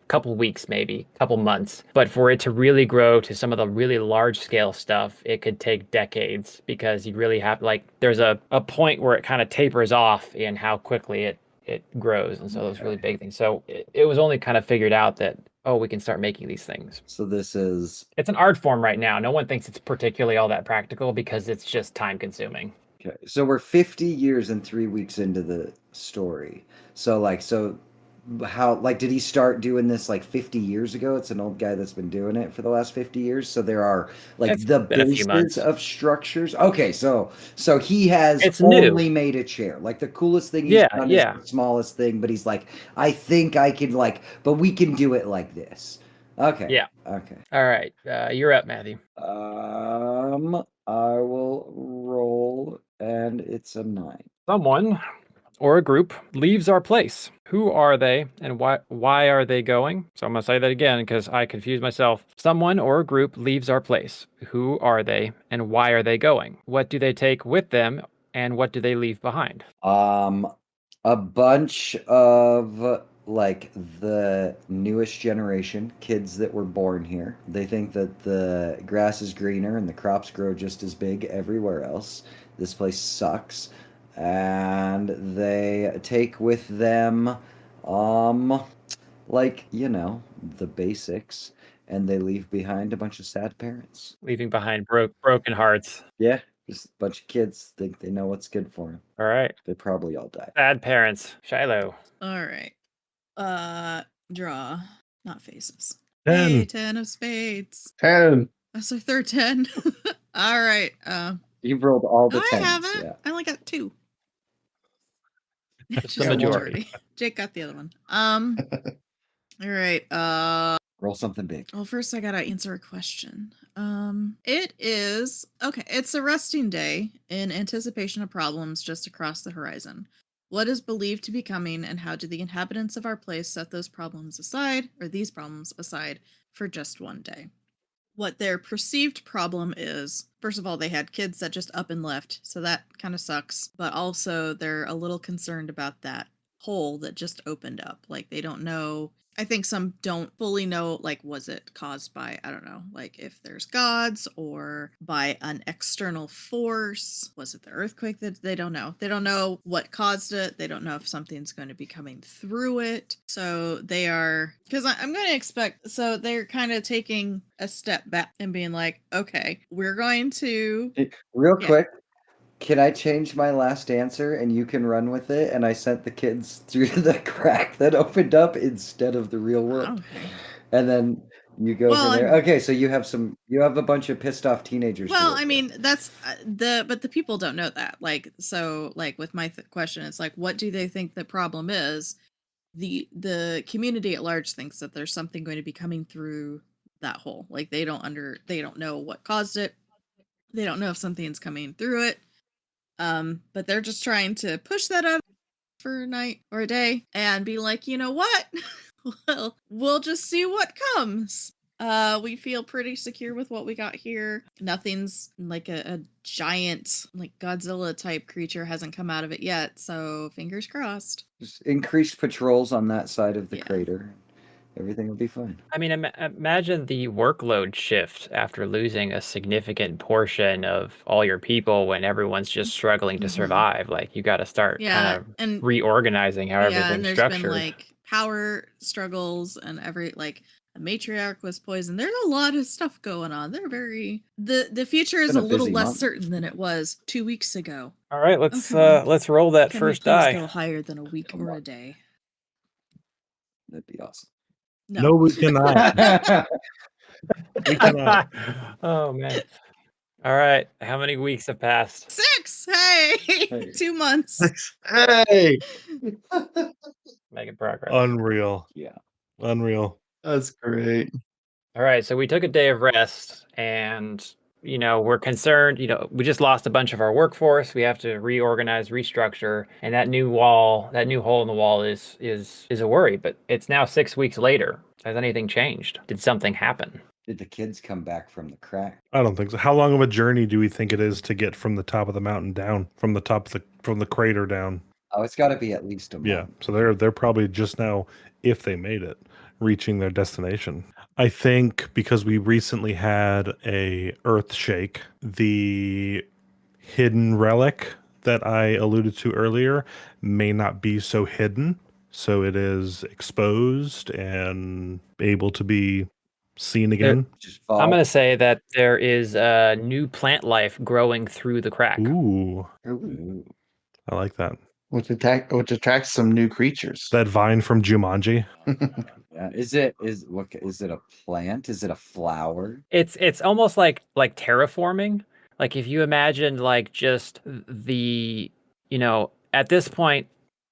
Couple weeks, maybe couple months. But for it to really grow to some of the really large scale stuff, it could take decades because you really have there's a point where it kind of tapers off in how quickly it grows, and so those really big things. So it was only kind of figured out that we can start making these things. So this is It's an art form right now. No one thinks it's particularly all that practical because it's just time consuming. okay. So we're 50 years and 3 weeks into the story. So how did he start doing this like 50 years ago? It's an old guy that's been doing it for the last 50 years. So there are It's the been a few months. bases of structures. Okay, so he has It's new. only made a chair. Like the coolest thing he's Yeah, done yeah. is the smallest thing, but he's like, I think I can but we can do it like this. Okay. Yeah. Okay. All right. You're up, Matthew. I will roll, and it's a 9. Someone or a group leaves our place. Who are they and why are they going? So I'm going to say that again because I confused myself. Someone or a group leaves our place. Who are they and why are they going? What do they take with them and what do they leave behind? A bunch of the newest generation kids that were born here. They think that the grass is greener and the crops grow just as big everywhere else. This place sucks. And they take with them the basics, and they leave behind a bunch of sad parents. Leaving behind broken hearts. Yeah, just a bunch of kids think they know what's good for them. All right. They probably all die. Sad parents. Shiloh. All right. Draw, not faces. 10. Hey, 10 of spades. 10. That's our third 10. All right. You've rolled all the I 10s. haven't. Yeah. I only got 2. That's Just the majority. Jake got the other one. All right. Roll something big. Well, first I gotta answer a question. It is okay. It's a resting day in anticipation of problems just across the horizon. What is believed to be coming, and how do the inhabitants of our place set these problems aside, for just one day? What their perceived problem is, first of all, they had kids that just up and left, so that kind of sucks. But also, they're a little concerned about that hole that just opened up. Like, they don't know. I think some don't fully know, like, was it caused by, I don't know, like if there's gods or by an external force? Was it the earthquake? That they don't know. They don't know what caused it. They don't know if something's going to be coming through it. So they are, because I'm going to expect, so they're kind of taking a step back and being like, okay, we're going to. Real quick, can I change my last answer and you can run with it? And I sent the kids through the crack that opened up instead of the real world. Okay. And then you go from there. Okay, so you have a bunch of pissed off teenagers. Well, I mean, that's but the people don't know that. Like, so like with my question, it's like, what do they think the problem is? The community at large thinks that there's something going to be coming through that hole. Like they don't know what caused it. They don't know if something's coming through it. But they're just trying to push that out for a night or a day and be like, you know what? Well, we'll just see what comes. We feel pretty secure with what we got here. Nothing's like a giant, like Godzilla type creature hasn't come out of it yet, so fingers crossed. Just increased patrols on that side of the crater. Everything will be fine. I mean, imagine the workload shift after losing a significant portion of all your people when everyone's just struggling to survive. Like, you got to start kind of reorganizing how everything's and there's structured. been like power struggles and a matriarch was poisoned. There's a lot of stuff going on. They're the future is a little less certain than it was 2 weeks ago. All right, let's roll that first die. Go higher than a week or a day. That'd be awesome. No, we cannot. We cannot. Oh man. All right. How many weeks have passed? 6. Hey. 2 months. Hey. Making progress. Unreal. Yeah. Unreal. That's great. All right. So we took a day of rest and we're concerned, we just lost a bunch of our workforce. We have to reorganize, restructure, and that new hole in the wall is a worry. But it's now 6 weeks later. Has anything changed? Did something happen? Did the kids come back from the crack? I don't think so. How long of a journey do we think it is to get from the top of the mountain down, from the crater down? Oh, it's got to be at least a month. Yeah, so they're probably just now, if they made it, reaching their destination. I think because we recently had a earth shake, the hidden relic that I alluded to earlier may not be so hidden, so it is exposed and able to be seen again. Just I'm fall. going to say that there is a new plant life growing through the crack. Ooh, Ooh, Ooh. I like that. which attracts some new creatures. That vine from Jumanji. Yeah. Is it a plant? Is it a flower? It's almost like terraforming. Like if you imagined like just the, at this point,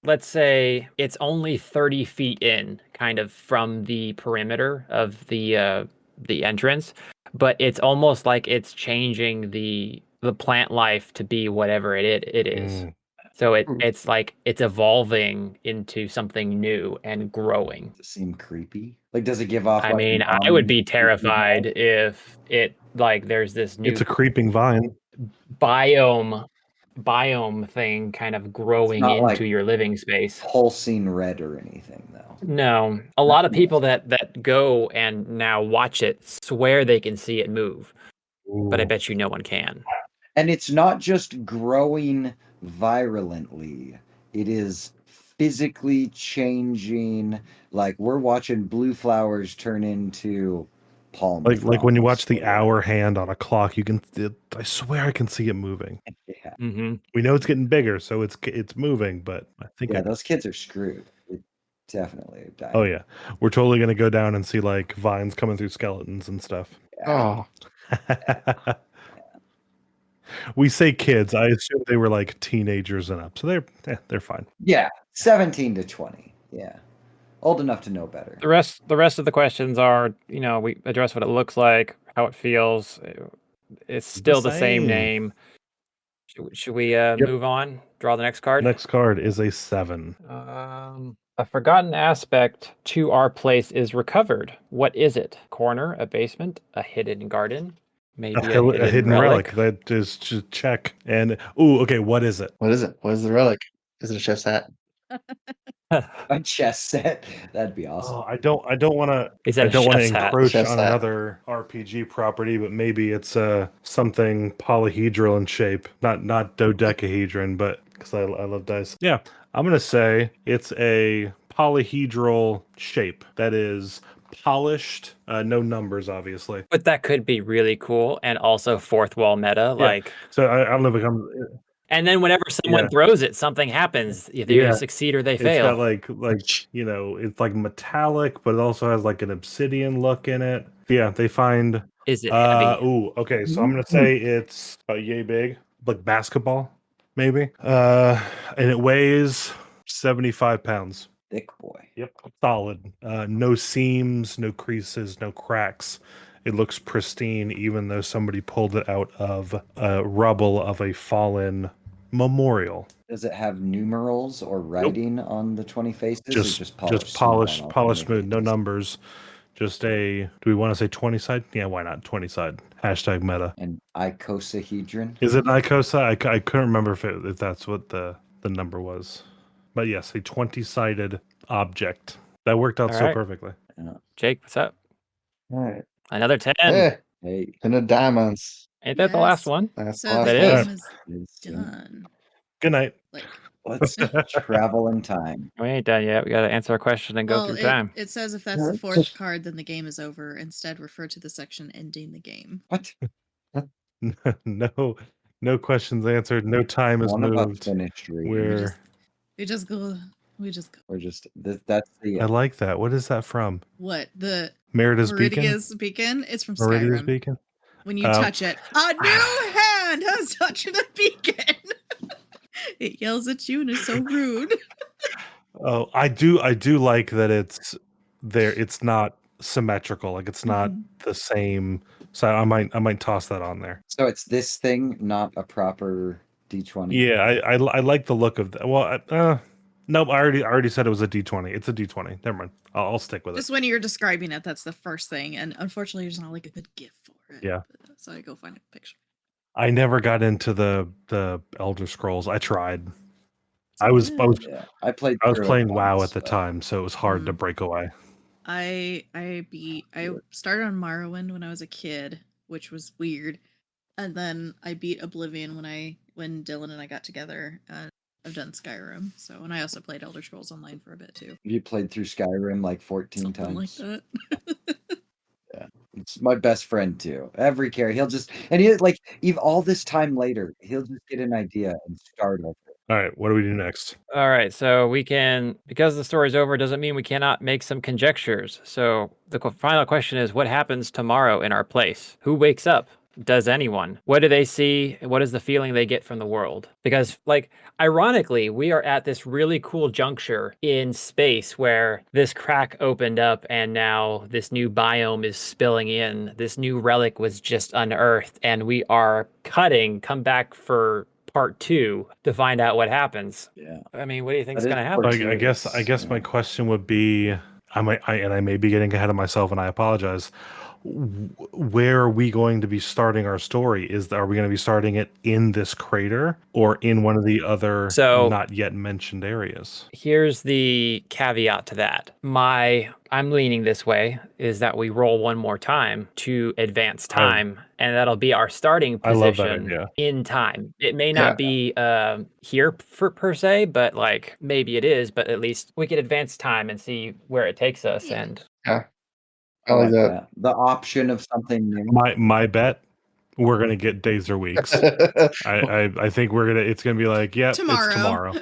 let's say it's only 30 feet in kind of from the perimeter of the entrance, but it's almost like it's changing the plant life to be whatever it is. Mm. So it's like it's evolving into something new and growing. Does it seem creepy? Like, does it give off? I like, mean, an I would be ominous creepy terrified vibe? if it like there's this new It's a creeping vine. biome thing kind of growing not into like- your living space. Pulsing red or anything, though. No, a lot of people that go and now watch it swear they can see it move, but I Ooh. bet you no one can. And it's not just growing virulently, it is physically changing. Like, we're watching blue flowers turn into palm Like when you fronds watch the or hour hand on a clock, I swear I can see it moving. yeah. Mm-hmm. We know it's getting bigger, so it's moving, but I think Yeah, those kids are screwed. They definitely are dying. oh yeah, we're totally gonna go down and see like vines coming through skeletons and stuff. Yeah. Oh, We say kids. I assume they were like teenagers and up, so they're fine. Yeah, 17 to 20. Yeah. Old enough to know better. The rest of the questions are, we address what it looks like, how it feels. It's still the same same. name. Should we move on? Draw the next card. Next card is a 7. A forgotten aspect to our place is recovered. What is it? Corner, a basement, a hidden garden, maybe A hidden relic. That is just check. And okay, what is it? what is it? What is the relic? Is it a chef's hat? A chess set. That'd be awesome. Oh, I don't want to. Is that I a don't want to chef's hat? encroach Chef's on hat. another RPG property, but maybe it's something polyhedral in shape, not dodecahedron, but because I love dice. Yeah, I'm gonna say it's a polyhedral shape that is polished. No numbers, obviously. But that could be really cool and also fourth wall meta. Like, So I don't know if it comes. and then whenever someone Yeah. throws it, something happens. They Yeah. either succeed or they It's fail. got like it's like metallic, but it also has like an obsidian look in it. Yeah, they find. Is it heavy? Okay. So I'm gonna say it's yay big, like basketball, maybe. And it weighs 75 pounds. Thick boy. Yep, solid. No seams, no creases, no cracks. It looks pristine, even though somebody pulled it out of rubble of a fallen memorial. Does it have numerals or writing on the 20 faces? Or Just polished? polished, smooth on all polished 20 smooth, no faces? numbers. Just a. Do we want to say 20 side? Yeah, why not 20 side? Hashtag meta. An icosahedron. Is it an icosa? I couldn't remember if that's what the number was. But yes, a 20-sided object. That worked out All so right. perfectly. Jake, what's up? All right. Another 10. Hey, Hey, 10 of diamonds. Ain't that the last Yes. one? That's So the the That last is. game is done. Good night. Like, let's travel in time. We ain't done yet. We got to answer a question and go well, through time. it says if that's the Yeah. fourth card, then the game is over. Instead, refer to the section ending the game. What? No questions answered. No time is One of us moved. finished reading. Where We just go. We just go. We're just that's the I like that. What is that from? What the Merida's Beacon. Beacon? It's from Meridia's Skyrim. Beacon. When you Oh. touch it, a new hand has touched the beacon. It yells at you and is so rude. Oh, I do like that it's there. It's not symmetrical. Like it's not Mhm. the same. So I might toss that on there. So it's this thing, not a proper D20. Yeah, I like the look of that. Well, nope. I already said it was a D20. It's a D20. Never mind. I'll stick with it. Just when you're describing it, that's the first thing, and unfortunately, there's not like a good GIF for it. Yeah. So I go find a picture. I never got into the Elder Scrolls. I tried. It's I was good. Yeah, I played. I was through it playing WoW once, at the but time, so it was hard to break away. I started on Morrowind when I was a kid, which was weird, and then I beat Oblivion when Dylan and I got together. I've done Skyrim, so and I also played Elder Scrolls Online for a bit too. You played through Skyrim like 14 Something like times. that. Yeah, it's my best friend too. Every carry, he'll just like even all this time later, he'll just get an idea and start over. All right, what do we do next? All right, so we can, because the story's over, doesn't mean we cannot make some conjectures. So the final question is, what happens tomorrow in our place? Who wakes up? Does anyone? What do they see? What is the feeling they get from the world? Because, like, ironically, we are at this really cool juncture in space where this crack opened up and now this new biome is spilling in. This new relic was just unearthed, and we are come back for part 2 to find out what happens. Yeah, I mean, what do you think is That is going to happen? I guess yeah. my question would be, I may be getting ahead of myself, and I apologize. Where are we going to be starting our story? Are we going to be starting it in this crater or in one of the other So not yet mentioned areas? here's the caveat to that. I'm leaning this way is that we roll one more time to advance I time, and that'll be our starting I love that position idea. in time. It may Yeah. not be here per se, but like maybe it is. But at least we could advance time and see where it takes us. Yeah. And I I like like that. that. The option of something new. My bet, we're gonna get days or weeks. I think it's gonna be like, yep, Tomorrow. it's tomorrow.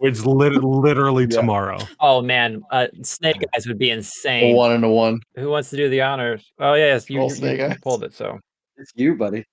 It's literally Yeah. tomorrow. oh man, Snake Eyes would be A insane. 1 and a 1. Who wants to do the honors? Oh yes, Roll Snake you Eyes. pulled it. So It's you, buddy.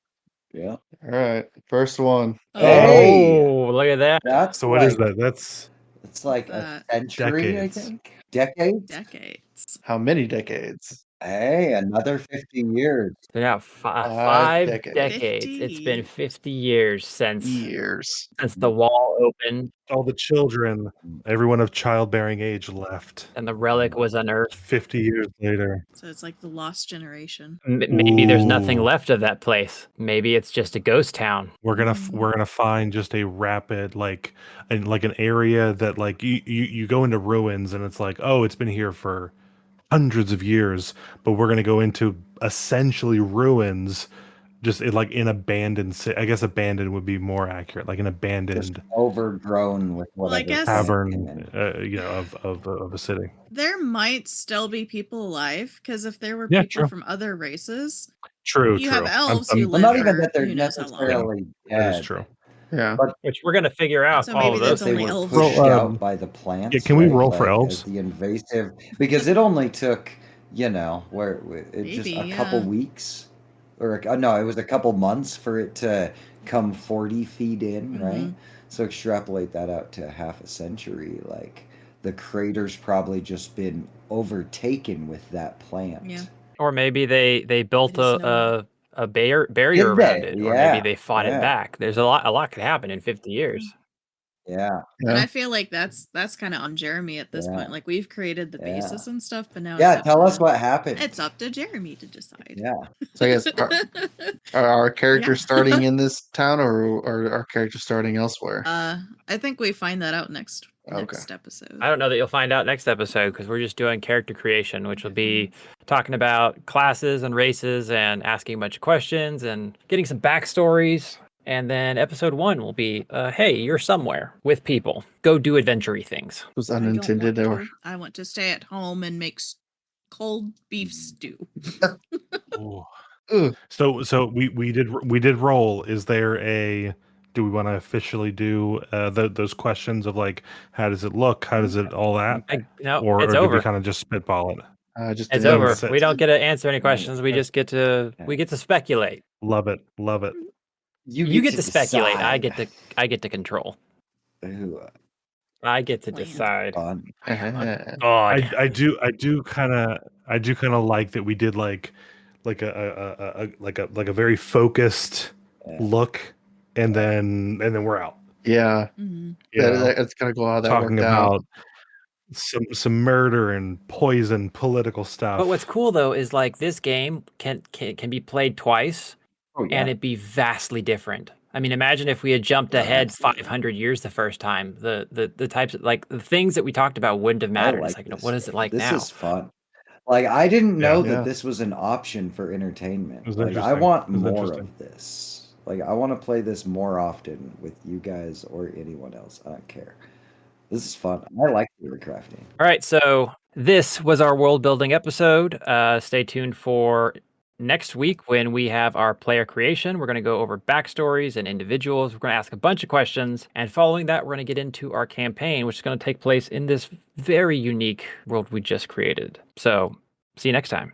Yeah. All right, first one. Hey! oh, look at that. That's So what is like, that? That's it's like a that? century, decades. I think. Decades? Decades. How many decades? Hey, another 50 years. So now 5 5 decades. decades. It's been 50. 50 years since Years. the wall opened All the children, everyone of childbearing age left. and the relic was unearthed. 50 years later. So it's like the lost generation. Maybe there's nothing Ooh. left of that place. Maybe it's just a ghost town. We're gonna find just a rapid like an area that like you go into ruins and it's like, oh, it's been here for hundreds of years, but we're gonna go into essentially ruins, just like in abandoned I guess abandoned would be more accurate, like an Just abandoned overgrown with Well, I whatever guess- plant tavern, came in. of a city. There might still be people alive because if there were Yeah, people true. from other races, True, you true. have elves I'm- who Well, live not even for that they're who knows how long. necessarily that is dead. true. Yeah. Which we're gonna figure out So all maybe of that's those But they only were elves. pushed Well, out by the plants. can we right? roll for Like, elves? as the invasive, because it only took, where it just Maybe, a couple yeah. weeks, or no, it was a couple months for it to come 40 feet in, right? Mhm. So extrapolate that out to half a century. Like the crater's probably just been overtaken with that plant. Yeah. Or maybe they built It is no- a barrier Did around they? it, or maybe Yeah, they fought it yeah. back. There's a lot could happen in 50 years. Yeah. And Yeah. I feel like that's kind of on Jeremy at this Yeah. point. Like we've created the Yeah. basis and stuff, but now Yeah, it's up tell to, us what happened. It's up to Jeremy to decide. Yeah. So I guess are our characters Yeah. starting in this town, or are our characters starting elsewhere? I think we find that out next Okay. episode. I don't know that you'll find out next episode because we're just doing character creation, which will be talking about classes and races and asking a bunch of questions and getting some backstories. And then episode 1 will be, hey, you're somewhere with people. Go do adventure-y things. Was I don't unintended, want or to. I want to stay at home and make cold beef stew. Ooh. Ugh. So we did roll. Is there a? Do we want to officially do those questions of like, how does it look? How does it all that? No, Or it's did we over. kind of just spitball it? just It's didn't over. notice it. We don't get to answer any Right. questions. We just get to speculate. Love it. Love it. You get to speculate. I decide. get to control. Ooh, I get to Plan. decide. fun. God. I do kind of I do kind of like that we did like a very focused Yeah. look, and then we're out. Yeah, Mhm. You know, that's kind of cool how that talking worked out. about some murder and poison, political stuff. But what's cool though is like this game can be played twice Oh and yeah. it'd be vastly different. I mean, imagine if we had jumped Oh, ahead absolutely. 500 years the first time. The types of like the things that we talked about wouldn't have I mattered. It's like like, this what is stuff. it like This now? is fun. Like I didn't Yeah. know Yeah. that this was an option for It entertainment. was Like I interesting. want It was more interesting. of this. Like I want to play this more often with you guys or anyone else. I don't care. This is fun. I like theory crafting. All right, so this was our world building episode. Stay tuned for next week when we have our player creation. We're going to go over backstories and individuals. We're going to ask a bunch of questions. And following that, we're going to get into our campaign, which is going to take place in this very unique world we just created. So see you next time.